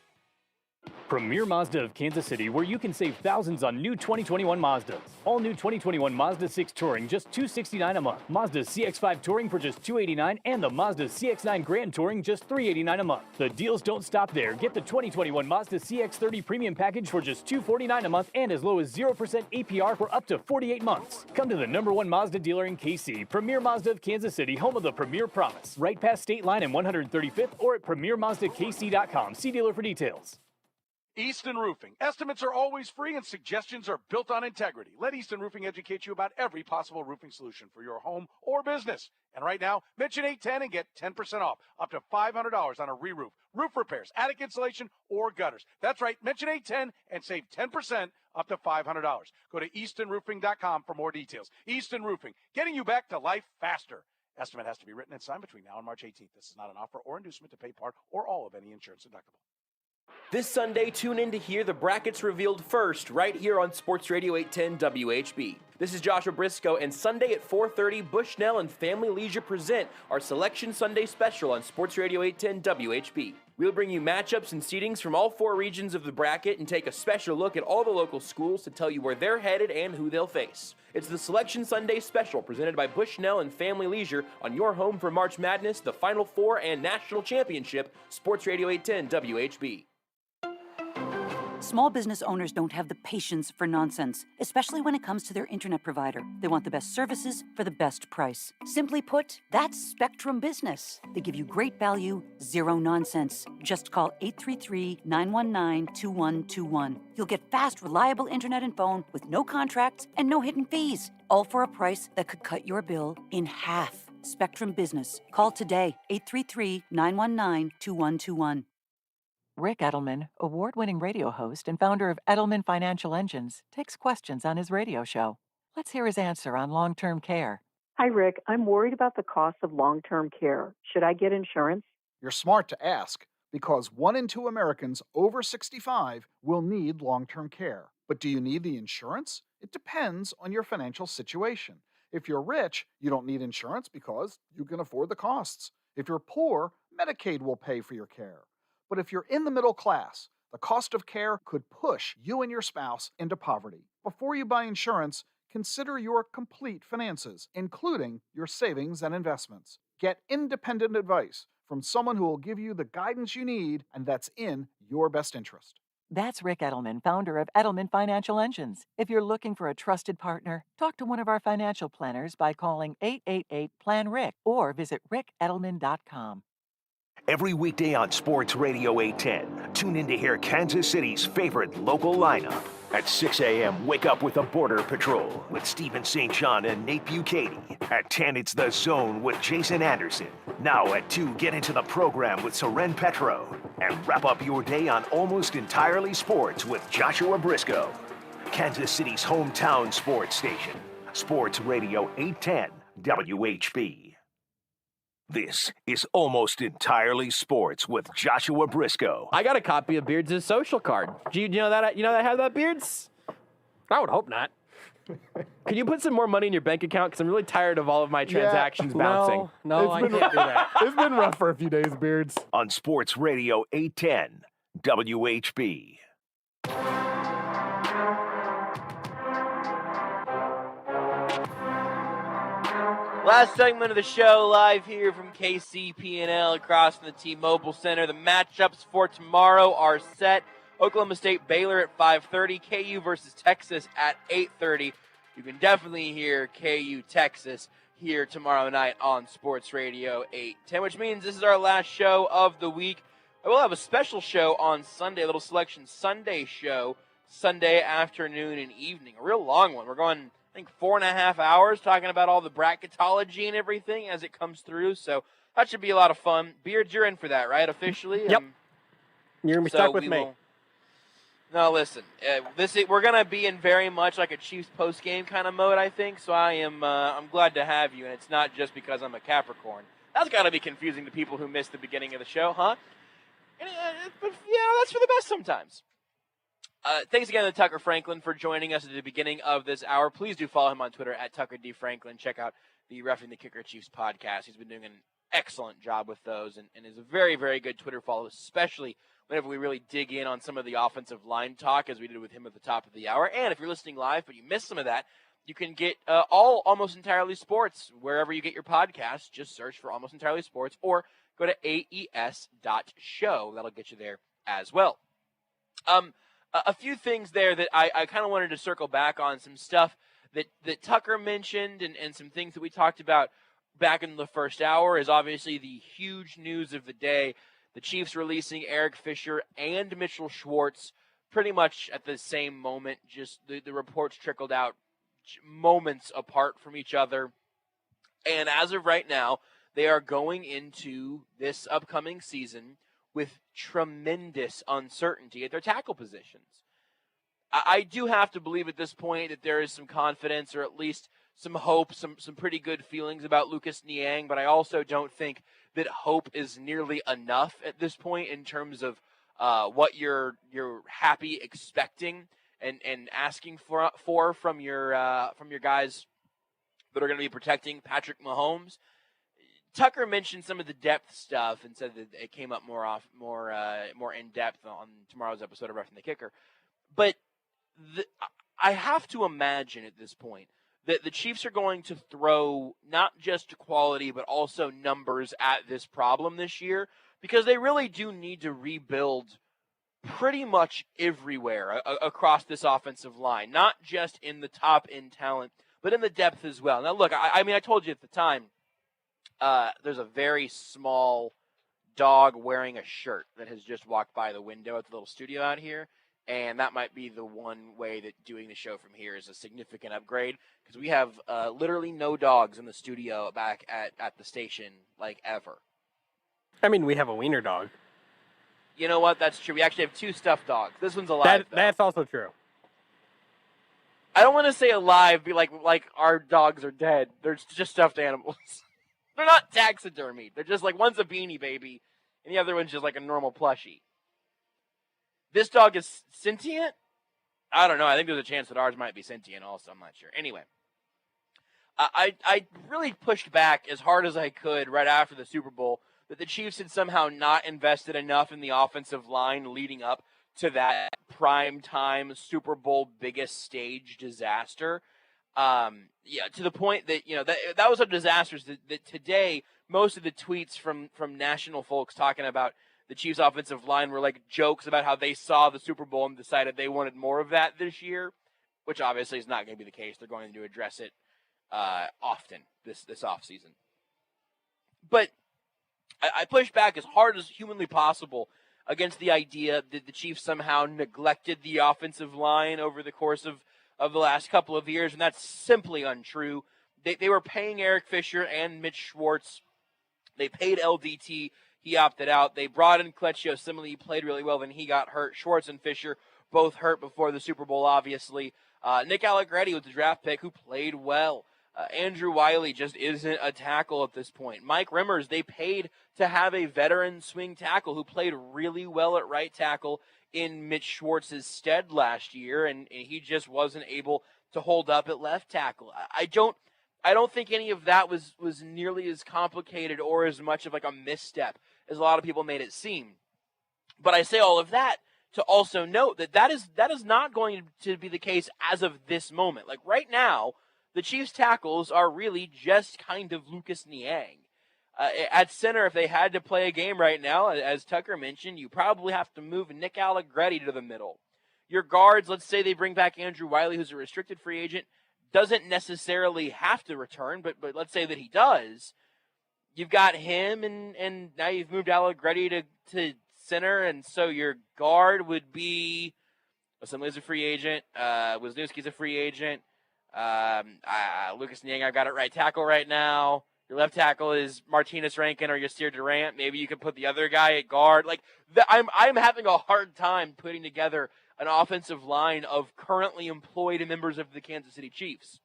Premier Mazda of Kansas City, where you can save thousands on new 2021 Mazdas. All new 2021 Mazda 6 Touring, just $269 a month. Mazda CX-5 Touring for just $289, and the Mazda CX-9 Grand Touring just $389 a month. The deals don't stop there. Get the 2021 Mazda CX-30 Premium Package for just $249 a month and as low as 0% APR for up to 48 months. Come to the #1 Mazda dealer in KC, Premier Mazda of Kansas City, home of the Premier Promise. Right past State Line and 135th or at PremierMazdaKC.com. See dealer for details. Easton Roofing. Estimates are always free and suggestions are built on integrity. Let Easton Roofing educate you about every possible roofing solution for your home or business. And right now, mention 810 and get 10% off, up to $500 on a re-roof, roof repairs, attic insulation, or gutters. That's right, mention 810 and save 10% up to $500. Go to EastonRoofing.com for more details. Easton Roofing, getting you back to life faster. Estimate has to be written and signed between now and March 18th. This is not an offer or inducement to pay part or all of any insurance deductible. This Sunday, tune in to hear the brackets revealed first, right here on Sports Radio 810 WHB. This is Joshua Brisco, and Sunday at 4:30, Bushnell and Family Leisure present our Selection Sunday Special on Sports Radio 810 WHB. We'll bring you matchups and seedings from all 4 regions of the bracket and take a special look at all the local schools to tell you where they're headed and who they'll face. It's the Selection Sunday Special presented by Bushnell and Family Leisure on your home for March Madness, the Final Four, and National Championship, Sports Radio 810 WHB. Small business owners don't have the patience for nonsense, especially when it comes to their internet provider. They want the best services for the best price. Simply put, that's Spectrum Business. They give you great value, zero nonsense. Just call 833-919-2121. You'll get fast, reliable internet and phone with no contracts and no hidden fees, all for a price that could cut your bill in half. Spectrum Business. Call today, 833-919-2121. Rick Edelman, award-winning radio host and founder of Edelman Financial Engines, takes questions on his radio show. Let's hear his answer on long-term care. Hi, Rick. I'm worried about the cost of long-term care. Should I get insurance? You're smart to ask, because 1 in 2 Americans over 65 will need long-term care. But do you need the insurance? It depends on your financial situation. If you're rich, you don't need insurance because you can afford the costs. If you're poor, Medicaid will pay for your care. But if you're in the middle class, the cost of care could push you and your spouse into poverty. Before you buy insurance, consider your complete finances, including your savings and investments. Get independent advice from someone who will give you the guidance you need and that's in your best interest. That's Rick Edelman, founder of Edelman Financial Engines. If you're looking for a trusted partner, talk to one of our financial planners by calling 888-PLAN-RICK or visit rickedelman.com. Every weekday on Sports Radio 810, tune in to hear Kansas City's favorite local lineup. At 6 a.m., wake up with the Border Patrol with Stephen St. John and Nate Bukaty. At 10, it's The Zone with Jason Anderson. Now at 2, get into the program with Soren Petro. And wrap up your day on Almost Entirely Sports with Joshua Brisco. Kansas City's hometown sports station. Sports Radio 810 WHB. This is Almost Entirely Sports with Joshua Brisco. I got a copy of Beards' social card. Do you know that? You know that I have that, Beards? I would hope not. Can you put some more money in your bank account? Because I'm really tired of all of my transactions bouncing. No, I can't do that. It's been rough for a few days, Beards. On Sports Radio 810 WHB. Last segment of the show, live here from KCP&L across from the T-Mobile Center. The matchups for tomorrow are set. Oklahoma State Baylor at 5:30, KU versus Texas at 8:30. You can definitely hear KU Texas here tomorrow night on Sports Radio 810, which means this is our last show of the week. I will have a special show on Sunday, a little Selection Sunday show, Sunday afternoon and evening. A real long one. We're going, I think, 4.5 hours talking about all the bracketology and everything as it comes through. So that should be a lot of fun. Beards, you're in for that, right? Officially? Yep. You're going to be stuck with me. No, listen. We're going to be in very much like a Chiefs post-game kind of mode, I think. So I'm glad to have you, and it's not just because I'm a Capricorn. That's got to be confusing to people who missed the beginning of the show, huh? But, that's for the best sometimes. Thanks again to Tucker Franklin for joining us at the beginning of this hour. Please do follow him on Twitter at Tucker D. Franklin. Check out the Roughing the Kicker Chiefs podcast. He's been doing an excellent job with those and is a very, very good Twitter follow, especially whenever we really dig in on some of the offensive line talk, as we did with him at the top of the hour. And if you're listening live but you missed some of that, you can get all Almost Entirely Sports wherever you get your podcasts. Just search for Almost Entirely Sports or go to aes.show. That'll get you there as well. A few things there that I kind of wanted to circle back on, some stuff that Tucker mentioned and some things that we talked about back in the first hour is obviously the huge news of the day. The Chiefs releasing Eric Fisher and Mitchell Schwartz pretty much at the same moment. Just the reports trickled out moments apart from each other. And as of right now, they are going into this upcoming season with tremendous uncertainty at their tackle positions. I do have to believe at this point that there is some confidence or at least some hope, some pretty good feelings about Lucas Niang, but I also don't think that hope is nearly enough at this point in terms of what you're happy expecting and asking for from your guys that are going to be protecting Patrick Mahomes. Tucker mentioned some of the depth stuff and said that it came up more in depth on tomorrow's episode of Roughing the Kicker. But I have to imagine at this point that the Chiefs are going to throw not just quality but also numbers at this problem this year, because they really do need to rebuild pretty much everywhere across this offensive line, not just in the top end talent, but in the depth as well. Now, look, I mean, I told you at the time, there's a very small dog wearing a shirt that has just walked by the window at the little studio out here, and that might be the one way that doing the show from here is a significant upgrade, because we have literally no dogs in the studio back at the station, like, ever. I mean, we have a wiener dog. You know what? That's true. We actually have 2 stuffed dogs. This one's alive. That's also true. I don't want to say alive, be like our dogs are dead. They're just stuffed animals. They're not taxidermied. They're just like, one's a Beanie Baby, and the other one's just like a normal plushie. This dog is sentient? I don't know. I think there's a chance that ours might be sentient also. I'm not sure. Anyway, I really pushed back as hard as I could right after the Super Bowl that the Chiefs had somehow not invested enough in the offensive line leading up to that prime-time Super Bowl biggest stage disaster. To the point that, that was so disastrous that today most of the tweets from national folks talking about the Chiefs' offensive line were like jokes about how they saw the Super Bowl and decided they wanted more of that this year, which obviously is not going to be the case. They're going to address it often this offseason. But I pushed back as hard as humanly possible against the idea that the Chiefs somehow neglected the offensive line over the course of the last couple of years, and that's simply untrue. They were paying Eric Fisher and Mitch Schwartz. They paid LDT. He opted out. They brought in Kletchio. Similarly, he played really well, then he got hurt. Schwartz and Fisher both hurt before the Super Bowl, obviously. Nick Allegretti was the draft pick who played well. Andrew Wiley just isn't a tackle at this point. Mike Rimmers, they paid to have a veteran swing tackle who played really well at right tackle in Mitch Schwartz's stead last year, and he just wasn't able to hold up at left tackle. I don't think any of that was nearly as complicated or as much of like a misstep as a lot of people made it seem. But I say all of that to also note that is not going to be the case as of this moment. Like right now, the Chiefs' tackles are really just kind of Lucas Niang. At center, if they had to play a game right now, as Tucker mentioned, you probably have to move Nick Allegretti to the middle. Your guards, let's say they bring back Andrew Wiley, who's a restricted free agent, doesn't necessarily have to return, but let's say that he does. You've got him, and now you've moved Allegretti to center, and so your guard would be Assembly's a free agent, Wisniewski's a free agent, Lucas Niang, I've got it right tackle right now. Your left tackle is Martinez Rankin or Yasir Durant. Maybe you could put the other guy at guard. I'm having a hard time putting together an offensive line of currently employed members of the Kansas City Chiefs.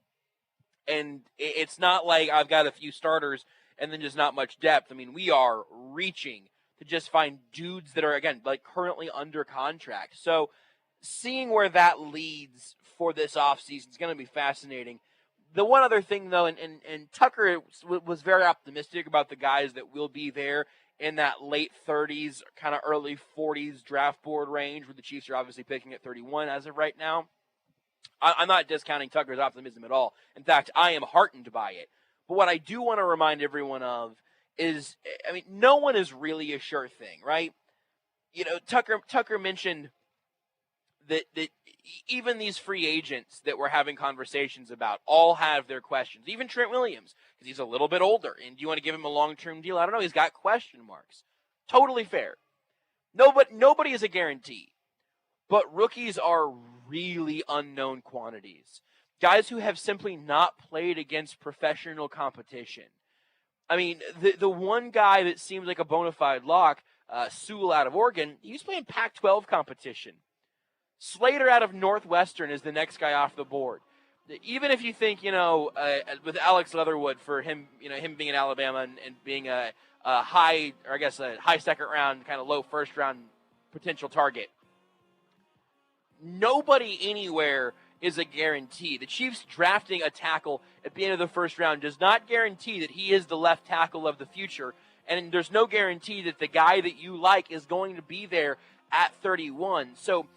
And it's not like I've got a few starters and then just not much depth. I mean, we are reaching to just find dudes that are, again, like currently under contract. So seeing where that leads for this offseason is going to be fascinating. The one other thing, though, and Tucker was very optimistic about the guys that will be there in that late 30s, kind of early 40s draft board range, where the Chiefs are obviously picking at 31 as of right now. I'm not discounting Tucker's optimism at all. In fact, I am heartened by it. But what I do want to remind everyone of is, I mean, no one is really a sure thing, right? You know, Tucker mentioned that even these free agents that we're having conversations about all have their questions. Even Trent Williams, because he's a little bit older. And do you want to give him a long-term deal? I don't know. He's got question marks. Totally fair. Nobody is a guarantee. But rookies are really unknown quantities. Guys who have simply not played against professional competition. I mean, the one guy that seems like a bona fide lock, Sewell out of Oregon, he's playing Pac-12 competition. Slater out of Northwestern is the next guy off the board. Even if you think, with Alex Leatherwood for him, him being in Alabama and being a high second round, kind of low first round potential target. Nobody anywhere is a guarantee. The Chiefs drafting a tackle at the end of the first round does not guarantee that he is the left tackle of the future. And there's no guarantee that the guy that you like is going to be there at 31. So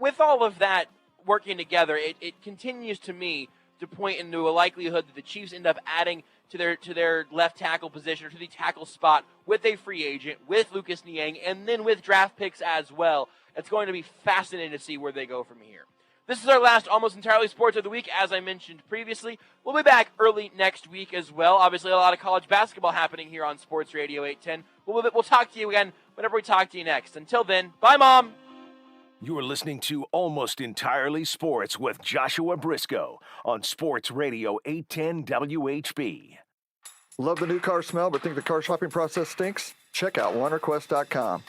with all of that working together, it continues to me to point into a likelihood that the Chiefs end up adding to their left tackle position or to the tackle spot with a free agent, with Lucas Niang, and then with draft picks as well. It's going to be fascinating to see where they go from here. This is our last Almost Entirely Sports of the week, as I mentioned previously. We'll be back early next week as well. Obviously, a lot of college basketball happening here on Sports Radio 810. We'll talk to you again whenever we talk to you next. Until then, bye, Mom. You're listening to Almost Entirely Sports with Joshua Brisco on Sports Radio 810 WHB. Love the new car smell but think the car shopping process stinks? Check out WanderQuest.com.